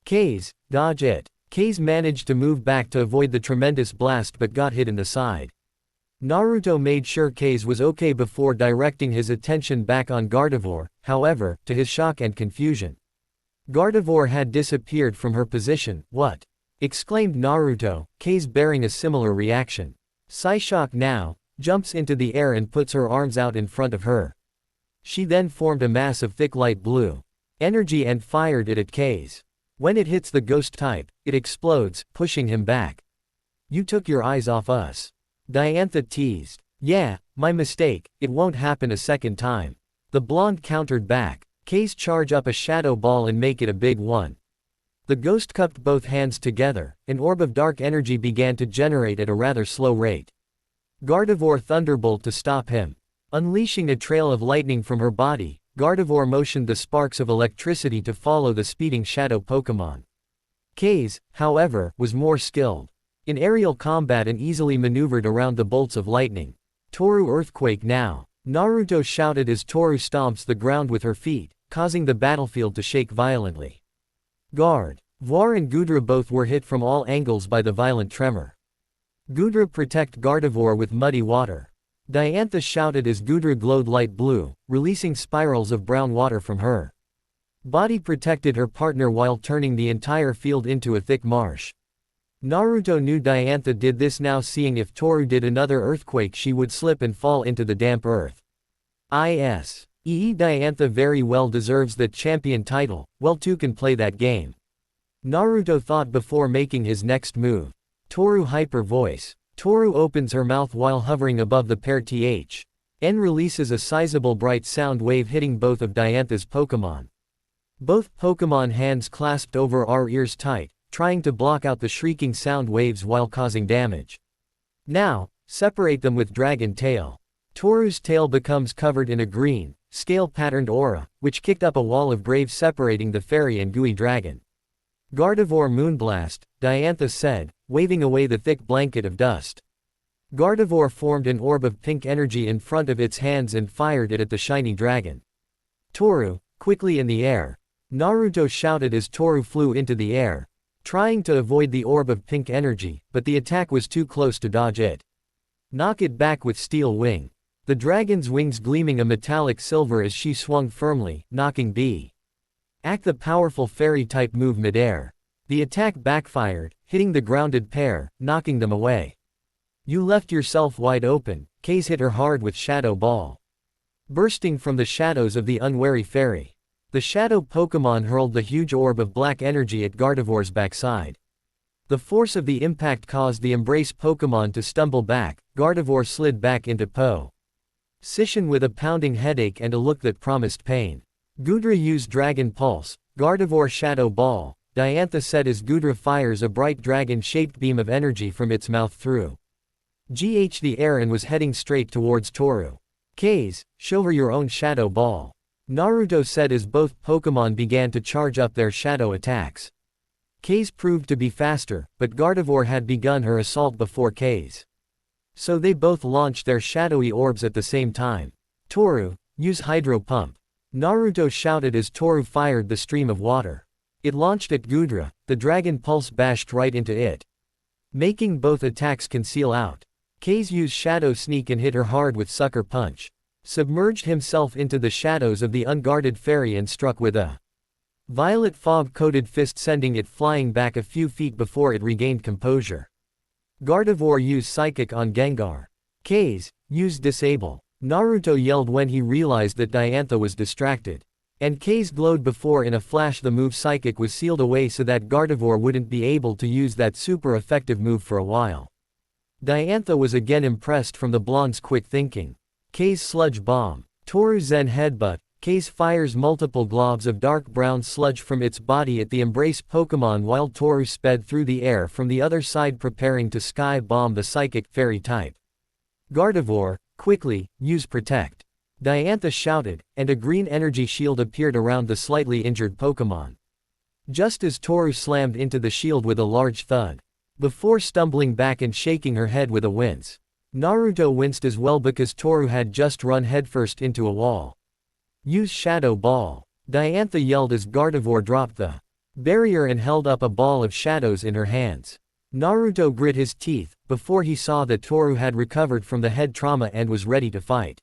K's, dodge it. K's managed to move back to avoid the tremendous blast but got hit in the side. Naruto made sure K's was okay before directing his attention back on Gardevoir, however, to his shock and confusion, Gardevoir had disappeared from her position. What? Exclaimed Naruto, K's bearing a similar reaction. Psyshock now jumps into the air and puts her arms out in front of her. She then formed a mass of thick light blue energy and fired it at K's. When it hits the ghost type, it explodes, pushing him back. You took your eyes off us. Diantha teased. Yeah, my mistake, it won't happen a second time. The blonde countered back. K's charge up a shadow ball and make it a big one. The ghost cupped both hands together, an orb of dark energy began to generate at a rather slow rate. Gardevoir Thunderbolt to stop him. Unleashing a trail of lightning from her body, Gardevoir motioned the sparks of electricity to follow the speeding shadow Pokémon. Kaze, however, was more skilled in aerial combat and easily maneuvered around the bolts of lightning. Toru Earthquake now! Naruto shouted as Toru stomps the ground with her feet, causing the battlefield to shake violently. Guard! Voir and Gudra both were hit from all angles by the violent tremor. Gudra protect Gardevoir with muddy water. Diantha shouted as Gudra glowed light blue, releasing spirals of brown water from her body protected her partner while turning the entire field into a thick marsh. Naruto knew Diantha did this now, seeing if Toru did another earthquake she would slip and fall into the damp earth. Diantha very well deserves the champion title, well two can play that game. Naruto thought before making his next move. Toru hyper voice. Toru opens her mouth while hovering above the pair and releases a sizable bright sound wave hitting both of Diantha's Pokémon. Both Pokémon hands clasped over our ears tight, trying to block out the shrieking sound waves while causing damage. Now, separate them with Dragon Tail. Toru's tail becomes covered in a green, scale-patterned aura, which kicked up a wall of graves separating the fairy and gooey dragon. Gardevoir Moonblast, Diantha said, waving away the thick blanket of dust. Gardevoir formed an orb of pink energy in front of its hands and fired it at the shiny dragon. Toru, quickly in the air. Naruto shouted as Toru flew into the air, trying to avoid the orb of pink energy, but the attack was too close to dodge it. Knock it back with Steel Wing. The dragon's wings gleaming a metallic silver as she swung firmly, knocking back the powerful fairy-type move midair. The attack backfired, hitting the grounded pair, knocking them away. You left yourself wide open. Kaze hit her hard with Shadow Ball, bursting from the shadows of the unwary fairy. The shadow Pokémon hurled the huge orb of black energy at Gardevoir's backside. The force of the impact caused the Embrace Pokémon to stumble back. Gardevoir slid back into position with a pounding headache and a look that promised pain. Gudra used Dragon Pulse. Gardevoir Shadow Ball. Diantha said as Gudra fires a bright dragon-shaped beam of energy from its mouth through the air and was heading straight towards Toru. Kaze, show her your own Shadow Ball. Naruto said as both Pokémon began to charge up their shadow attacks. Kaze proved to be faster, but Gardevoir had begun her assault before Kaze. So they both launched their shadowy orbs at the same time. Toru, use Hydro Pump. Naruto shouted as Toru fired the stream of water. It launched at Gudra. The Dragon Pulse bashed right into it, making both attacks conceal out. Kaze used Shadow Sneak and hit her hard with Sucker Punch, submerged himself into the shadows of the unguarded fairy and struck with a violet fog-coated fist, sending it flying back a few feet before it regained composure. Gardevoir used Psychic on Gengar. Kaze, use Disable. Naruto yelled when he realized that Diantha was distracted. And Kaze glowed before in a flash the move Psychic was sealed away so that Gardevoir wouldn't be able to use that super effective move for a while. Diantha was again impressed from the blonde's quick thinking. Kaze Sludge Bomb. Toru Zen Headbutt. Kaze fires multiple globs of dark brown sludge from its body at the Embrace Pokémon while Toru sped through the air from the other side preparing to Sky Bomb the Psychic Fairy type. Gardevoir, quickly, use Protect. Diantha shouted, and a green energy shield appeared around the slightly injured Pokémon. Just as Toru slammed into the shield with a large thud, before stumbling back and shaking her head with a wince. Naruto winced as well because Toru had just run headfirst into a wall. Use Shadow Ball. Diantha yelled as Gardevoir dropped the barrier and held up a ball of shadows in her hands. Naruto grit his teeth, before he saw that Toru had recovered from the head trauma and was ready to fight.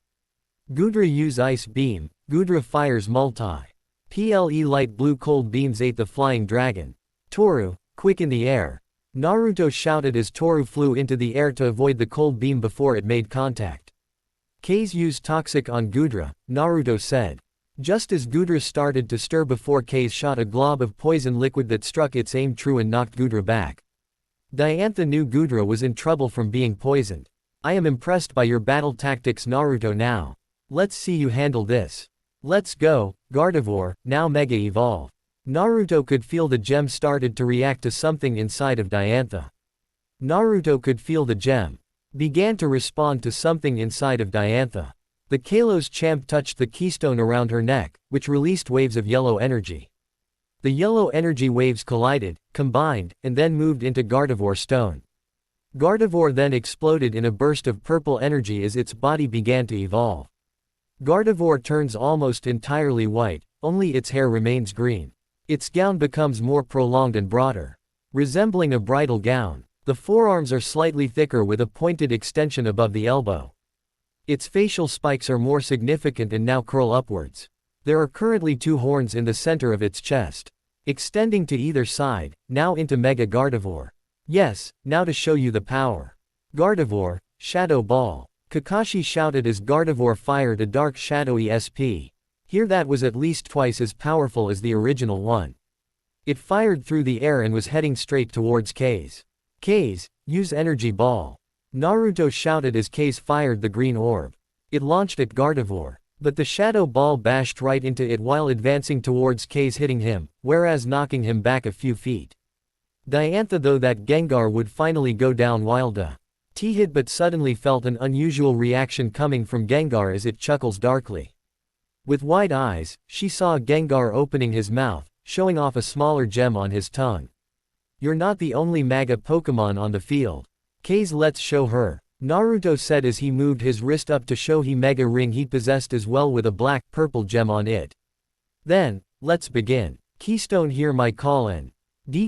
Gudra use Ice Beam. Gudra fires multi-PLE light blue cold beams ate the flying dragon. Toru, quick in the air. Naruto shouted as Toru flew into the air to avoid the cold beam before it made contact. Kaze used Toxic on Gudra, Naruto said. Just as Gudra started to stir before Kaze shot a glob of poison liquid that struck its aim true and knocked Gudra back. Diantha knew Gudra was in trouble from being poisoned. I am impressed by your battle tactics, Naruto. Now, let's see you handle this. Let's go, Gardevoir, now Mega Evolve. Naruto could feel the gem started to react to something inside of Diantha. Naruto could feel the gem began to respond to something inside of Diantha. The Kalos champ touched the keystone around her neck, which released waves of yellow energy. The yellow energy waves collided, combined, and then moved into Gardevoir stone. Gardevoir then exploded in a burst of purple energy as its body began to evolve. Gardevoir turns almost entirely white, only its hair remains green. Its gown becomes more prolonged and broader, resembling a bridal gown. The forearms are slightly thicker with a pointed extension above the elbow. Its facial spikes are more significant and now curl upwards. There are currently 2 horns in the center of its chest, extending to either side, now into Mega Gardevoir. Yes, now to show you the power. Gardevoir, Shadow Ball. Kakashi shouted as Gardevoir fired a dark shadowy SP. Here that was at least twice as powerful as the original one. It fired through the air and was heading straight towards K's. K's, use Energy Ball. Naruto shouted as K's fired the green orb. It launched at Gardevoir, but the shadow ball bashed right into it while advancing towards K's, hitting him, whereas knocking him back a few feet. Diantha thought that Gengar would finally go down while T hit, but suddenly felt an unusual reaction coming from Gengar as it chuckles darkly. With wide eyes, she saw Gengar opening his mouth, showing off a smaller gem on his tongue. You're not the only Mega Pokemon on the field. K's, let's show her, Naruto said as he moved his wrist up to show he Mega Ring he possessed as well with a black-purple gem on it. Then, let's begin. Keystone, hear my call and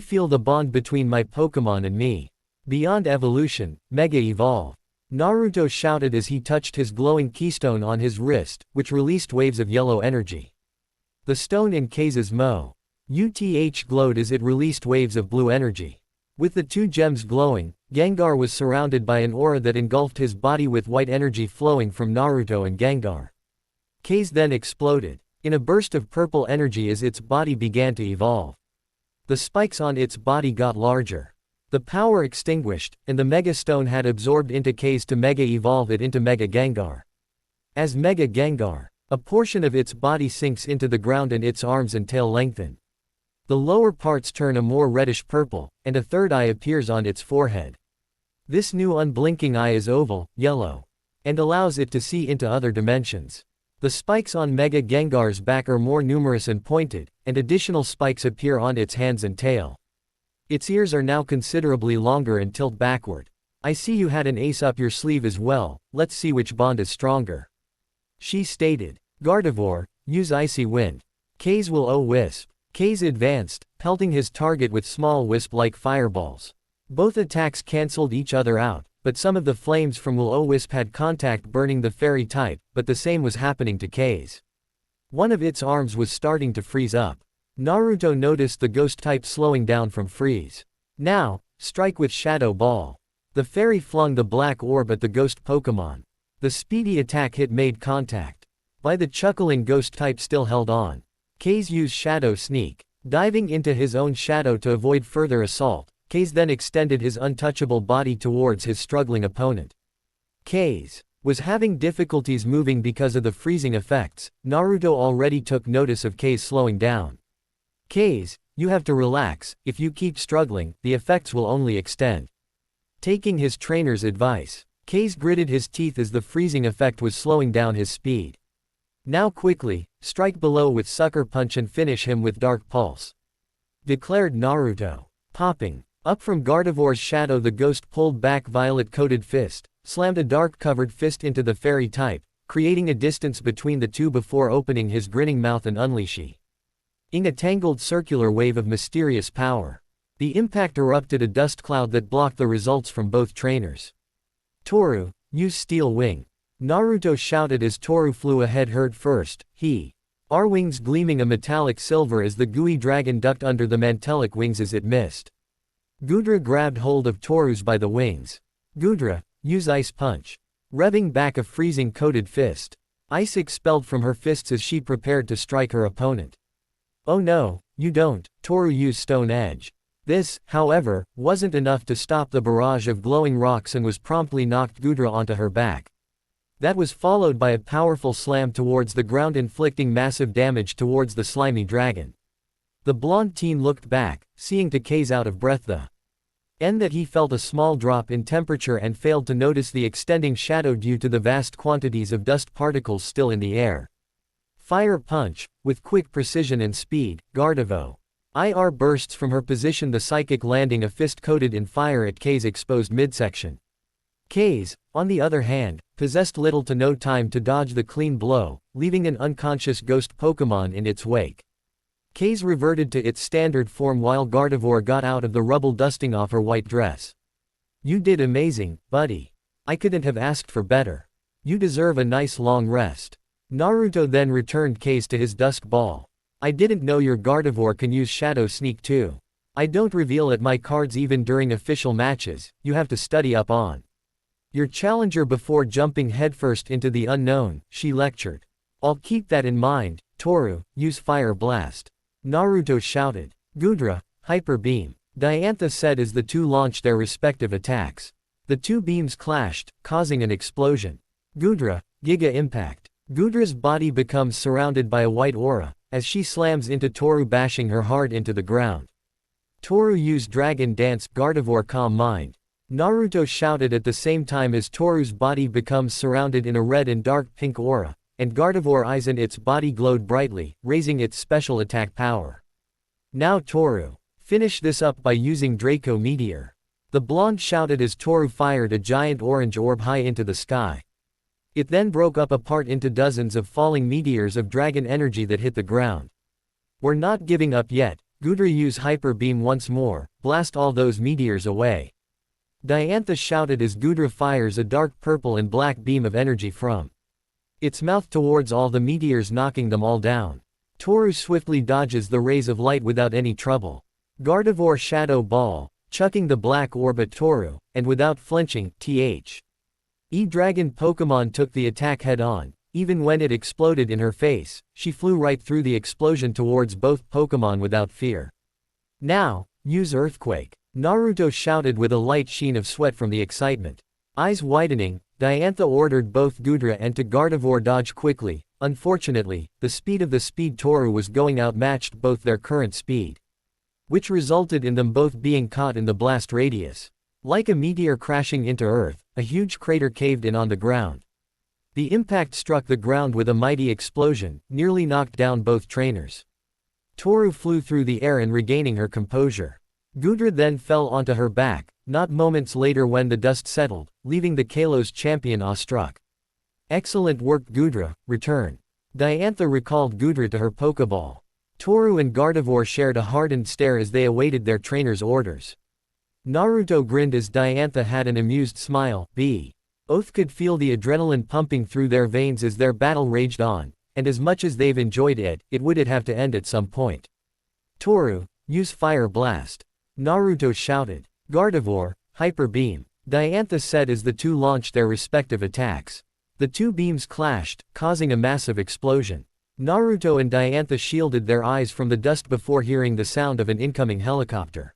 feel the bond between my Pokemon and me. Beyond evolution, Mega Evolve. Naruto shouted as he touched his glowing keystone on his wrist, which released waves of yellow energy. The stone in K's UTH glowed as it released waves of blue energy. With the 2 gems glowing, Gengar was surrounded by an aura that engulfed his body with white energy flowing from Naruto and Gengar. K's then exploded in a burst of purple energy as its body began to evolve. The spikes on its body got larger. The power extinguished, and the Mega Stone had absorbed into K's to Mega Evolve it into Mega Gengar. As Mega Gengar, a portion of its body sinks into the ground and its arms and tail lengthen. The lower parts turn a more reddish purple, and a third eye appears on its forehead. This new unblinking eye is oval, yellow, and allows it to see into other dimensions. The spikes on Mega Gengar's back are more numerous and pointed, and additional spikes appear on its hands and tail. Its ears are now considerably longer and tilt backward. I see you had an ace up your sleeve as well, let's see which bond is stronger. She stated. Gardevoir, use Icy Wind. K's will O-Wisp. K's advanced, pelting his target with small wisp-like fireballs. Both attacks cancelled each other out, but some of the flames from Will-O-Wisp had contact burning the fairy type, but the same was happening to K's. One of its arms was starting to freeze up. Naruto noticed the ghost type slowing down from freeze. Now, strike with Shadow Ball. The fairy flung the black orb at the ghost Pokemon. The speedy attack hit made contact. By the chuckling ghost type still held on. K's used Shadow Sneak, diving into his own shadow to avoid further assault. K's then extended his untouchable body towards his struggling opponent. K's was having difficulties moving because of the freezing effects. Naruto already took notice of K's slowing down. K's, you have to relax, if you keep struggling, the effects will only extend. Taking his trainer's advice, K's gritted his teeth as the freezing effect was slowing down his speed. Now quickly, strike below with Sucker Punch and finish him with Dark Pulse, declared Naruto. Popping up from Gardevoir's shadow, the ghost pulled back violet-coated fist, slammed a dark-covered fist into the fairy type, creating a distance between the two before opening his grinning mouth and unleashing a tangled circular wave of mysterious power. The impact erupted a dust cloud that blocked the results from both trainers. Toru, use Steel Wing. Naruto shouted as Toru flew ahead head first. Our wings gleaming a metallic silver as the gooey dragon ducked under the metallic wings as it missed. Gudra grabbed hold of Toru's by the wings. Gudra, use Ice Punch. Revving back a freezing-coated fist. Ice expelled from her fists as she prepared to strike her opponent. Oh no, you don't, Toru used Stone Edge. This, however, wasn't enough to stop the barrage of glowing rocks and was promptly knocked Gudra onto her back. That was followed by a powerful slam towards the ground, inflicting massive damage towards the slimy dragon. The blonde teen looked back, seeing to K's out of breath. The And that he felt a small drop in temperature and failed to notice the extending shadow due to the vast quantities of dust particles still in the air. Fire punch, with quick precision and speed, Gardevoir. IR bursts from her position, the psychic landing a fist coated in fire at K's exposed midsection. K's, on the other hand, possessed little to no time to dodge the clean blow, leaving an unconscious ghost Pokémon in its wake. K's reverted to its standard form while Gardevoir got out of the rubble, dusting off her white dress. "You did amazing, buddy. I couldn't have asked for better. You deserve a nice long rest." Naruto then returned K's to his dusk ball. "I didn't know your Gardevoir can use Shadow Sneak too. I don't reveal at my cards even during official matches, you have to study up on your challenger before jumping headfirst into the unknown," she lectured. "I'll keep that in mind. Toru, use Fire Blast." Naruto shouted. "Gudra, Hyper Beam," Diantha said as the two launched their respective attacks. The two beams clashed, causing an explosion. Gudra, Giga Impact. Gudra's body becomes surrounded by a white aura, as she slams into Toru, bashing her hard into the ground. Toru used Dragon Dance, Gardevoir Calm Mind. Naruto shouted at the same time as Toru's body becomes surrounded in a red and dark pink aura, and Gardevoir eyes and its body glowed brightly, raising its special attack power. "Now Toru, finish this up by using Draco Meteor," the blonde shouted as Toru fired a giant orange orb high into the sky. It then broke up apart into dozens of falling meteors of dragon energy that hit the ground. "We're not giving up yet. Gudra, use Hyper Beam once more, blast all those meteors away," Diantha shouted as Gudra fires a dark purple and black beam of energy from its mouth towards all the meteors, knocking them all down. Toru swiftly dodges the rays of light without any trouble. Gardevoir Shadow Ball, chucking the black orb at Toru, and without flinching, E-Dragon Pokémon took the attack head-on. Even when it exploded in her face, she flew right through the explosion towards both Pokémon without fear. "Now, use Earthquake," Naruto shouted with a light sheen of sweat from the excitement. Eyes widening, Diantha ordered both Gudra and to Gardevoir dodge quickly. Unfortunately, the speed of the Speed Toru was going outmatched both their current speed, which resulted in them both being caught in the blast radius. Like a meteor crashing into Earth, a huge crater caved in on the ground. The impact struck the ground with a mighty explosion, nearly knocked down both trainers. Toru flew through the air and regaining her composure. Gudra then fell onto her back, not moments later when the dust settled, leaving the Kalos champion awestruck. "Excellent work Gudra, return." Diantha recalled Gudra to her Pokeball. Toru and Gardevoir shared a hardened stare as they awaited their trainer's orders. Naruto grinned as Diantha had an amused smile. Both could feel the adrenaline pumping through their veins as their battle raged on, and as much as they've enjoyed it, it would have to end at some point. "Toru, use Fire Blast," Naruto shouted. Gardevoir, Hyper Beam, Diantha said as the two launched their respective attacks. The two beams clashed, causing a massive explosion. Naruto and Diantha shielded their eyes from the dust before hearing the sound of an incoming helicopter.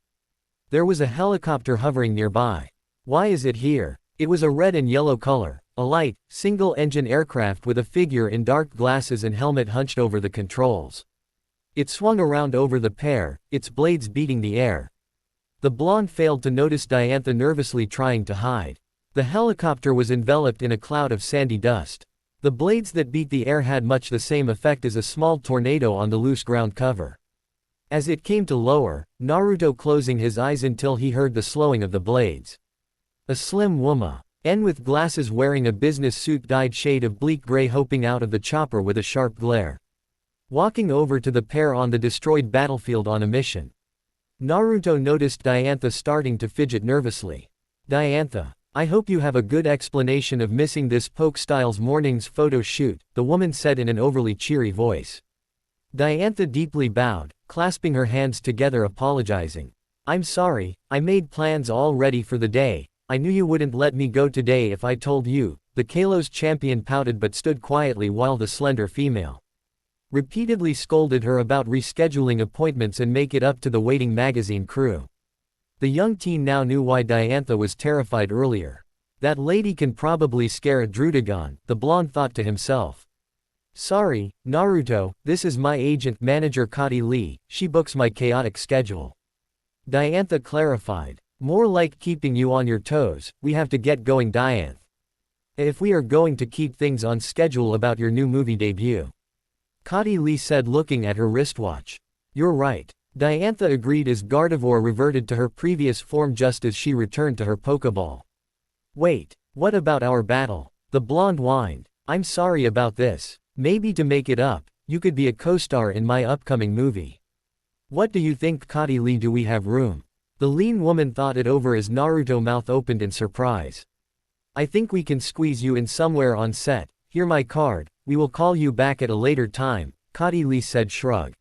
There was a helicopter hovering nearby. "Why is it here?" It was a red and yellow color, a light, single-engine aircraft with a figure in dark glasses and helmet hunched over the controls. It swung around over the pair, its blades beating the air. The blonde failed to notice Diantha nervously trying to hide. The helicopter was enveloped in a cloud of sandy dust. The blades that beat the air had much the same effect as a small tornado on the loose ground cover. As it came to lower, Naruto closing his eyes until he heard the slowing of the blades. A slim woman with glasses wearing a business suit dyed shade of bleak gray hopping out of the chopper with a sharp glare. Walking over to the pair on the destroyed battlefield on a mission. Naruto noticed Diantha starting to fidget nervously. "Diantha, I hope you have a good explanation of missing this Pokestyles morning's photo shoot," the woman said in an overly cheery voice. Diantha deeply bowed, clasping her hands together apologizing. "I'm sorry, I made plans all ready for the day. I knew you wouldn't let me go today if I told you." The Kalos champion pouted but stood quietly while the slender female repeatedly scolded her about rescheduling appointments and make it up to the waiting magazine crew. The young teen now knew why Diantha was terrified earlier. "That lady can probably scare a Drudagon," the blonde thought to himself. "Sorry, Naruto, this is my agent manager Kati Lee, she books my chaotic schedule," Diantha clarified. More like keeping you on your toes. We have to get going, Diantha. If we are going to keep things on schedule about your new movie debut. Kati Lee said, looking at her wristwatch. You're right. Diantha agreed as Gardevoir reverted to her previous form just as she returned to her Pokeball. Wait, what about our battle? The blonde whined. I'm sorry about this. Maybe to make it up, you could be a co-star in my upcoming movie. What do you think, Kati Lee? Do we have room? The lean woman thought it over as Naruto mouth opened in surprise. I think we can squeeze you in somewhere on set. Here my card, we will call you back at a later time, Kati Lee said, shrug.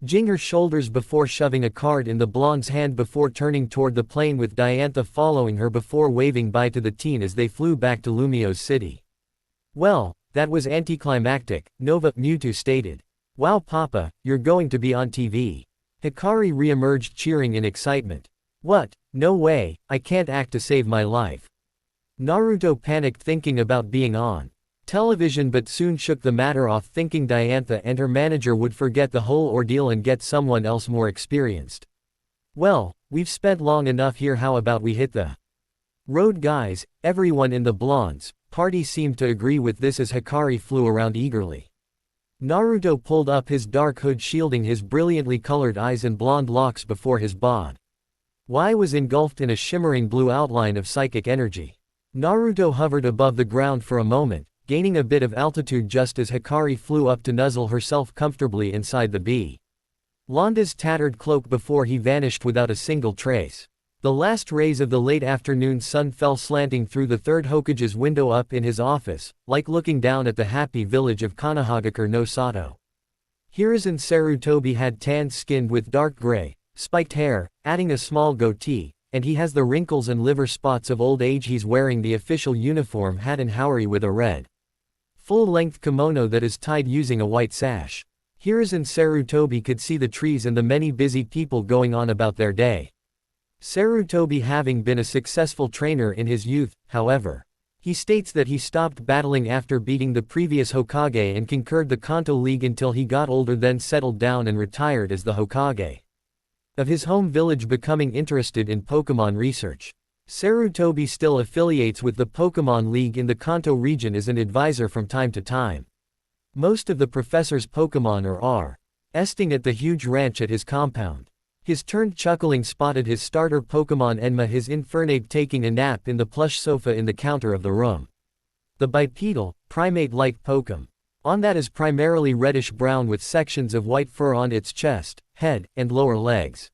Jing her shoulders before shoving a card in the blonde's hand before turning toward the plane with Diantha following her before waving bye to the teen as they flew back to Lumio's city. Well, that was anticlimactic, Nova. Mewtwo stated. Wow Papa, you're going to be on TV. Hikari re-emerged cheering in excitement. What? No way, I can't act to save my life. Naruto panicked thinking about being on television but soon shook the matter off thinking Diantha and her manager would forget the whole ordeal and get someone else more experienced. Well, we've spent long enough here, how about we hit the road, guys? Everyone in the blonde's party seemed to agree with this as Hikari flew around eagerly. Naruto pulled up his dark hood shielding his brilliantly colored eyes and blonde locks before his bod. Y was engulfed in a shimmering blue outline of psychic energy. Naruto hovered above the ground for a moment, gaining a bit of altitude just as Hikari flew up to nuzzle herself comfortably inside the bee. Londa's tattered cloak before he vanished without a single trace. The last rays of the late afternoon sun fell slanting through the third Hokage's window up in his office, like looking down at the happy village of Konohagakure no Sato. Hiruzen Sarutobi had tanned skin with dark gray, spiked hair, adding a small goatee, and he has the wrinkles and liver spots of old age. He's wearing the official uniform hat and Haori with a red, full-length kimono that is tied using a white sash. Hiruzen Sarutobi could see the trees and the many busy people going on about their day. Sarutobi having been a successful trainer in his youth, however. He states that he stopped battling after beating the previous Hokage and conquered the Kanto League until he got older, then settled down and retired as the Hokage of his home village, becoming interested in Pokemon research. Sarutobi still affiliates with the Pokemon League in the Kanto region as an advisor from time to time. Most of the professor's Pokemon are resting at the huge ranch at his compound. His turned chuckling spotted his starter Pokemon Enma, his Infernape, taking a nap in the plush sofa in the counter of the room. The bipedal, primate-like Pokem. On that is primarily reddish-brown with sections of white fur on its chest, head, and lower legs.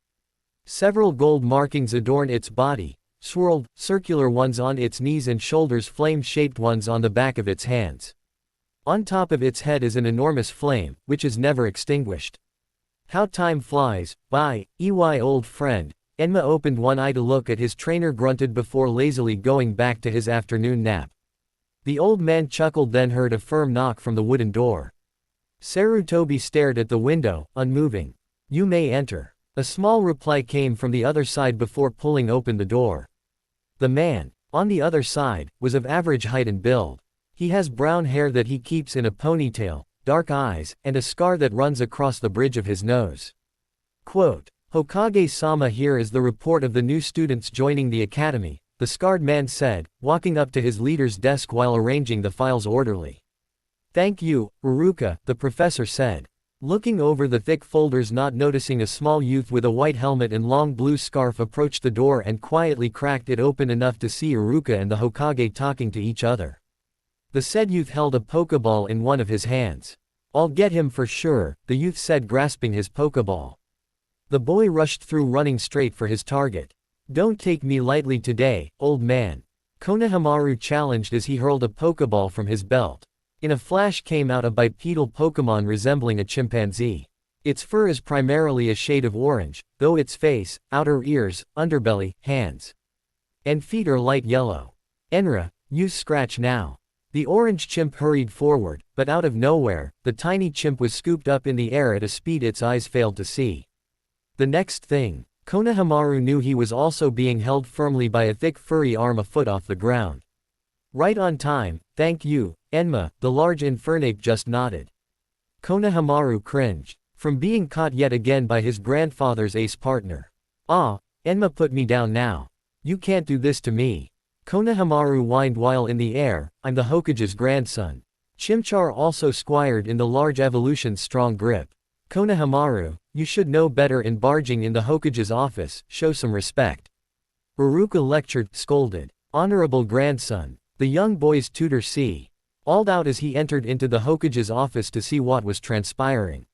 Several gold markings adorn its body, swirled, circular ones on its knees and shoulders, flame-shaped ones on the back of its hands. On top of its head is an enormous flame, which is never extinguished. How time flies, bye, old friend. Enma opened one eye to look at his trainer, grunted before lazily going back to his afternoon nap. The old man chuckled, then heard a firm knock from the wooden door. Sarutobi stared at the window, unmoving. You may enter. A small reply came from the other side before pulling open the door. The man, on the other side, was of average height and build. He has brown hair that he keeps in a ponytail, dark eyes, and a scar that runs across the bridge of his nose. Quote, Hokage-sama, here is the report of the new students joining the academy, the scarred man said, walking up to his leader's desk while arranging the files orderly. Thank you, Uruka, the professor said. Looking over the thick folders, not noticing a small youth with a white helmet and long blue scarf approached the door and quietly cracked it open enough to see Uruka and the Hokage talking to each other. The said youth held a Pokeball in one of his hands. I'll get him for sure, the youth said, grasping his Pokeball. The boy rushed through, running straight for his target. Don't take me lightly today, old man. Konohamaru challenged as he hurled a Pokeball from his belt. In a flash came out a bipedal Pokemon resembling a chimpanzee. Its fur is primarily a shade of orange, though its face, outer ears, underbelly, hands, and feet are light yellow. Enra, use scratch now. The orange chimp hurried forward, but out of nowhere, the tiny chimp was scooped up in the air at a speed its eyes failed to see. The next thing, Konohamaru knew he was also being held firmly by a thick furry arm a foot off the ground. Right on time, thank you, Enma, the large Infernape just nodded. Konohamaru cringed, from being caught yet again by his grandfather's ace partner. Ah, Enma, put me down now. You can't do this to me. Konohamaru whined while in the air, I'm the Hokage's grandson. Chimchar also squired in the large evolution's strong grip. Konohamaru, you should know better in barging in the Hokage's office, show some respect. Uruka lectured, scolded. Honorable grandson. The young boy's tutor called out as he entered into the Hokage's office to see what was transpiring.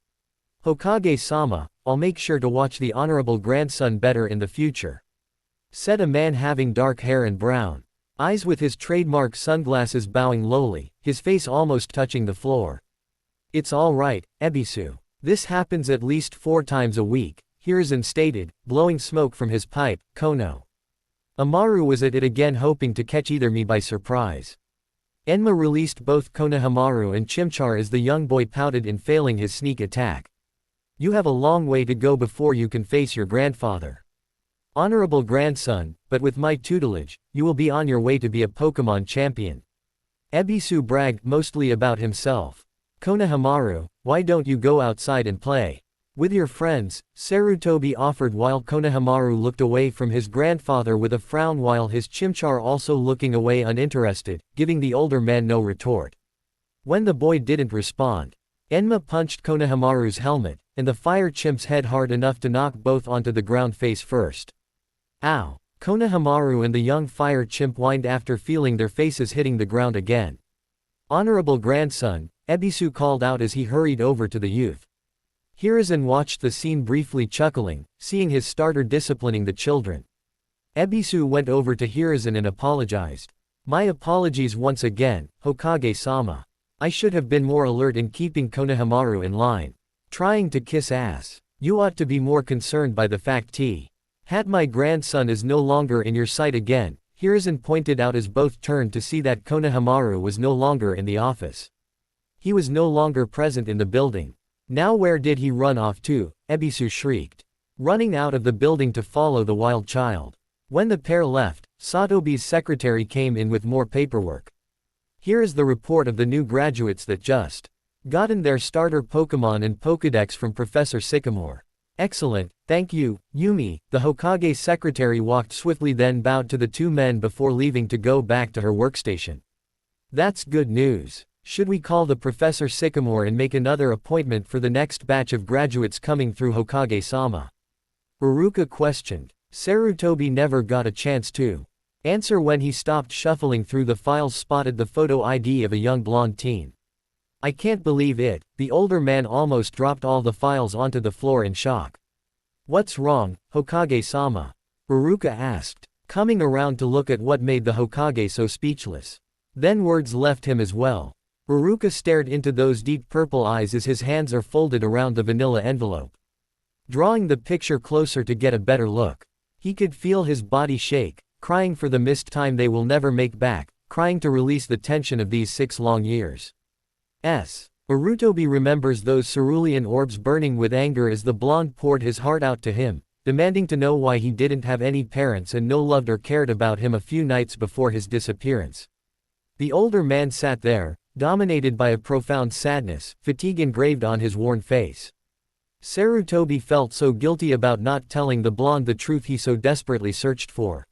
Hokage-sama, I'll make sure to watch the honorable grandson better in the future, said a man having dark hair and brown eyes with his trademark sunglasses, bowing lowly, his face almost touching the floor. It's all right, Ebisu. This happens at least 4 times a week, Hiruzen stated, blowing smoke from his pipe. Kono Amaru was at it again, hoping to catch either me by surprise. Enma released both Konohamaru and Chimchar as the young boy pouted in failing his sneak attack. You have a long way to go before you can face your grandfather. Honorable grandson, but with my tutelage, you will be on your way to be a Pokemon champion. Ebisu bragged mostly about himself. Konohamaru, why don't you go outside and play with your friends? Sarutobi offered while Konohamaru looked away from his grandfather with a frown, while his Chimchar also looking away uninterested, giving the older man no retort. When the boy didn't respond, Enma punched Konohamaru's helmet, and the fire chimp's head hard enough to knock both onto the ground face first. Ow! Konohamaru and the young fire chimp whined after feeling their faces hitting the ground again. Honorable grandson, Ebisu called out as he hurried over to the youth. Hiruzen watched the scene briefly, chuckling, seeing his starter disciplining the children. Ebisu went over to Hiruzen and apologized. My apologies once again, Hokage-sama. I should have been more alert in keeping Konohamaru in line. Trying to kiss ass. You ought to be more concerned by the fact that my grandson is no longer in your sight again, Hiruzen pointed out as both turned to see that Konohamaru was no longer in the office. He was no longer present in the building. Now where did he run off to? Ebisu shrieked, running out of the building to follow the wild child. When the pair left, Satobi's secretary came in with more paperwork. Here is the report of the new graduates that just gotten their starter Pokemon and Pokédex from Professor Sycamore. Excellent, thank you, Yumi. The Hokage's secretary walked swiftly, then bowed to the 2 men before leaving to go back to her workstation. That's good news. Should we call the Professor Sycamore and make another appointment for the next batch of graduates coming through, Hokage-sama? Uruka questioned. Sarutobi never got a chance to answer when he stopped shuffling through the files, spotted the photo ID of a young blonde teen. I can't believe it, the older man almost dropped all the files onto the floor in shock. What's wrong, Hokage-sama? Uruka asked, coming around to look at what made the Hokage so speechless. Then words left him as well. Uruka stared into those deep purple eyes as his hands are folded around the vanilla envelope. Drawing the picture closer to get a better look. He could feel his body shake, crying for the missed time they will never make back, crying to release the tension of these 6 long years. Urutobi remembers those cerulean orbs burning with anger as the blonde poured his heart out to him, demanding to know why he didn't have any parents and no loved or cared about him a few nights before his disappearance. The older man sat there, dominated by a profound sadness, fatigue engraved on his worn face. Sarutobi felt so guilty about not telling the blonde the truth he so desperately searched for.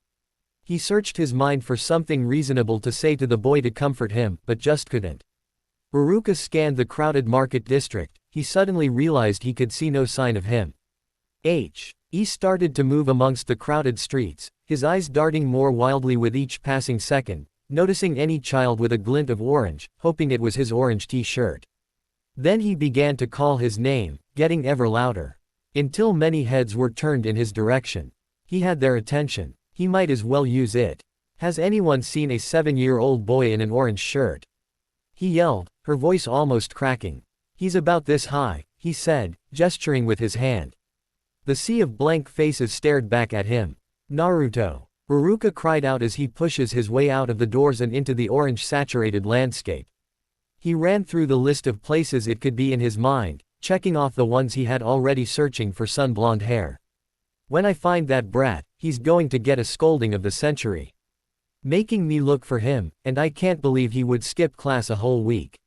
He searched his mind for something reasonable to say to the boy to comfort him, but just couldn't. Uruka scanned the crowded market district. He suddenly realized he could see no sign of him. He started to move amongst the crowded streets, his eyes darting more wildly with each passing second, noticing any child with a glint of orange, hoping it was his orange t-shirt. Then he began to call his name, getting ever louder, until many heads were turned in his direction. He had their attention. He might as well use it. Has anyone seen a 7-year-old boy in an orange shirt? He yelled, her voice almost cracking. He's about this high, he said, gesturing with his hand. The sea of blank faces stared back at him. Naruto. Uruka cried out as he pushes his way out of the doors and into the orange-saturated landscape. He ran through the list of places it could be in his mind, checking off the ones he had already, searching for sun-blonde hair. When I find that brat, he's going to get a scolding of the century. Making me look for him, and I can't believe he would skip class a whole week.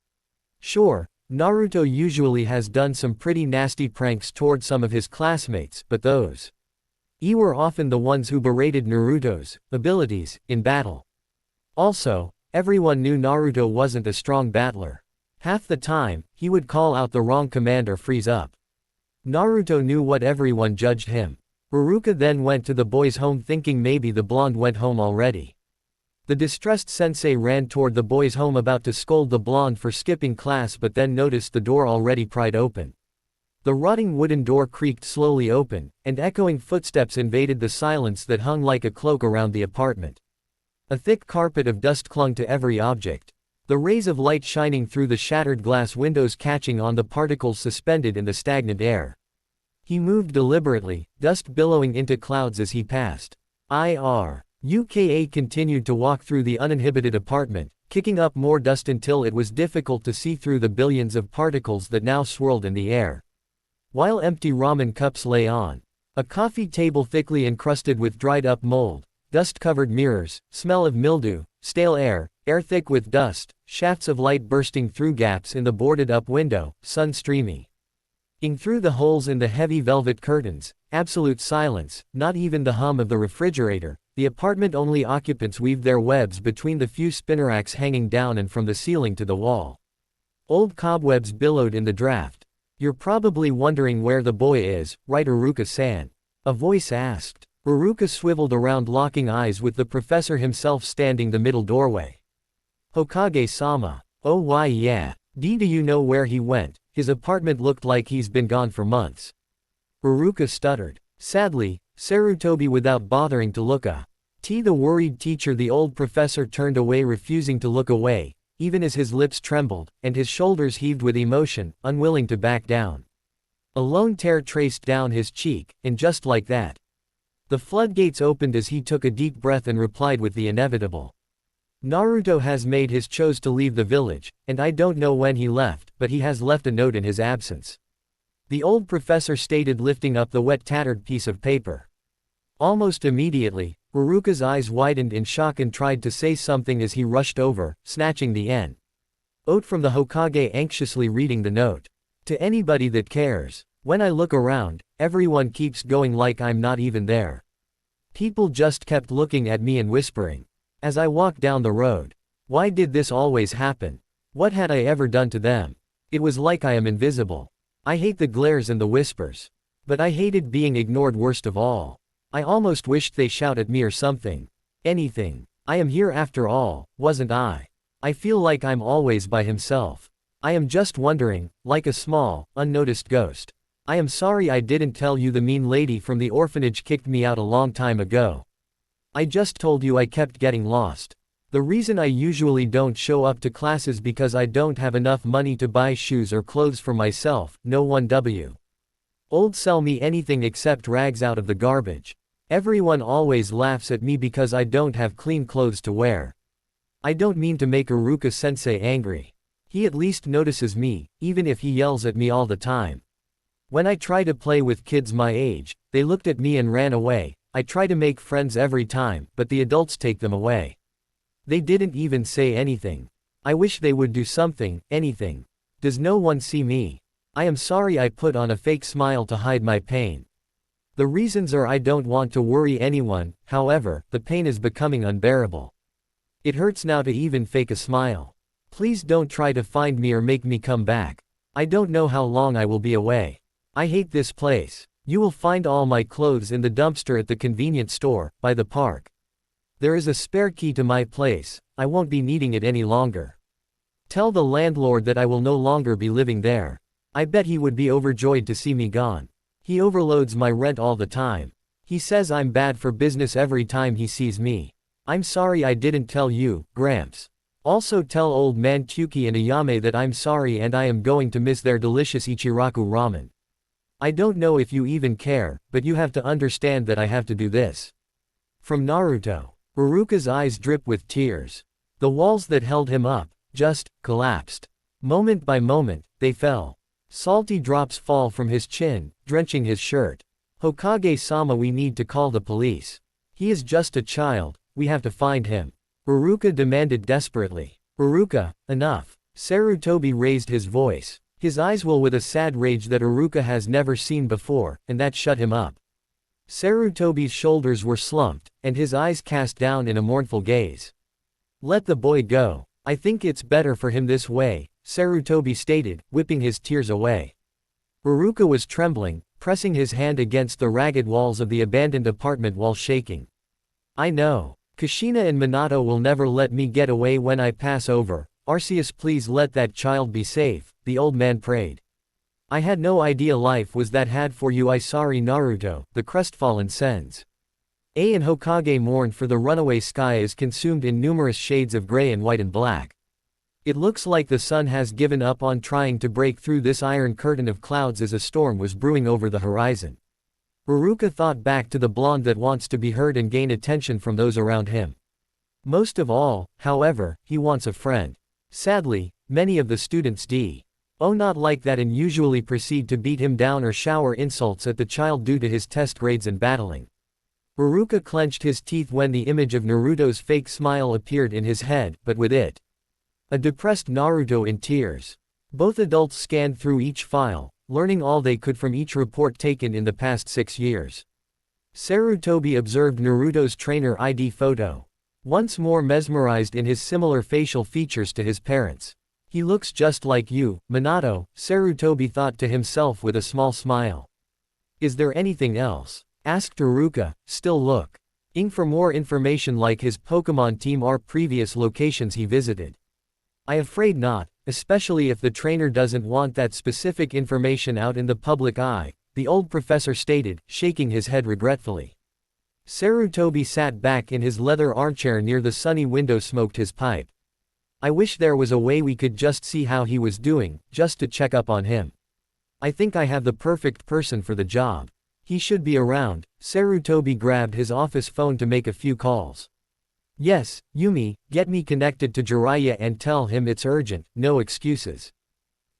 Sure, Naruto usually has done some pretty nasty pranks toward some of his classmates, but those Were often the ones who berated Naruto's abilities in battle. Also, everyone knew Naruto wasn't a strong battler. Half the time, he would call out the wrong command or freeze up. Naruto knew what everyone judged him. Iruka then went to the boys' home thinking maybe the blonde went home already. The distressed sensei ran toward the boys' home about to scold the blonde for skipping class but then noticed the door already pried open. The rotting wooden door creaked slowly open, and echoing footsteps invaded the silence that hung like a cloak around the apartment. A thick carpet of dust clung to every object. The rays of light shining through the shattered glass windows catching on the particles suspended in the stagnant air. He moved deliberately, dust billowing into clouds as he passed. Uka continued to walk through the uninhibited apartment, kicking up more dust until it was difficult to see through the billions of particles that now swirled in the air. While empty ramen cups lay on a coffee table thickly encrusted with dried-up mold, dust-covered mirrors, smell of mildew, stale air thick with dust, shafts of light bursting through gaps in the boarded-up window, sun streaming through the holes in the heavy velvet curtains, absolute silence, not even the hum of the refrigerator. The apartment-only occupants weaved their webs between the few spinneracks hanging down and from the ceiling to the wall. Old cobwebs billowed in the draft. "You're probably wondering where the boy is, right, Iruka-san?" a voice asked. Iruka swiveled around, locking eyes with the professor himself standing the middle doorway. "Hokage-sama. Oh why yeah. Do you know where he went? His apartment looked like he's been gone for months." Iruka stuttered. Sadly, Sarutobi without bothering to look the worried teacher. The old professor turned away, refusing to look away, even as his lips trembled, and his shoulders heaved with emotion, unwilling to back down. A lone tear traced down his cheek, and just like that, the floodgates opened as he took a deep breath and replied with the inevitable. "Naruto has made his choice to leave the village, and I don't know when he left, but he has left a note in his absence," the old professor stated, lifting up the wet, tattered piece of paper. Almost immediately, Iruka's eyes widened in shock and tried to say something as he rushed over, snatching the note from the Hokage, anxiously reading the note. "To anybody that cares. When I look around, everyone keeps going like I'm not even there. People just kept looking at me and whispering as I walked down the road. Why did this always happen? What had I ever done to them? It was like I am invisible. I hate the glares and the whispers. But I hated being ignored worst of all. I almost wished they shout at me or something. Anything. I am here after all, wasn't I? I feel like I'm always by himself. I am just wondering, like a small, unnoticed ghost. I am sorry I didn't tell you the mean lady from the orphanage kicked me out a long time ago. I just told you I kept getting lost. The reason I usually don't show up to classes because I don't have enough money to buy shoes or clothes for myself. No one old sell me anything except rags out of the garbage. Everyone always laughs at me because I don't have clean clothes to wear. I don't mean to make Iruka-sensei angry. He at least notices me, even if he yells at me all the time. When I try to play with kids my age, they looked at me and ran away. I try to make friends every time, but the adults take them away. They didn't even say anything. I wish they would do something, anything. Does no one see me? I am sorry I put on a fake smile to hide my pain. The reasons are I don't want to worry anyone, however, the pain is becoming unbearable. It hurts now to even fake a smile. Please don't try to find me or make me come back. I don't know how long I will be away. I hate this place. You will find all my clothes in the dumpster at the convenience store, by the park. There is a spare key to my place. I won't be needing it any longer. Tell the landlord that I will no longer be living there. I bet he would be overjoyed to see me gone. He overloads my rent all the time. He says I'm bad for business every time he sees me. I'm sorry I didn't tell you, Gramps. Also tell old man Kyuki and Ayame that I'm sorry and I am going to miss their delicious Ichiraku ramen. I don't know if you even care, but you have to understand that I have to do this." From Naruto. Iruka's eyes dripped with tears. The walls that held him up just collapsed. Moment by moment, they fell. Salty drops fall from his chin, drenching his shirt. "Hokage-sama, we need to call the police. He is just a child, we have to find him," Iruka demanded desperately. "Iruka, enough." Sarutobi raised his voice. His eyes well with a sad rage that Iruka has never seen before, and that shut him up. Sarutobi's shoulders were slumped, and his eyes cast down in a mournful gaze. Let the boy go. I think it's better for him this way, Sarutobi stated, whipping his tears away. Haruka was trembling, pressing his hand against the ragged walls of the abandoned apartment while shaking. I know. Kushina and Minato will never let me get away when I pass over. Arceus, please let that child be safe, the old man prayed. I had no idea life was that hard for you. I sorry Naruto, the crestfallen sends. And Hokage mourned for the runaway sky is consumed in numerous shades of gray and white and black. It looks like the sun has given up on trying to break through this iron curtain of clouds as a storm was brewing over the horizon. Haruka thought back to the blonde that wants to be heard and gain attention from those around him. Most of all, however, he wants a friend. Sadly, many of the students not like that and usually proceed to beat him down or shower insults at the child due to his test grades and battling. Haruka clenched his teeth when the image of Naruto's fake smile appeared in his head, but with it, a depressed Naruto in tears. Both adults scanned through each file, learning all they could from each report taken in the past 6 years. Sarutobi observed Naruto's trainer ID photo. Once more mesmerized in his similar facial features to his parents. He looks just like you, Minato, Sarutobi thought to himself with a small smile. Is there anything else? Asked Haruka, still looking for more information like his Pokemon team or previous locations he visited. I'm afraid not, especially if the trainer doesn't want that specific information out in the public eye, the old professor stated, shaking his head regretfully. Sarutobi sat back in his leather armchair near the sunny window, smoked his pipe. I wish there was a way we could just see how he was doing, just to check up on him. I think I have the perfect person for the job. He should be around. Sarutobi grabbed his office phone to make a few calls. Yes, Yumi, get me connected to Jiraiya and tell him it's urgent, no excuses.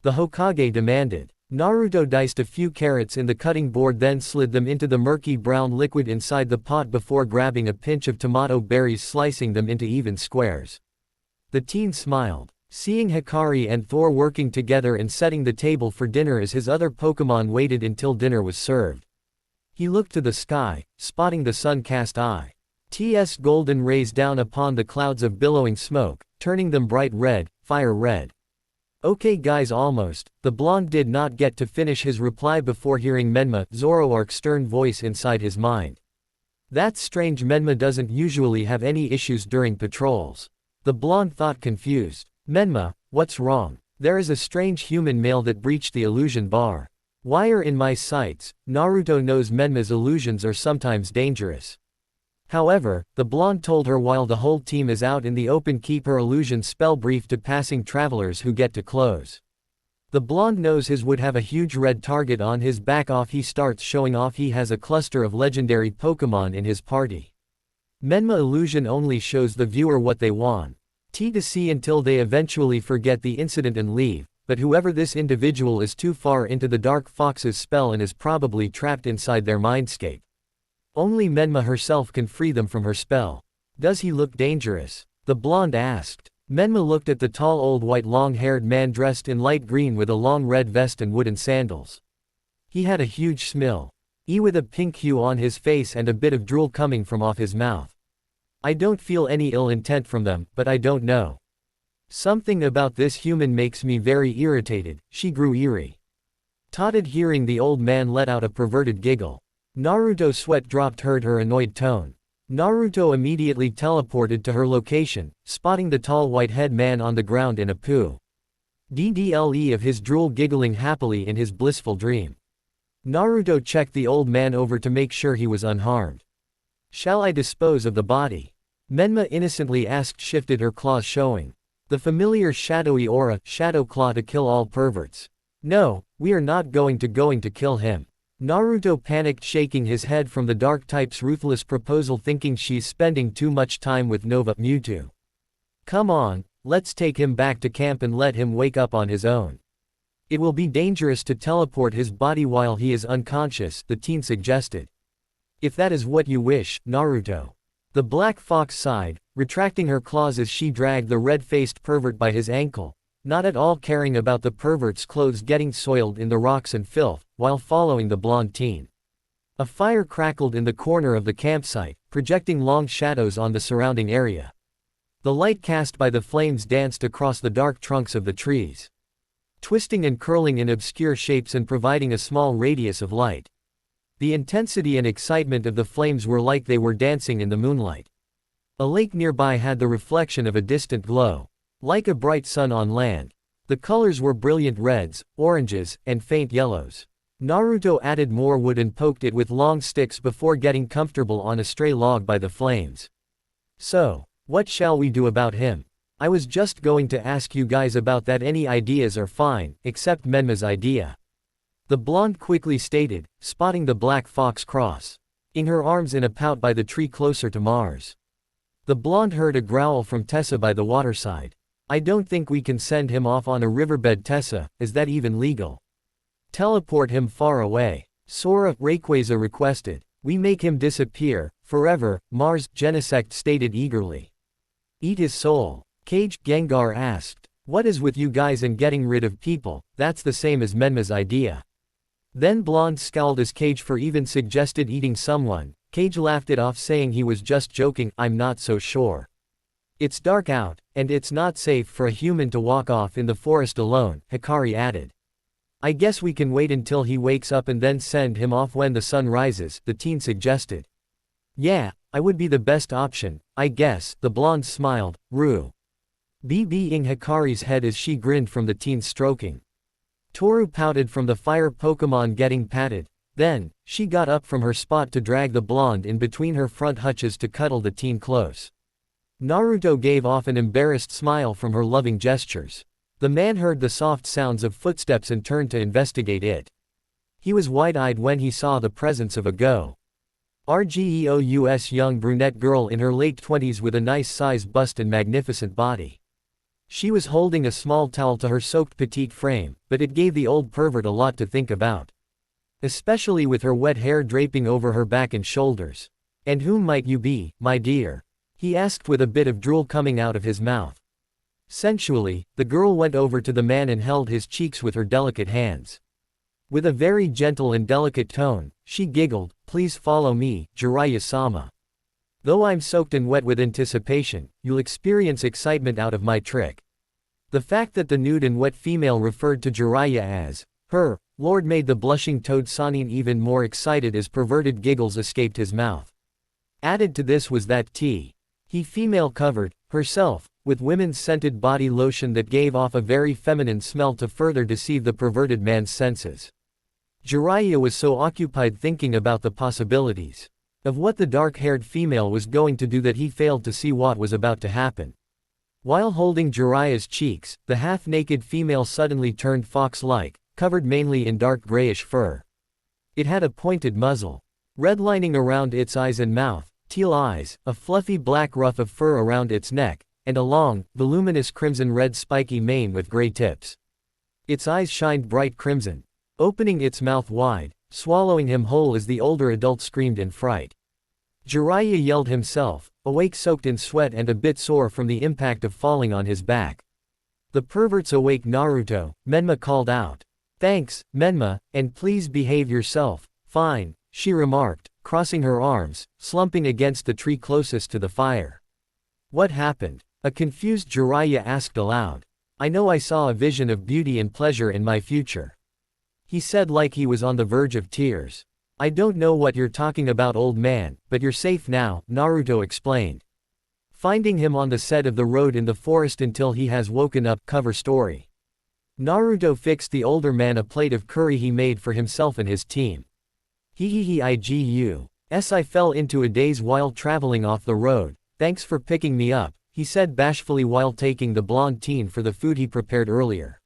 The Hokage demanded. Naruto diced a few carrots in the cutting board, then slid them into the murky brown liquid inside the pot before grabbing a pinch of tomato berries, slicing them into even squares. The teen smiled, seeing Hikari and Thor working together and setting the table for dinner as his other Pokemon waited until dinner was served. He looked to the sky, spotting the sun-cast its golden rays down upon the clouds of billowing smoke, turning them bright red, fire red. Okay guys, almost. The blonde did not get to finish his reply before hearing Menma, Zoroark's stern voice inside his mind. That's strange, Menma doesn't usually have any issues during patrols. The blonde thought, confused. Menma, what's wrong? There is a strange human male that breached the illusion bar. Wire in my sights. Naruto knows Menma's illusions are sometimes dangerous. However, the blonde told her while the whole team is out in the open, keep her illusion spell brief to passing travelers who get too close. The blonde knows his would have a huge red target on his back. He starts showing off he has a cluster of legendary Pokemon in his party. Menma illusion only shows the viewer what they want to see until they eventually forget the incident and leave, but whoever this individual is too far into the Dark Fox's spell and is probably trapped inside their mindscape. Only Menma herself can free them from her spell. Does he look dangerous? The blonde asked. Menma looked at the tall old white long-haired man dressed in light green with a long red vest and wooden sandals. He had a huge smile. With a pink hue on his face and a bit of drool coming from off his mouth. I don't feel any ill intent from them, but I don't know. Something about this human makes me very irritated. She grew eerie. Totted hearing the old man let out a perverted giggle. Naruto's sweat dropped, heard her annoyed tone. Naruto immediately teleported to her location, spotting the tall white-head man on the ground in a poo. DDLE of his drool, giggling happily in his blissful dream. Naruto checked the old man over to make sure he was unharmed. Shall I dispose of the body? Menma innocently asked, shifted her claws showing the familiar shadowy aura, shadow claw to kill all perverts. No, we are not going to kill him. Naruto panicked, shaking his head from the dark type's ruthless proposal, thinking she's spending too much time with Nova Mewtwo. Come on, let's take him back to camp and let him wake up on his own. It will be dangerous to teleport his body while he is unconscious, the teen suggested. If that is what you wish, Naruto. The black fox sighed, retracting her claws as she dragged the red-faced pervert by his ankle, not at all caring about the pervert's clothes getting soiled in the rocks and filth, while following the blonde teen. A fire crackled in the corner of the campsite, projecting long shadows on the surrounding area. The light cast by the flames danced across the dark trunks of the trees, twisting and curling in obscure shapes and providing a small radius of light. The intensity and excitement of the flames were like they were dancing in the moonlight. A lake nearby had the reflection of a distant glow, like a bright sun on land. The colors were brilliant reds, oranges, and faint yellows. Naruto added more wood and poked it with long sticks before getting comfortable on a stray log by the flames. So, what shall we do about him? I was just going to ask you guys about that. Any ideas are fine, except Menma's idea. The blonde quickly stated, spotting the black fox crossing her arms in a pout by the tree closer to Mars. The blonde heard a growl from Tessa by the waterside. I don't think we can send him off on a riverbed. Tessa, is that even legal? Teleport him far away. Sora, Rayquaza requested. We make him disappear, forever, Mars, Genesect stated eagerly. Eat his soul. Kage, Gengar asked. What is with you guys and getting rid of people? That's the same as Menma's idea. Then Blonde scowled as Kage for even suggested eating someone. Kage laughed it off saying he was just joking. I'm not so sure. It's dark out, and it's not safe for a human to walk off in the forest alone, Hikari added. I guess we can wait until he wakes up and then send him off when the sun rises, the teen suggested. Yeah, I would be the best option, I guess, the blonde smiled, Rue. BBing Hikari's head as she grinned from the teen's stroking. Toru pouted from the fire Pokemon getting patted. Then, she got up from her spot to drag the blonde in between her front hutches to cuddle the teen close. Naruto gave off an embarrassed smile from her loving gestures. The man heard the soft sounds of footsteps and turned to investigate it. He was wide-eyed when he saw the presence of a gorgeous young brunette girl in her late 20s with a nice-sized bust and magnificent body. She was holding a small towel to her soaked petite frame, but it gave the old pervert a lot to think about. Especially with her wet hair draping over her back and shoulders. And whom might you be, my dear? He asked with a bit of drool coming out of his mouth. Sensually, the girl went over to the man and held his cheeks with her delicate hands. With a very gentle and delicate tone, she giggled, please follow me, Jiraiya-sama. Though I'm soaked and wet with anticipation, you'll experience excitement out of my trick. The fact that the nude and wet female referred to Jiraiya as her lord made the blushing Toad Sanin even more excited as perverted giggles escaped his mouth. Added to this was that he female covered herself with women's scented body lotion that gave off a very feminine smell to further deceive the perverted man's senses. Jiraiya was so occupied thinking about the possibilities of what the dark-haired female was going to do that he failed to see what was about to happen. While holding Jiraiya's cheeks, the half-naked female suddenly turned fox-like, covered mainly in dark grayish fur. It had a pointed muzzle, redlining around its eyes and mouth, teal eyes, a fluffy black ruff of fur around its neck, and a long, voluminous crimson-red spiky mane with gray tips. Its eyes shined bright crimson, opening its mouth wide, swallowing him whole as the older adult screamed in fright. Jiraiya yelled himself, awake soaked in sweat and a bit sore from the impact of falling on his back. The pervert's awake Naruto, Menma called out. Thanks, Menma, and please behave yourself. Fine, she remarked, crossing her arms, slumping against the tree closest to the fire. What happened? A confused Jiraiya asked aloud. I know I saw a vision of beauty and pleasure in my future. He said like he was on the verge of tears. I don't know what you're talking about, old man, but you're safe now, Naruto explained. Finding him on the set of the road in the forest until he has woken up. Cover story. Naruto fixed the older man a plate of curry he made for himself and his team. I fell into a daze while traveling off the road, thanks for picking me up, he said bashfully while taking the blonde teen for the food he prepared earlier.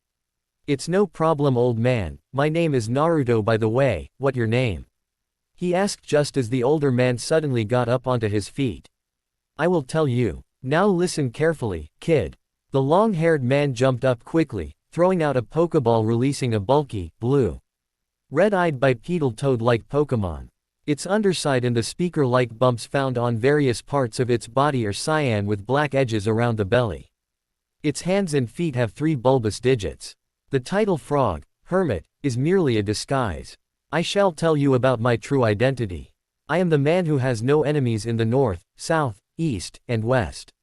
It's no problem, old man, my name is Naruto by the way, what your name? He asked just as the older man suddenly got up onto his feet. I will tell you. Now listen carefully, kid. The long-haired man jumped up quickly, throwing out a Pokeball releasing a bulky, blue, red-eyed bipedal toad-like Pokemon. Its underside and the speaker-like bumps found on various parts of its body are cyan with black edges around the belly. Its hands and feet have 3 bulbous digits. The title frog, Hermit, is merely a disguise. I shall tell you about my true identity. I am the man who has no enemies in the north, south, east, and west.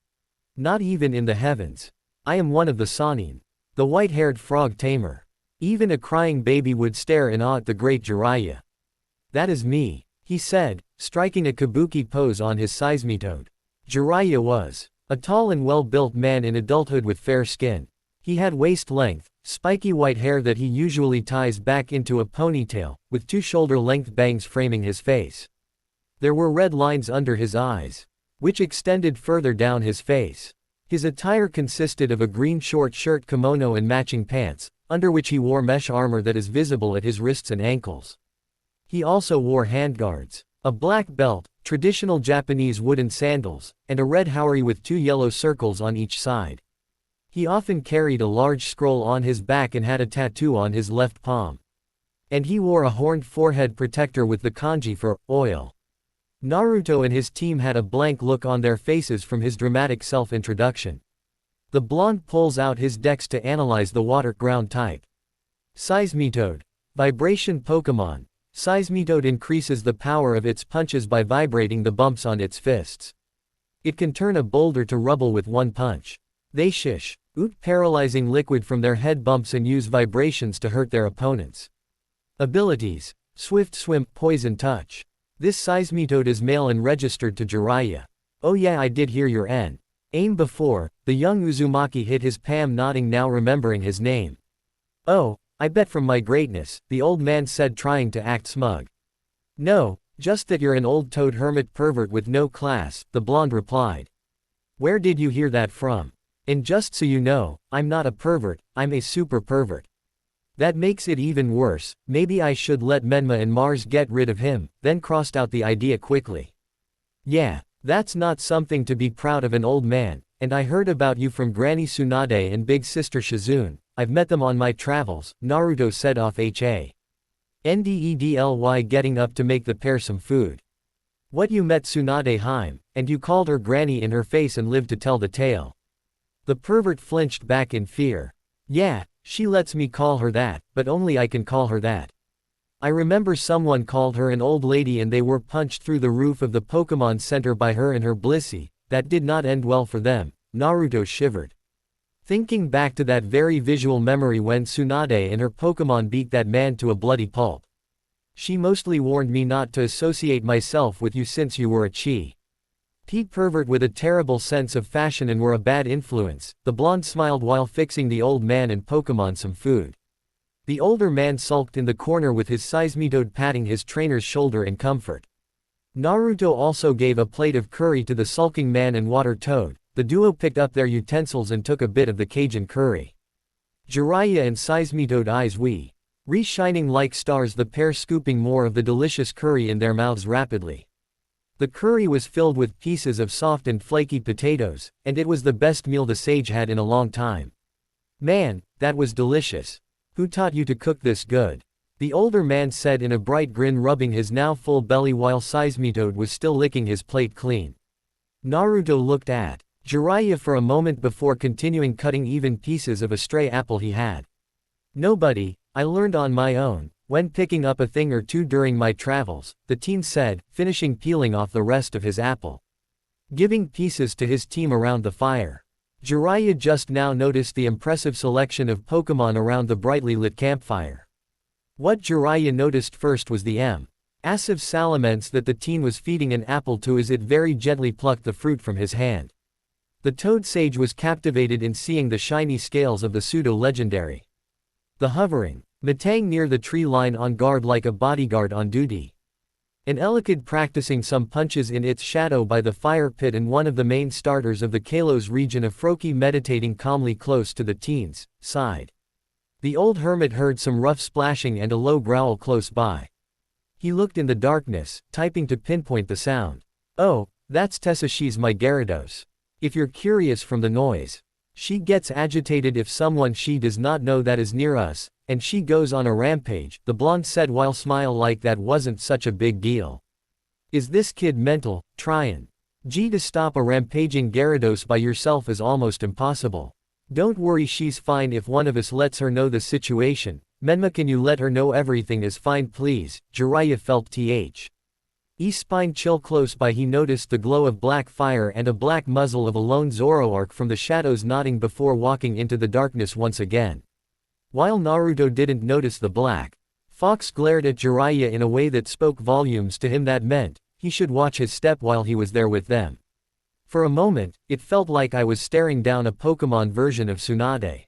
Not even in the heavens. I am one of the Sanin. The white-haired frog tamer. Even a crying baby would stare in awe at the great Jiraiya. That is me, he said, striking a kabuki pose on his Seismitoad. Jiraiya was a tall and well-built man in adulthood with fair skin. He had waist-length, spiky white hair that he usually ties back into a ponytail, with two shoulder-length bangs framing his face. There were red lines under his eyes, which extended further down his face. His attire consisted of a green short shirt, kimono and matching pants, under which he wore mesh armor that is visible at his wrists and ankles. He also wore handguards, a black belt, traditional Japanese wooden sandals, and a red haori with 2 yellow circles on each side. He often carried a large scroll on his back and had a tattoo on his left palm. And he wore a horned forehead protector with the kanji for oil. Naruto and his team had a blank look on their faces from his dramatic self-introduction. The blonde pulls out his dex to analyze the water-ground type. Seismitoad. Vibration Pokemon. Seismitoad increases the power of its punches by vibrating the bumps on its fists. It can turn a boulder to rubble with one punch. They oot paralyzing liquid from their head bumps and use vibrations to hurt their opponents. Abilities. Swift Swim, Poison Touch. This Seismitoad is male and registered to Jiraiya. Oh yeah, I did hear your aim before. The young Uzumaki hit his palm, nodding, now remembering his name. Oh, I bet from my greatness, the old man said, trying to act smug. No, just that you're an old toad hermit pervert with no class, the blonde replied. Where did you hear that from? And just so you know, I'm not a pervert, I'm a super pervert. That makes it even worse. Maybe I should let Menma and Mars get rid of him, then crossed out the idea quickly. Yeah, that's not something to be proud of, an old man, and I heard about you from Granny Tsunade and Big Sister Shizune. I've met them on my travels, Naruto said off handedly, getting up to make the pair some food. What, you met Tsunade Haim, and you called her Granny in her face and lived to tell the tale? The pervert flinched back in fear. Yeah, she lets me call her that, but only I can call her that. I remember someone called her an old lady and they were punched through the roof of the Pokemon Center by her and her Blissey. That did not end well for them, Naruto shivered. Thinking back to that very visual memory when Tsunade and her Pokemon beat that man to a bloody pulp. She mostly warned me not to associate myself with you since you were a Pete pervert with a terrible sense of fashion and were a bad influence. The blonde smiled while fixing the old man and Pokemon some food. The older man sulked in the corner with his Seismitoad patting his trainer's shoulder in comfort. Naruto also gave a plate of curry to the sulking man and Water Toad. The duo picked up their utensils and took a bit of the Cajun curry. Jiraiya and Seismitoad eyes re-shining like stars, the pair scooping more of the delicious curry in their mouths rapidly. The curry was filled with pieces of soft and flaky potatoes, and it was the best meal the sage had in a long time. Man, that was delicious. Who taught you to cook this good? The older man said in a bright grin, rubbing his now full belly while Seismitoad was still licking his plate clean. Naruto looked at Jiraiya for a moment before continuing cutting even pieces of a stray apple he had. Nobody, I learned on my own, when picking up a thing or two during my travels, the teen said, finishing peeling off the rest of his apple. Giving pieces to his team around the fire. Jiraiya just now noticed the impressive selection of Pokemon around the brightly lit campfire. What Jiraiya noticed first was the massive salamence that the teen was feeding an apple to as it very gently plucked the fruit from his hand. The toad sage was captivated in seeing the shiny scales of the pseudo-legendary. The hovering Matang near the tree line on guard like a bodyguard on duty. An Elekid practicing some punches in its shadow by the fire pit, and one of the main starters of the Kalos region of Froki meditating calmly close to the teen's side. The old hermit heard some rough splashing and a low growl close by. He looked in the darkness, typing to pinpoint the sound. Oh, that's Tessashi's my Gyarados. If you're curious from the noise. She gets agitated if someone she does not know that is near us, and she goes on a rampage, the blonde said while smile like that wasn't such a big deal. Is this kid mental? Tryin' to stop a rampaging Gyarados by yourself is almost impossible. Don't worry, she's fine if one of us lets her know the situation, Menma, can you let her know everything is fine please? Jiraiya felt his spine chill. Close by he noticed the glow of black fire and a black muzzle of a lone Zoroark from the shadows nodding before walking into the darkness once again. While Naruto didn't notice the black fox glared at Jiraiya in a way that spoke volumes to him, that meant he should watch his step while he was there with them. For a moment, it felt like I was staring down a Pokemon version of Tsunade.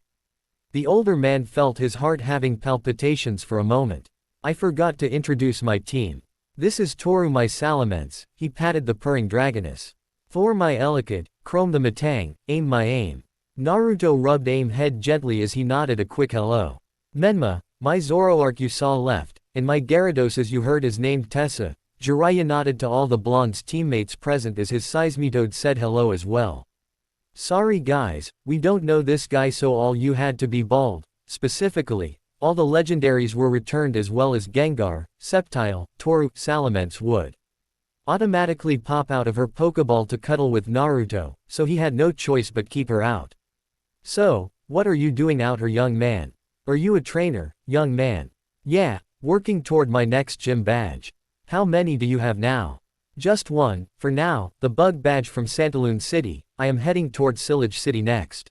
The older man felt his heart having palpitations for a moment. I forgot to introduce my team. This is Toru my Salamence, he patted the purring Dragoness. Thor my Elekid, Chrome the Matang, Aim my Aim. Naruto rubbed Aim head gently as he nodded a quick hello. Menma, my Zoroark you saw left, and my Gyarados as you heard is named Tessa. Jiraiya nodded to all the blonde's teammates present as his Seismitoad said hello as well. Sorry guys, we don't know this guy, so all you had to be bald. Specifically, all the legendaries were returned as well as Gengar, Sceptile, Toru. Salamence would automatically pop out of her Pokeball to cuddle with Naruto, so he had no choice but keep her out. So, what are you doing out here, young man? Are you a trainer, young man? Yeah, working toward my next gym badge. How many do you have now? Just one, for now, the bug badge from Santaloon City. I am heading toward Sillage City next.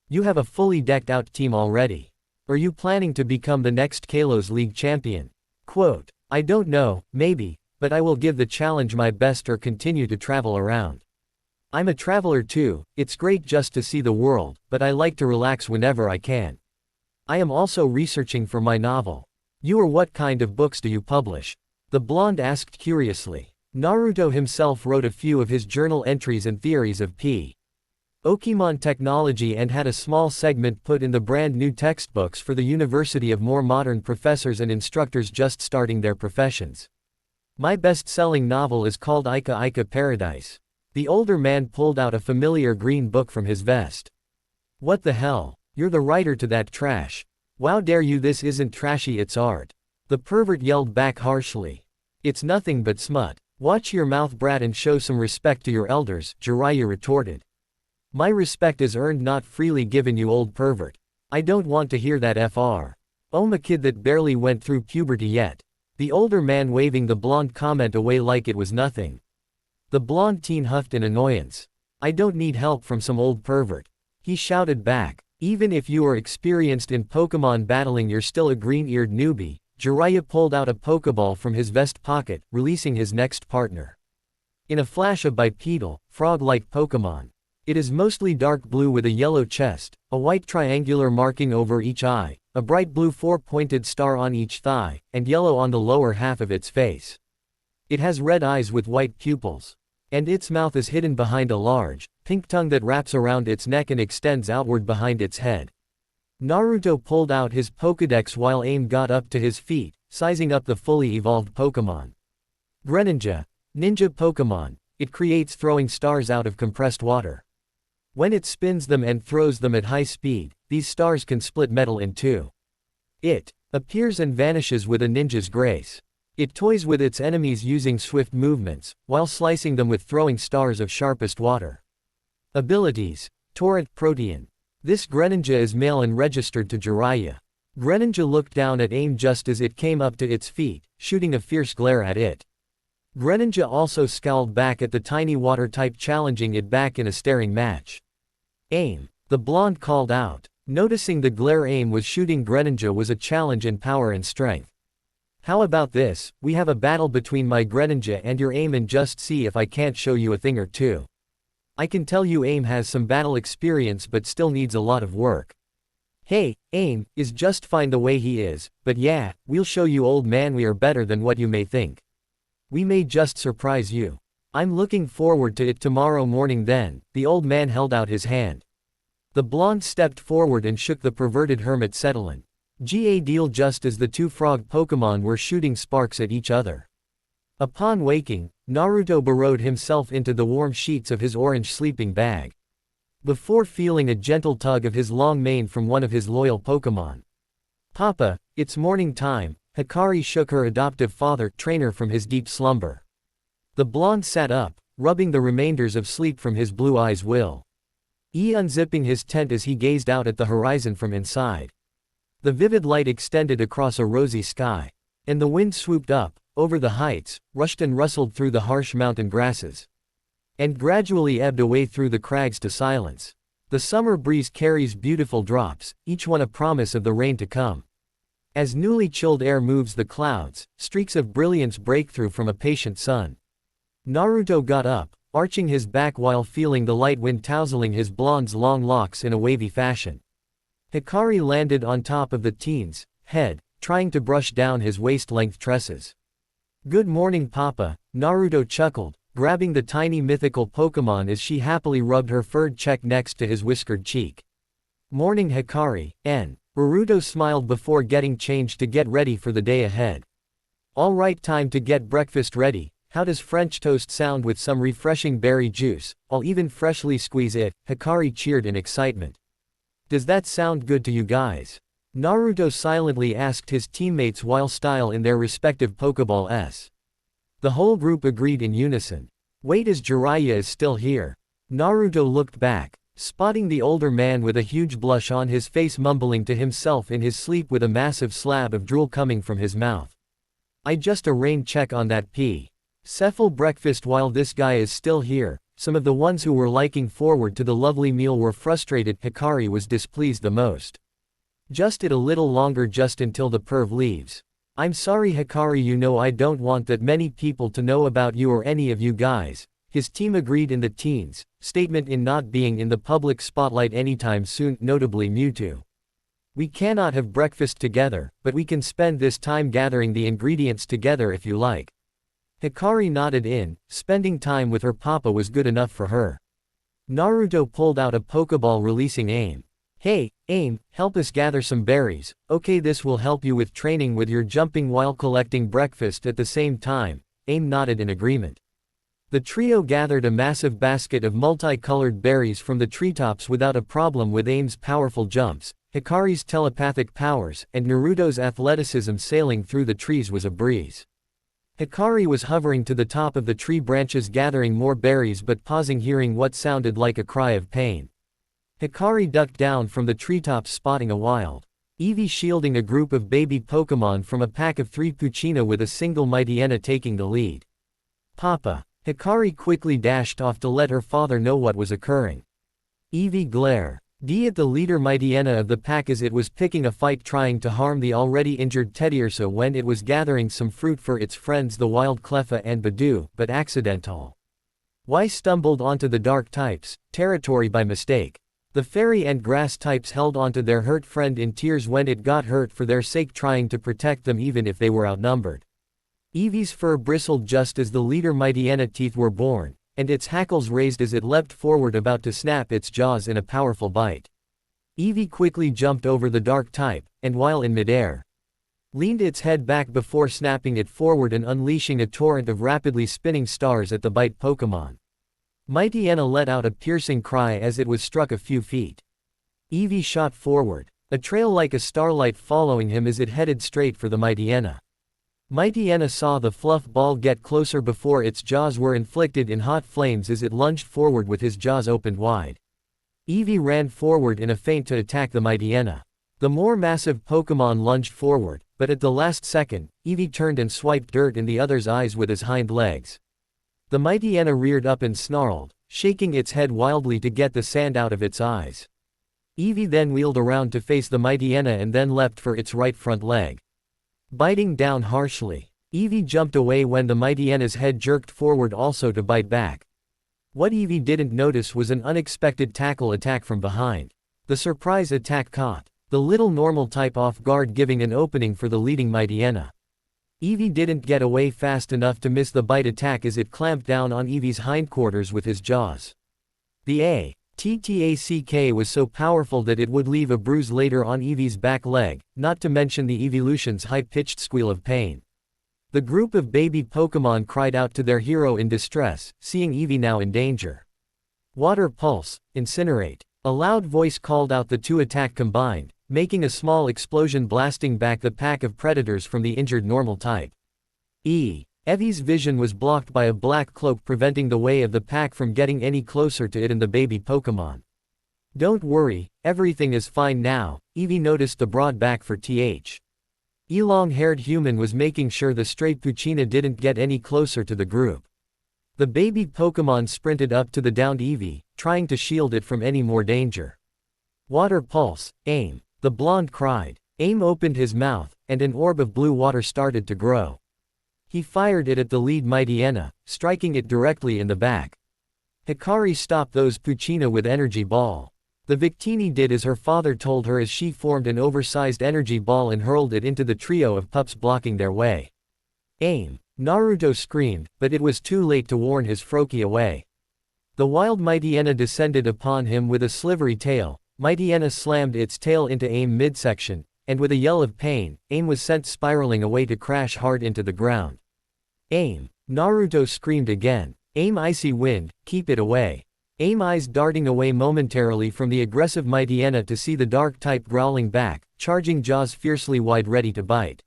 You have a fully decked out team already. Are you planning to become the next Kalos League champion? Quote, I don't know, maybe, but I will give the challenge my best or continue to travel around. I'm a traveler too, it's great just to see the world, but I like to relax whenever I can. I am also researching for my novel. You or what kind of books do you publish? The blonde asked curiously. Naruto himself wrote a few of his journal entries and theories of Pokemon technology and had a small segment put in the brand new textbooks for the University of more modern professors and instructors just starting their professions. My best-selling novel is called Ika Ika Paradise. The older man pulled out a familiar green book from his vest. What the hell? You're the writer to that trash. Wow, dare you, this isn't trashy, it's art. The pervert yelled back harshly. It's nothing but smut. Watch your mouth, brat, and show some respect to your elders, Jiraiya retorted. My respect is earned, not freely given, you old pervert. I don't want to hear that fr. I'm a kid that barely went through puberty yet. The older man waving the blonde comment away like it was nothing. The blonde teen huffed in annoyance. I don't need help from some old pervert. He shouted back. Even if you are experienced in Pokemon battling, you're still a green-eared newbie. Jiraiya pulled out a Pokeball from his vest pocket, releasing his next partner. In a flash, a bipedal, frog-like Pokemon. It is mostly dark blue with a yellow chest, a white triangular marking over each eye, a bright blue four-pointed star on each thigh, and yellow on the lower half of its face. It has red eyes with white pupils. And its mouth is hidden behind a large, pink tongue that wraps around its neck and extends outward behind its head. Naruto pulled out his Pokédex while Aim got up to his feet, sizing up the fully evolved Pokemon. Greninja. Ninja Pokemon. It creates throwing stars out of compressed water. When it spins them and throws them at high speed, these stars can split metal in two. It appears and vanishes with a ninja's grace. It toys with its enemies using swift movements, while slicing them with throwing stars of sharpest water. Abilities. Torrent Protean. This Greninja is male and registered to Jiraiya. Greninja looked down at Aim just as it came up to its feet, shooting a fierce glare at it. Greninja also scowled back at the tiny water type, challenging it back in a staring match. Aim. The blonde called out. Noticing the glare Aim was shooting Greninja was a challenge in power and strength. How about this, we have a battle between my Greninja and your Aim and just see if I can't show you a thing or two. I can tell you Aim has some battle experience but still needs a lot of work. Hey, Aim is just fine the way he is, but yeah, we'll show you, old man, we are better than what you may think. We may just surprise you. I'm looking forward to it tomorrow morning then. The old man held out his hand. The blonde stepped forward and shook the perverted hermit Cetelin. Deal just as the two frog Pokemon were shooting sparks at each other. Upon waking, Naruto burrowed himself into the warm sheets of his orange sleeping bag. Before feeling a gentle tug of his long mane from one of his loyal Pokemon. Papa, it's morning time. Hikari shook her adoptive father, trainer, from his deep slumber. The blonde sat up, rubbing the remainders of sleep from his blue eyes. Unzipping his tent as he gazed out at the horizon from inside. The vivid light extended across a rosy sky. And the wind swooped up, over the heights, rushed and rustled through the harsh mountain grasses. And gradually ebbed away through the crags to silence. The summer breeze carries beautiful drops, each one a promise of the rain to come. As newly chilled air moves the clouds, streaks of brilliance break through from a patient sun. Naruto got up, arching his back while feeling the light wind tousling his blonde's long locks in a wavy fashion. Hikari landed on top of the teen's head, trying to brush down his waist-length tresses. "Good morning, Papa," Naruto chuckled, grabbing the tiny mythical Pokemon as she happily rubbed her furred cheek next to his whiskered cheek. "Morning, Hikari." Naruto smiled before getting changed to get ready for the day ahead. "All right, time to get breakfast ready. How does French toast sound with some refreshing berry juice? I'll even freshly squeeze it," Hikari cheered in excitement. "Does that sound good to you guys?" Naruto silently asked his teammates while still in their respective Pokeballs. The whole group agreed in unison. "Wait, as Jiraiya is still here." Naruto looked back, spotting the older man with a huge blush on his face mumbling to himself in his sleep with a massive slab of drool coming from his mouth. "I just a rain check on that Cephal breakfast while this guy is still here." Some of the ones who were looking forward to the lovely meal were frustrated. Hikari was displeased the most. "Just it a little longer, just until the perv leaves." "I'm sorry, Hikari, you know I don't want that many people to know about you or any of you guys." His team agreed in the teens' statement in not being in the public spotlight anytime soon, notably Mewtwo. "We cannot have breakfast together, but we can spend this time gathering the ingredients together if you like." Hikari nodded in, spending time with her papa was good enough for her. Naruto pulled out a Pokeball releasing Aim. "Hey, Aim, help us gather some berries." "Okay, this will help you with training with your jumping while collecting breakfast at the same time." Aim nodded in agreement. The trio gathered a massive basket of multicolored berries from the treetops without a problem with Aim's powerful jumps, Hikari's telepathic powers, and Naruto's athleticism. Sailing through the trees was a breeze. Hikari was hovering to the top of the tree branches gathering more berries but pausing hearing what sounded like a cry of pain. Hikari ducked down from the treetops spotting a wild Eevee shielding a group of baby Pokemon from a pack of 3 Puccina with a single Mightyena taking the lead. "Papa." Hikari quickly dashed off to let her father know what was occurring. Eevee glare. At the leader Mightyena of the pack as it was picking a fight trying to harm the already injured Teddiursa when it was gathering some fruit for its friends the wild Cleffa and Badoo, but accidental. Y stumbled onto the dark types' territory by mistake. The fairy and grass types held onto their hurt friend in tears when it got hurt for their sake trying to protect them even if they were outnumbered. Eevee's fur bristled just as the leader Mightyena teeth were born, and its hackles raised as it leapt forward about to snap its jaws in a powerful bite. Eevee quickly jumped over the dark type, and while in midair, leaned its head back before snapping it forward and unleashing a torrent of rapidly spinning stars at the bite Pokemon. Mightyena let out a piercing cry as it was struck a few feet. Eevee shot forward, a trail like a starlight following him as it headed straight for the Mightyena. Mightyena saw the fluff ball get closer before its jaws were inflicted in hot flames as it lunged forward with his jaws opened wide. Eevee ran forward in a feint to attack the Mightyena. The more massive Pokemon lunged forward, but at the last second, Eevee turned and swiped dirt in the other's eyes with his hind legs. The Mightyena reared up and snarled, shaking its head wildly to get the sand out of its eyes. Eevee then wheeled around to face the Mightyena and then leapt for its right front leg. Biting down harshly, Eevee jumped away when the Mightyena's head jerked forward also to bite back. What Eevee didn't notice was an unexpected tackle attack from behind. The surprise attack caught the little normal type off guard, giving an opening for the leading Mightyena. Eevee didn't get away fast enough to miss the bite attack as it clamped down on Eevee's hindquarters with his jaws. The attack was so powerful that it would leave a bruise later on Eevee's back leg, not to mention the evolution's high-pitched squeal of pain. The group of baby Pokemon cried out to their hero in distress, seeing Eevee now in danger. Water Pulse, Incinerate. A loud voice called out the two attack combined, making a small explosion blasting back the pack of predators from the injured normal type. Eevee's vision was blocked by a black cloak preventing the way of the pack from getting any closer to it and the baby Pokemon. Don't worry, everything is fine now, Eevee noticed the broad back for th. A long-haired human was making sure the stray Poochyena didn't get any closer to the group. The baby Pokémon sprinted up to the downed Eevee, trying to shield it from any more danger. Water Pulse, aim! The blonde cried. Aim opened his mouth, and an orb of blue water started to grow. He fired it at the lead Mightyena, striking it directly in the back. Hikari stopped those Poochyena with Energy Ball. The Victini did as her father told her as she formed an oversized energy ball and hurled it into the trio of pups blocking their way. Aim! Naruto screamed, but it was too late to warn his Froakie away. The wild Mightyena descended upon him with a slivery tail. Mightyena slammed its tail into Aim midsection, and with a yell of pain, Aim was sent spiraling away to crash hard into the ground. Aim! Naruto screamed again. Aim Icy Wind, keep it away. Aim eyes darting away momentarily from the aggressive Mightyena to see the dark type growling back, charging jaws fiercely wide ready to bite.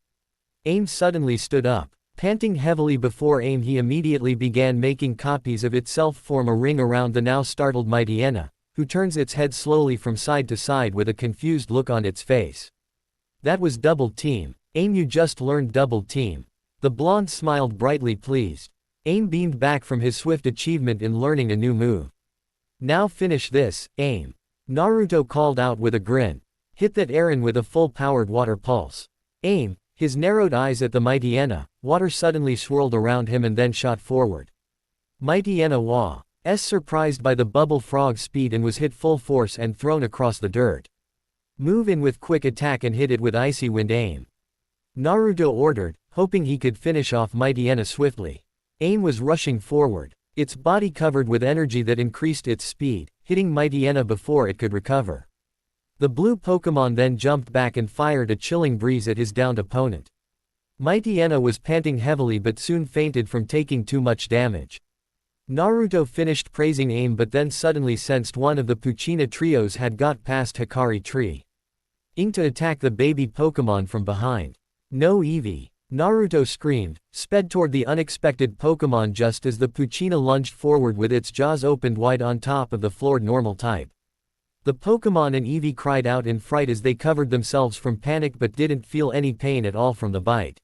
Aim suddenly stood up. Panting heavily before Aim, he immediately began making copies of itself form a ring around the now startled Mightyena, who turns its head slowly from side to side with a confused look on its face. That was Double Team. Aim, you just learned Double Team. The blonde smiled brightly pleased. Aim beamed back from his swift achievement in learning a new move. Now finish this, Aim. Naruto called out with a grin. Hit that Eren with a full-powered water pulse. Aim, his narrowed eyes at the Mightyena, water suddenly swirled around him and then shot forward. Mightyena was surprised by the bubble frog's speed and was hit full force and thrown across the dirt. Move in with quick attack and hit it with Icy Wind. Aim. Naruto ordered, hoping he could finish off Mightyena swiftly. Aim was rushing forward, its body covered with energy that increased its speed, hitting Mightyena before it could recover. The blue Pokémon then jumped back and fired a chilling breeze at his downed opponent. Mightyena was panting heavily but soon fainted from taking too much damage. Naruto finished praising Aim but then suddenly sensed one of the Poochyena trios had got past Hikari Tree. To attack the baby Pokémon from behind. No Eevee! Naruto screamed, sped toward the unexpected Pokémon just as the Poochyena lunged forward with its jaws opened wide on top of the floored normal type. The Pokémon and Eevee cried out in fright as they covered themselves from panic but didn't feel any pain at all from the bite.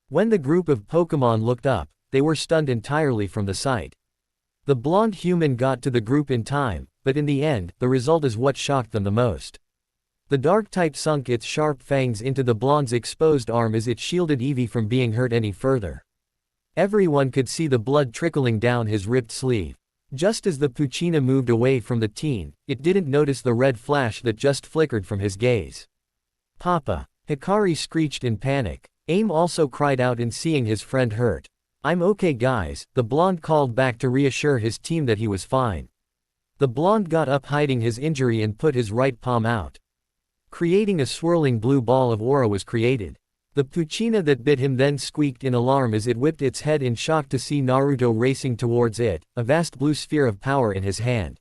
When the group of Pokémon looked up, they were stunned entirely from the sight. The blonde human got to the group in time, but in the end, the result is what shocked them the most. The dark type sunk its sharp fangs into the blonde's exposed arm as it shielded Eevee from being hurt any further. Everyone could see the blood trickling down his ripped sleeve. Just as the Poochyena moved away from the teen, it didn't notice the red flash that just flickered from his gaze. Papa! Hikari screeched in panic. Aim also cried out in seeing his friend hurt. I'm okay guys, the blonde called back to reassure his team that he was fine. The blonde got up hiding his injury and put his right palm out. Creating a swirling blue ball of aura was created. The Poochyena that bit him then squeaked in alarm as it whipped its head in shock to see Naruto racing towards it, a vast blue sphere of power in his hand.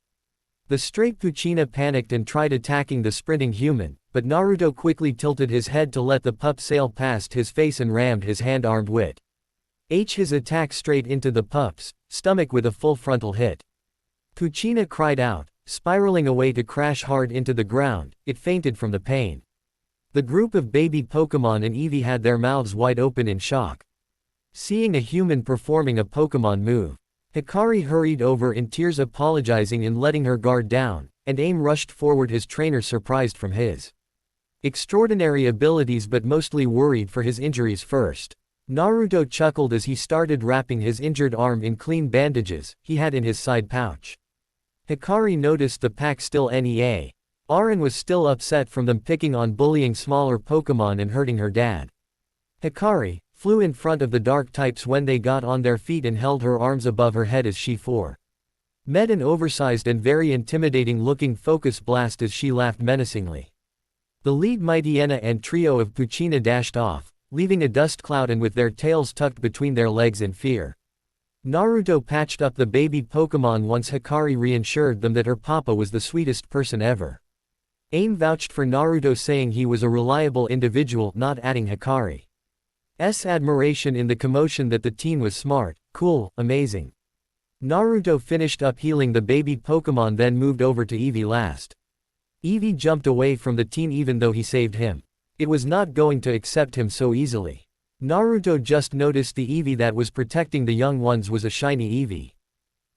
The stray Poochyena panicked and tried attacking the sprinting human, but Naruto quickly tilted his head to let the pup sail past his face and rammed his hand-armed wit. His attack straight into the pup's stomach with a full frontal hit. Poochyena cried out, spiraling away to crash hard into the ground, it fainted from the pain. The group of baby Pokémon and Eevee had their mouths wide open in shock. Seeing a human performing a Pokémon move, Hikari hurried over in tears apologizing and letting her guard down, and Aim rushed forward, his trainer surprised from his extraordinary abilities but mostly worried for his injuries first. Naruto chuckled as he started wrapping his injured arm in clean bandages he had in his side pouch. Hikari noticed the pack still NEA. Aren was still upset from them picking on bullying smaller Pokémon and hurting her dad. Hikari flew in front of the dark types when they got on their feet and held her arms above her head as she met an oversized and very intimidating looking focus blast as she laughed menacingly. The lead Mightyena and trio of Poochyena dashed off, leaving a dust cloud and with their tails tucked between their legs in fear. Naruto patched up the baby Pokémon once Hikari reassured them that her papa was the sweetest person ever. Aim vouched for Naruto saying he was a reliable individual, not adding Hikari's admiration in the commotion that the teen was smart, cool, amazing. Naruto finished up healing the baby Pokémon then moved over to Eevee last. Eevee jumped away from the teen even though he saved him. It was not going to accept him so easily. Naruto just noticed the Eevee that was protecting the young ones was a shiny Eevee.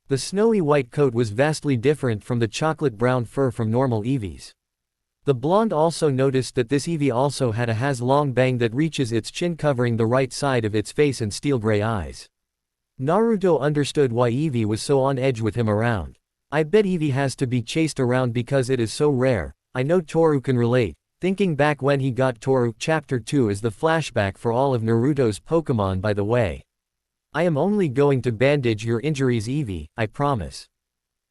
The snowy white coat was vastly different from the chocolate brown fur from normal Eevees. The blonde also noticed that this Eevee also had a long bang that reaches its chin, covering the right side of its face, and steel gray eyes. Naruto understood why Eevee was so on edge with him around. I bet Eevee has to be chased around because it is so rare. I know Toru can relate. Thinking back when he got Toru, Chapter 2 is the flashback for all of Naruto's Pokemon, by the way. I am only going to bandage your injuries, Eevee, I promise.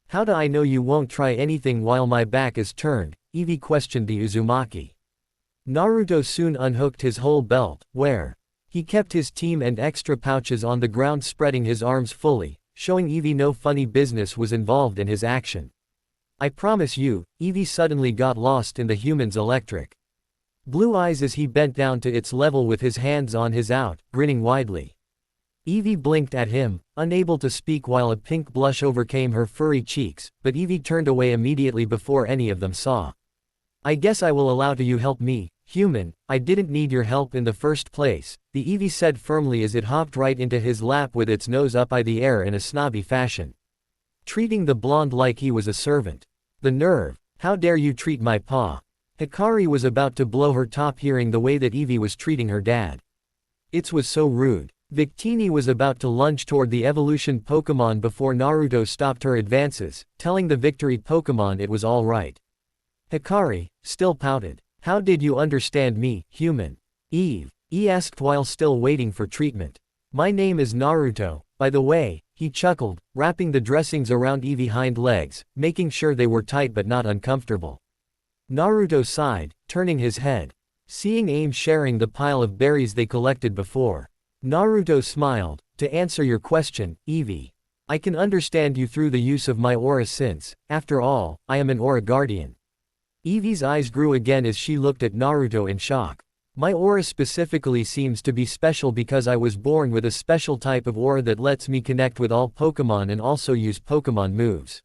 How do I know you won't try anything while my back is turned? Eevee questioned the Uzumaki. Naruto soon unhooked his whole belt, where he kept his team and extra pouches on the ground, spreading his arms fully, showing Eevee no funny business was involved in his action. I promise you, Eevee suddenly got lost in the human's electric blue eyes as he bent down to its level with his hands on his out, grinning widely. Eevee blinked at him, unable to speak while a pink blush overcame her furry cheeks, but Eevee turned away immediately before any of them saw. I guess I will allow you help me, human, I didn't need your help in the first place, the Eevee said firmly as it hopped right into his lap with its nose up by the air in a snobby fashion. Treating the blonde like he was a servant. The nerve, how dare you treat my paw? Hikari was about to blow her top hearing the way that Eevee was treating her dad. It was so rude. Victini was about to lunge toward the evolution Pokemon before Naruto stopped her advances, telling the victory Pokemon it was all right. Hikari still pouted. How did you understand me, human? Eve asked while still waiting for treatment. My name is Naruto, by the way, he chuckled, wrapping the dressings around Eevee's hind legs, making sure they were tight but not uncomfortable. Naruto sighed, turning his head. Seeing Aim sharing the pile of berries they collected before. Naruto smiled, to answer your question, Eevee. I can understand you through the use of my aura since, after all, I am an aura guardian. Eevee's eyes grew again as she looked at Naruto in shock. My aura specifically seems to be special because I was born with a special type of aura that lets me connect with all Pokemon and also use Pokemon moves.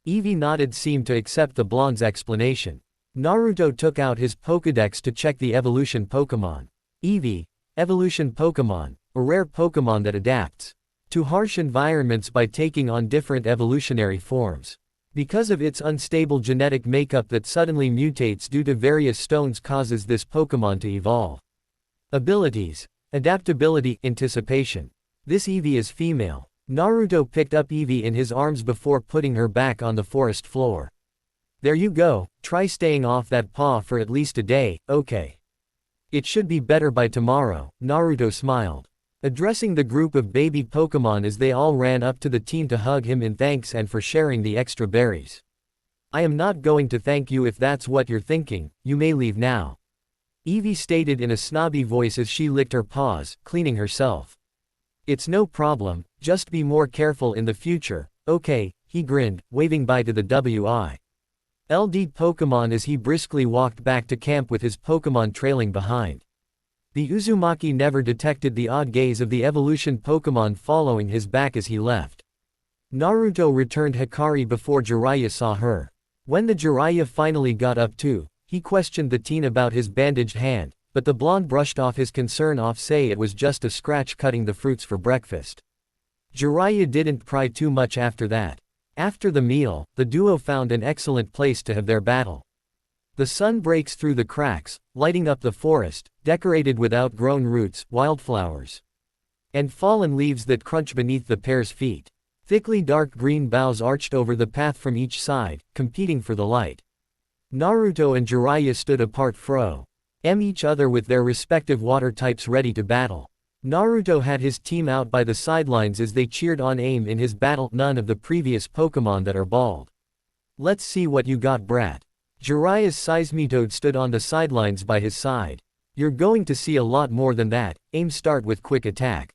Eevee nodded, seemed to accept the blonde's explanation. Naruto took out his Pokédex to check the evolution Pokemon. Eevee, evolution Pokemon, a rare Pokemon that adapts to harsh environments by taking on different evolutionary forms. Because of its unstable genetic makeup that suddenly mutates due to various stones causes this Pokemon to evolve. Abilities: adaptability, anticipation. This Eevee is female. Naruto picked up Eevee in his arms before putting her back on the forest floor. There you go, try staying off that paw for at least a day, okay? It should be better by tomorrow, Naruto smiled. Addressing the group of baby Pokemon as they all ran up to the team to hug him in thanks and for sharing the extra berries. I am not going to thank you if that's what you're thinking, you may leave now. Eevee stated in a snobby voice as she licked her paws, cleaning herself. It's no problem, just be more careful in the future, okay, he grinned, waving bye to the WILD Pokemon as he briskly walked back to camp with his Pokemon trailing behind. The Uzumaki never detected the odd gaze of the evolution Pokemon following his back as he left. Naruto returned Hikari before Jiraiya saw her. When the Jiraiya finally got up too, he questioned the teen about his bandaged hand, but the blonde brushed off his concern say it was just a scratch cutting the fruits for breakfast. Jiraiya didn't pry too much after that. After the meal, the duo found an excellent place to have their battle. The sun breaks through the cracks, lighting up the forest, decorated with outgrown roots, wildflowers, and fallen leaves that crunch beneath the pair's feet. Thickly dark green boughs arched over the path from each side, competing for the light. Naruto and Jiraiya stood apart each other with their respective water types ready to battle. Naruto had his team out by the sidelines as they cheered on Aim in his battle, none of the previous Pokemon that are bald. Let's see what you got, brat. Jiraiya's Seismitoad stood on the sidelines by his side. You're going to see a lot more than that, Aim start with quick attack.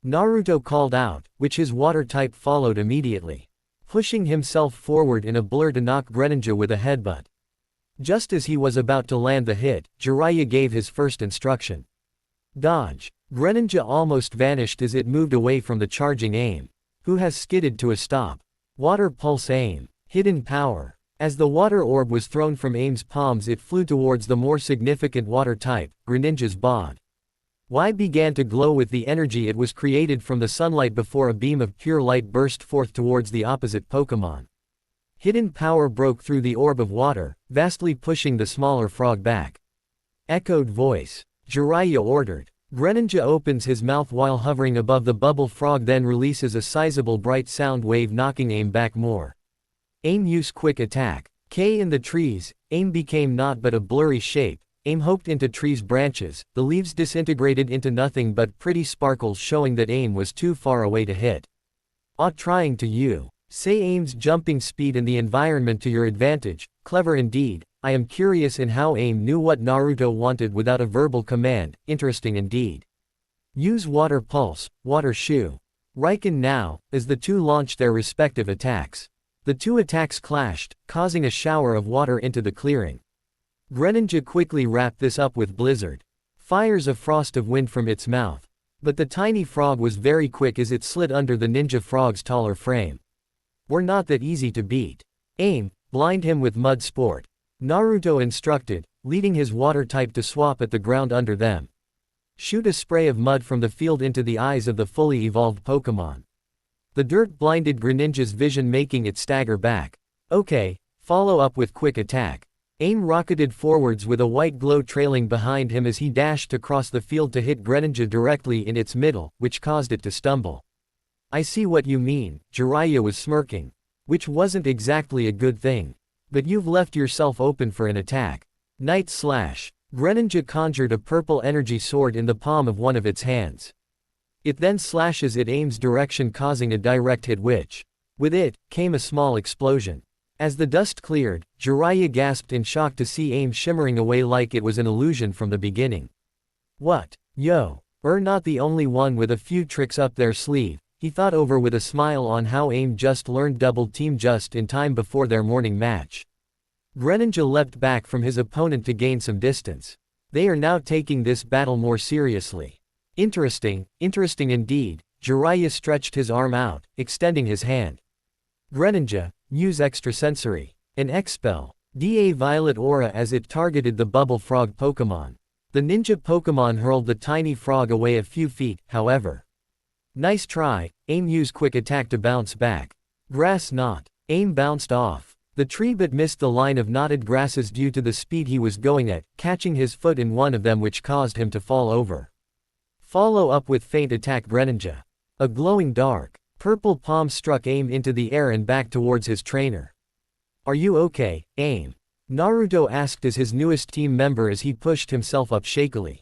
Naruto called out, which his water type followed immediately. Pushing himself forward in a blur to knock Greninja with a headbutt. Just as he was about to land the hit, Jiraiya gave his first instruction. Dodge. Greninja almost vanished as it moved away from the charging Aim, who has skidded to a stop. Water Pulse Aim. Hidden Power. As the water orb was thrown from Aim's palms, it flew towards the more significant water type, Greninja's bod. Y began to glow with the energy it was created from the sunlight before a beam of pure light burst forth towards the opposite Pokémon. Hidden power broke through the orb of water, vastly pushing the smaller frog back. Echoed voice. Jiraiya ordered. Greninja opens his mouth while hovering above the bubble frog, then releases a sizable bright sound wave, knocking Aim back more. Aim use quick attack. K in the trees, Aim became not but a blurry shape. Aim hooked into trees' branches, the leaves disintegrated into nothing but pretty sparkles, showing that Aim was too far away to hit. Trying to say Aim's jumping speed and the environment to your advantage, clever indeed. I am curious in how Aim knew what Naruto wanted without a verbal command, interesting indeed. Use Water Pulse, Water Shoe. Riken now, as the two launched their respective attacks. The two attacks clashed, causing a shower of water into the clearing. Greninja quickly wrapped this up with Blizzard. Fires a frost of wind from its mouth. But the tiny frog was very quick as it slid under the ninja frog's taller frame. Were not that easy to beat. Aim, blind him with Mud Sport. Naruto instructed, leading his water type to swap at the ground under them. Shoot a spray of mud from the field into the eyes of the fully evolved Pokémon. The dirt blinded Greninja's vision, making it stagger back. Okay, follow up with quick attack. Aim rocketed forwards with a white glow trailing behind him as he dashed across the field to hit Greninja directly in its middle, which caused it to stumble. I see what you mean, Jiraiya was smirking. Which wasn't exactly a good thing. But you've left yourself open for an attack. Night Slash. Greninja conjured a purple energy sword in the palm of one of its hands. It then slashes at Aim's direction, causing a direct hit, which, with it, came a small explosion. As the dust cleared, Jiraiya gasped in shock to see Aim shimmering away like it was an illusion from the beginning. What? Yo. Not the only one with a few tricks up their sleeve, he thought over with a smile on how Aim just learned double team just in time before their morning match. Greninja leapt back from his opponent to gain some distance. They are now taking this battle more seriously. Interesting indeed. Jiraiya stretched his arm out, extending his hand. Greninja, use Extrasensory. An Expel. Da Violet Aura as it targeted the Bubble Frog Pokémon. The ninja Pokémon hurled the tiny frog away a few feet, however. Nice try, Aim use quick attack to bounce back. Grass knot. Aim bounced off the tree but missed the line of knotted grasses due to the speed he was going at, catching his foot in one of them, which caused him to fall over. Follow up with feint attack. Greninja. A glowing dark purple palm struck Aim into the air and back towards his trainer. Are you okay, Aim? Naruto asked as his newest team member as he pushed himself up shakily.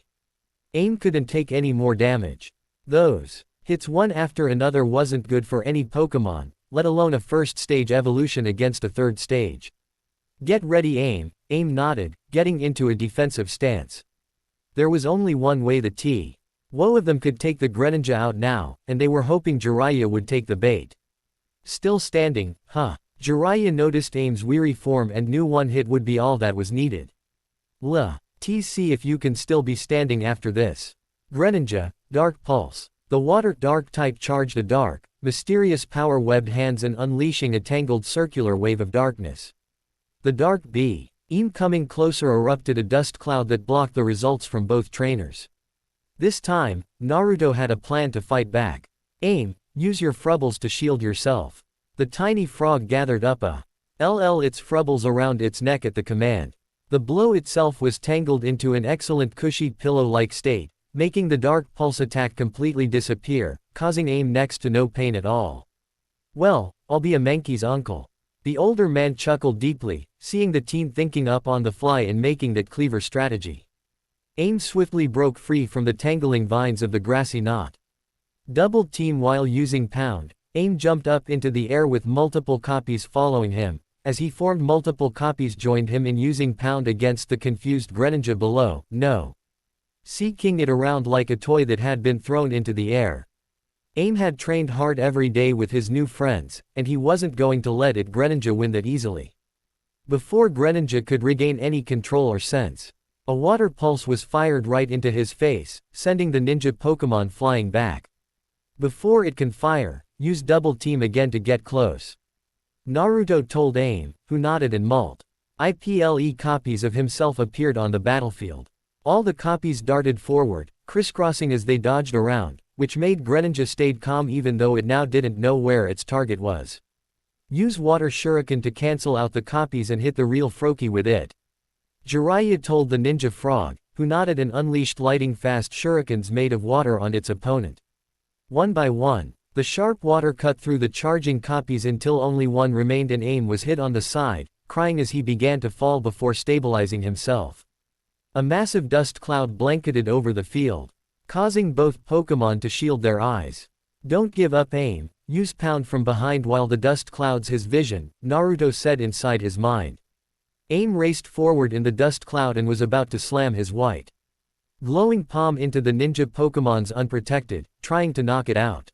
Aim couldn't take any more damage. Those hits one after another wasn't good for any Pokémon, let alone a first stage evolution against a third stage. Get ready, Aim. Aim nodded, getting into a defensive stance. There was only one way the Woe of them could take the Greninja out now, and they were hoping Jiraiya would take the bait. Still standing, huh? Jiraiya noticed Aim's weary form and knew one hit would be all that was needed. See if you can still be standing after this. Greninja, Dark Pulse. The water dark type charged a dark, mysterious power webbed hands and unleashing a tangled circular wave of darkness. The dark Aim coming closer erupted a dust cloud that blocked the results from both trainers. This time, Naruto had a plan to fight back. Aim, use your frubbles to shield yourself. The tiny frog gathered up its frubbles around its neck at the command. The blow itself was tangled into an excellent cushy pillow-like state, making the dark pulse attack completely disappear, causing Aim next to no pain at all. Well, I'll be a Mankey's uncle. The older man chuckled deeply, seeing the team thinking up on the fly and making that clever strategy. Aim swiftly broke free from the tangling vines of the grassy knot. Double team while using Pound. Aim jumped up into the air with multiple copies following him. As he formed, multiple copies joined him in using Pound against the confused Greninja below. Kicking it around like a toy that had been thrown into the air. Aim had trained hard every day with his new friends, and he wasn't going to let Greninja win that easily. Before Greninja could regain any control or sense, a water pulse was fired right into his face, sending the ninja Pokémon flying back. Before it can fire, use double team again to get close. Naruto told Aim, who nodded and multiple copies of himself appeared on the battlefield. All the copies darted forward, crisscrossing as they dodged around, which made Greninja stayed calm even though it now didn't know where its target was. Use water shuriken to cancel out the copies and hit the real Froakie with it. Jiraiya told the ninja frog, who nodded and unleashed lightning-fast shurikens made of water on its opponent. One by one, the sharp water cut through the charging copies until only one remained and Aim was hit on the side, crying as he began to fall before stabilizing himself. A massive dust cloud blanketed over the field, causing both Pokémon to shield their eyes. Don't give up Aim, use Pound from behind while the dust clouds his vision, Naruto said inside his mind. Aim raced forward in the dust cloud and was about to slam his white glowing palm into the ninja Pokémon's unprotected, trying to knock it out.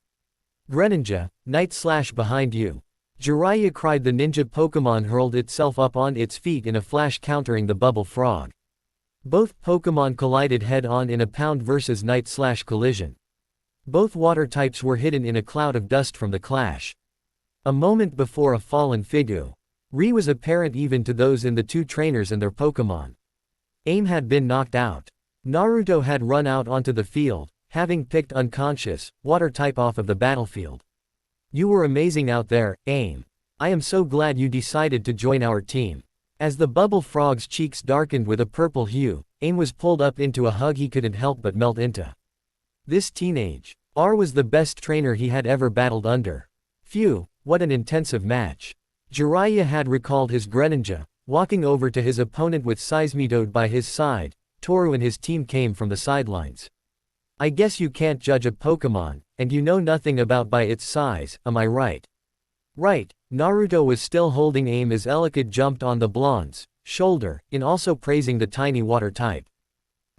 Greninja, Night Slash behind you. Jiraiya cried. The ninja Pokémon hurled itself up on its feet in a flash, countering the bubble frog. Both Pokémon collided head-on in a Pound vs Night Slash collision. Both water types were hidden in a cloud of dust from the clash. A moment before a fallen Figu Ri was apparent even to those in the two trainers and their Pokémon. Aim had been knocked out. Naruto had run out onto the field, having picked unconscious, water type off of the battlefield. You were amazing out there, Aim. I am so glad you decided to join our team. As the bubble frog's cheeks darkened with a purple hue, Aim was pulled up into a hug he couldn't help but melt into. This teenage R was the best trainer he had ever battled under. Phew, what an intensive match. Jiraiya had recalled his Greninja, walking over to his opponent with Seismitoad by his side. Toru and his team came from the sidelines. I guess you can't judge a Pokémon, and you know nothing about by its size, am I right? Right. Naruto was still holding Aim as Elekid jumped on the blonde's shoulder, in also praising the tiny water type.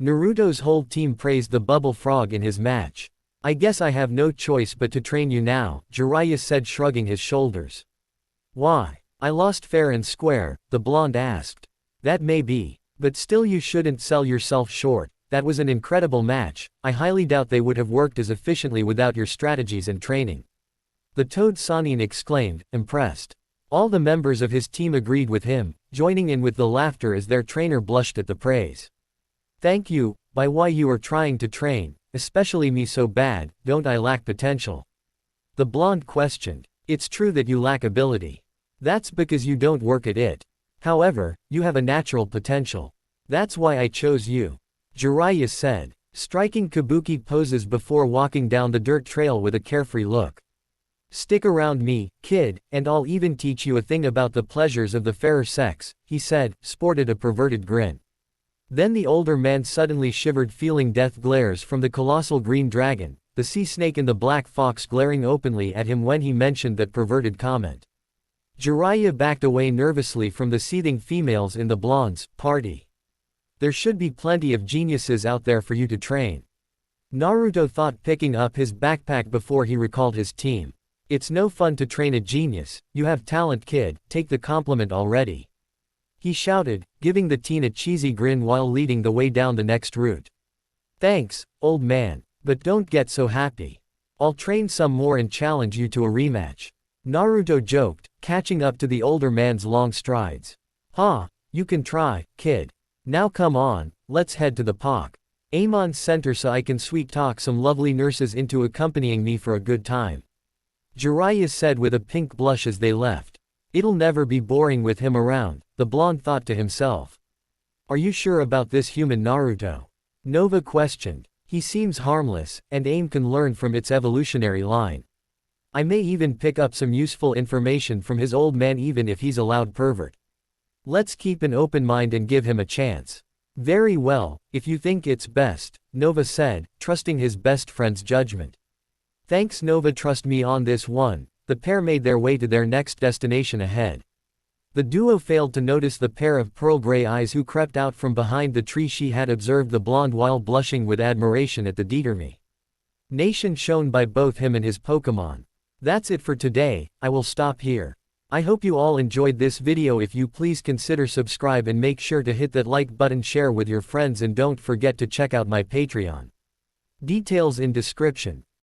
Naruto's whole team praised the bubble frog in his match. I guess I have no choice but to train you now, Jiraiya said, shrugging his shoulders. Why? I lost fair and square, the blonde asked. That may be. But still you shouldn't sell yourself short. That was an incredible match. I highly doubt they would have worked as efficiently without your strategies and training. The Toad Sannin exclaimed, impressed. All the members of his team agreed with him, joining in with the laughter as their trainer blushed at the praise. Thank you, by why you are trying to train, especially me so bad, don't I lack potential? The blonde questioned. It's true that you lack ability. That's because you don't work at it. However, you have a natural potential. That's why I chose you. Jiraiya said, striking kabuki poses before walking down the dirt trail with a carefree look. Stick around me, kid, and I'll even teach you a thing about the pleasures of the fairer sex, he said, sported a perverted grin. Then the older man suddenly shivered, feeling death glares from the colossal green dragon, the sea snake and the black fox glaring openly at him when he mentioned that perverted comment. Jiraiya backed away nervously from the seething females in the blonde's party. There should be plenty of geniuses out there for you to train. Naruto thought, picking up his backpack before he recalled his team. It's no fun to train a genius. You have talent, kid, take the compliment already. He shouted, giving the teen a cheesy grin while leading the way down the next route. Thanks, old man, but don't get so happy. I'll train some more and challenge you to a rematch. Naruto joked, catching up to the older man's long strides. Ha, you can try, kid. Now come on, let's head to the park. Amon Center so I can sweet talk some lovely nurses into accompanying me for a good time. Jiraiya said with a pink blush as they left. It'll never be boring with him around, the blonde thought to himself. Are you sure about this human, Naruto? Nova questioned. He seems harmless, and Aim can learn from its evolutionary line. I may even pick up some useful information from his old man even if he's a loud pervert. Let's keep an open mind and give him a chance. Very well, if you think it's best, Nova said, trusting his best friend's judgment. Thanks Nova, trust me on this one. The pair made their way to their next destination ahead. The duo failed to notice the pair of pearl gray eyes who crept out from behind the tree. She had observed the blonde while blushing with admiration at the determination shown by both him and his Pokémon. That's it for today, I will stop here. I hope you all enjoyed this video. If you please consider subscribe and make sure to hit that like button, share with your friends, and don't forget to check out my Patreon. Details in description.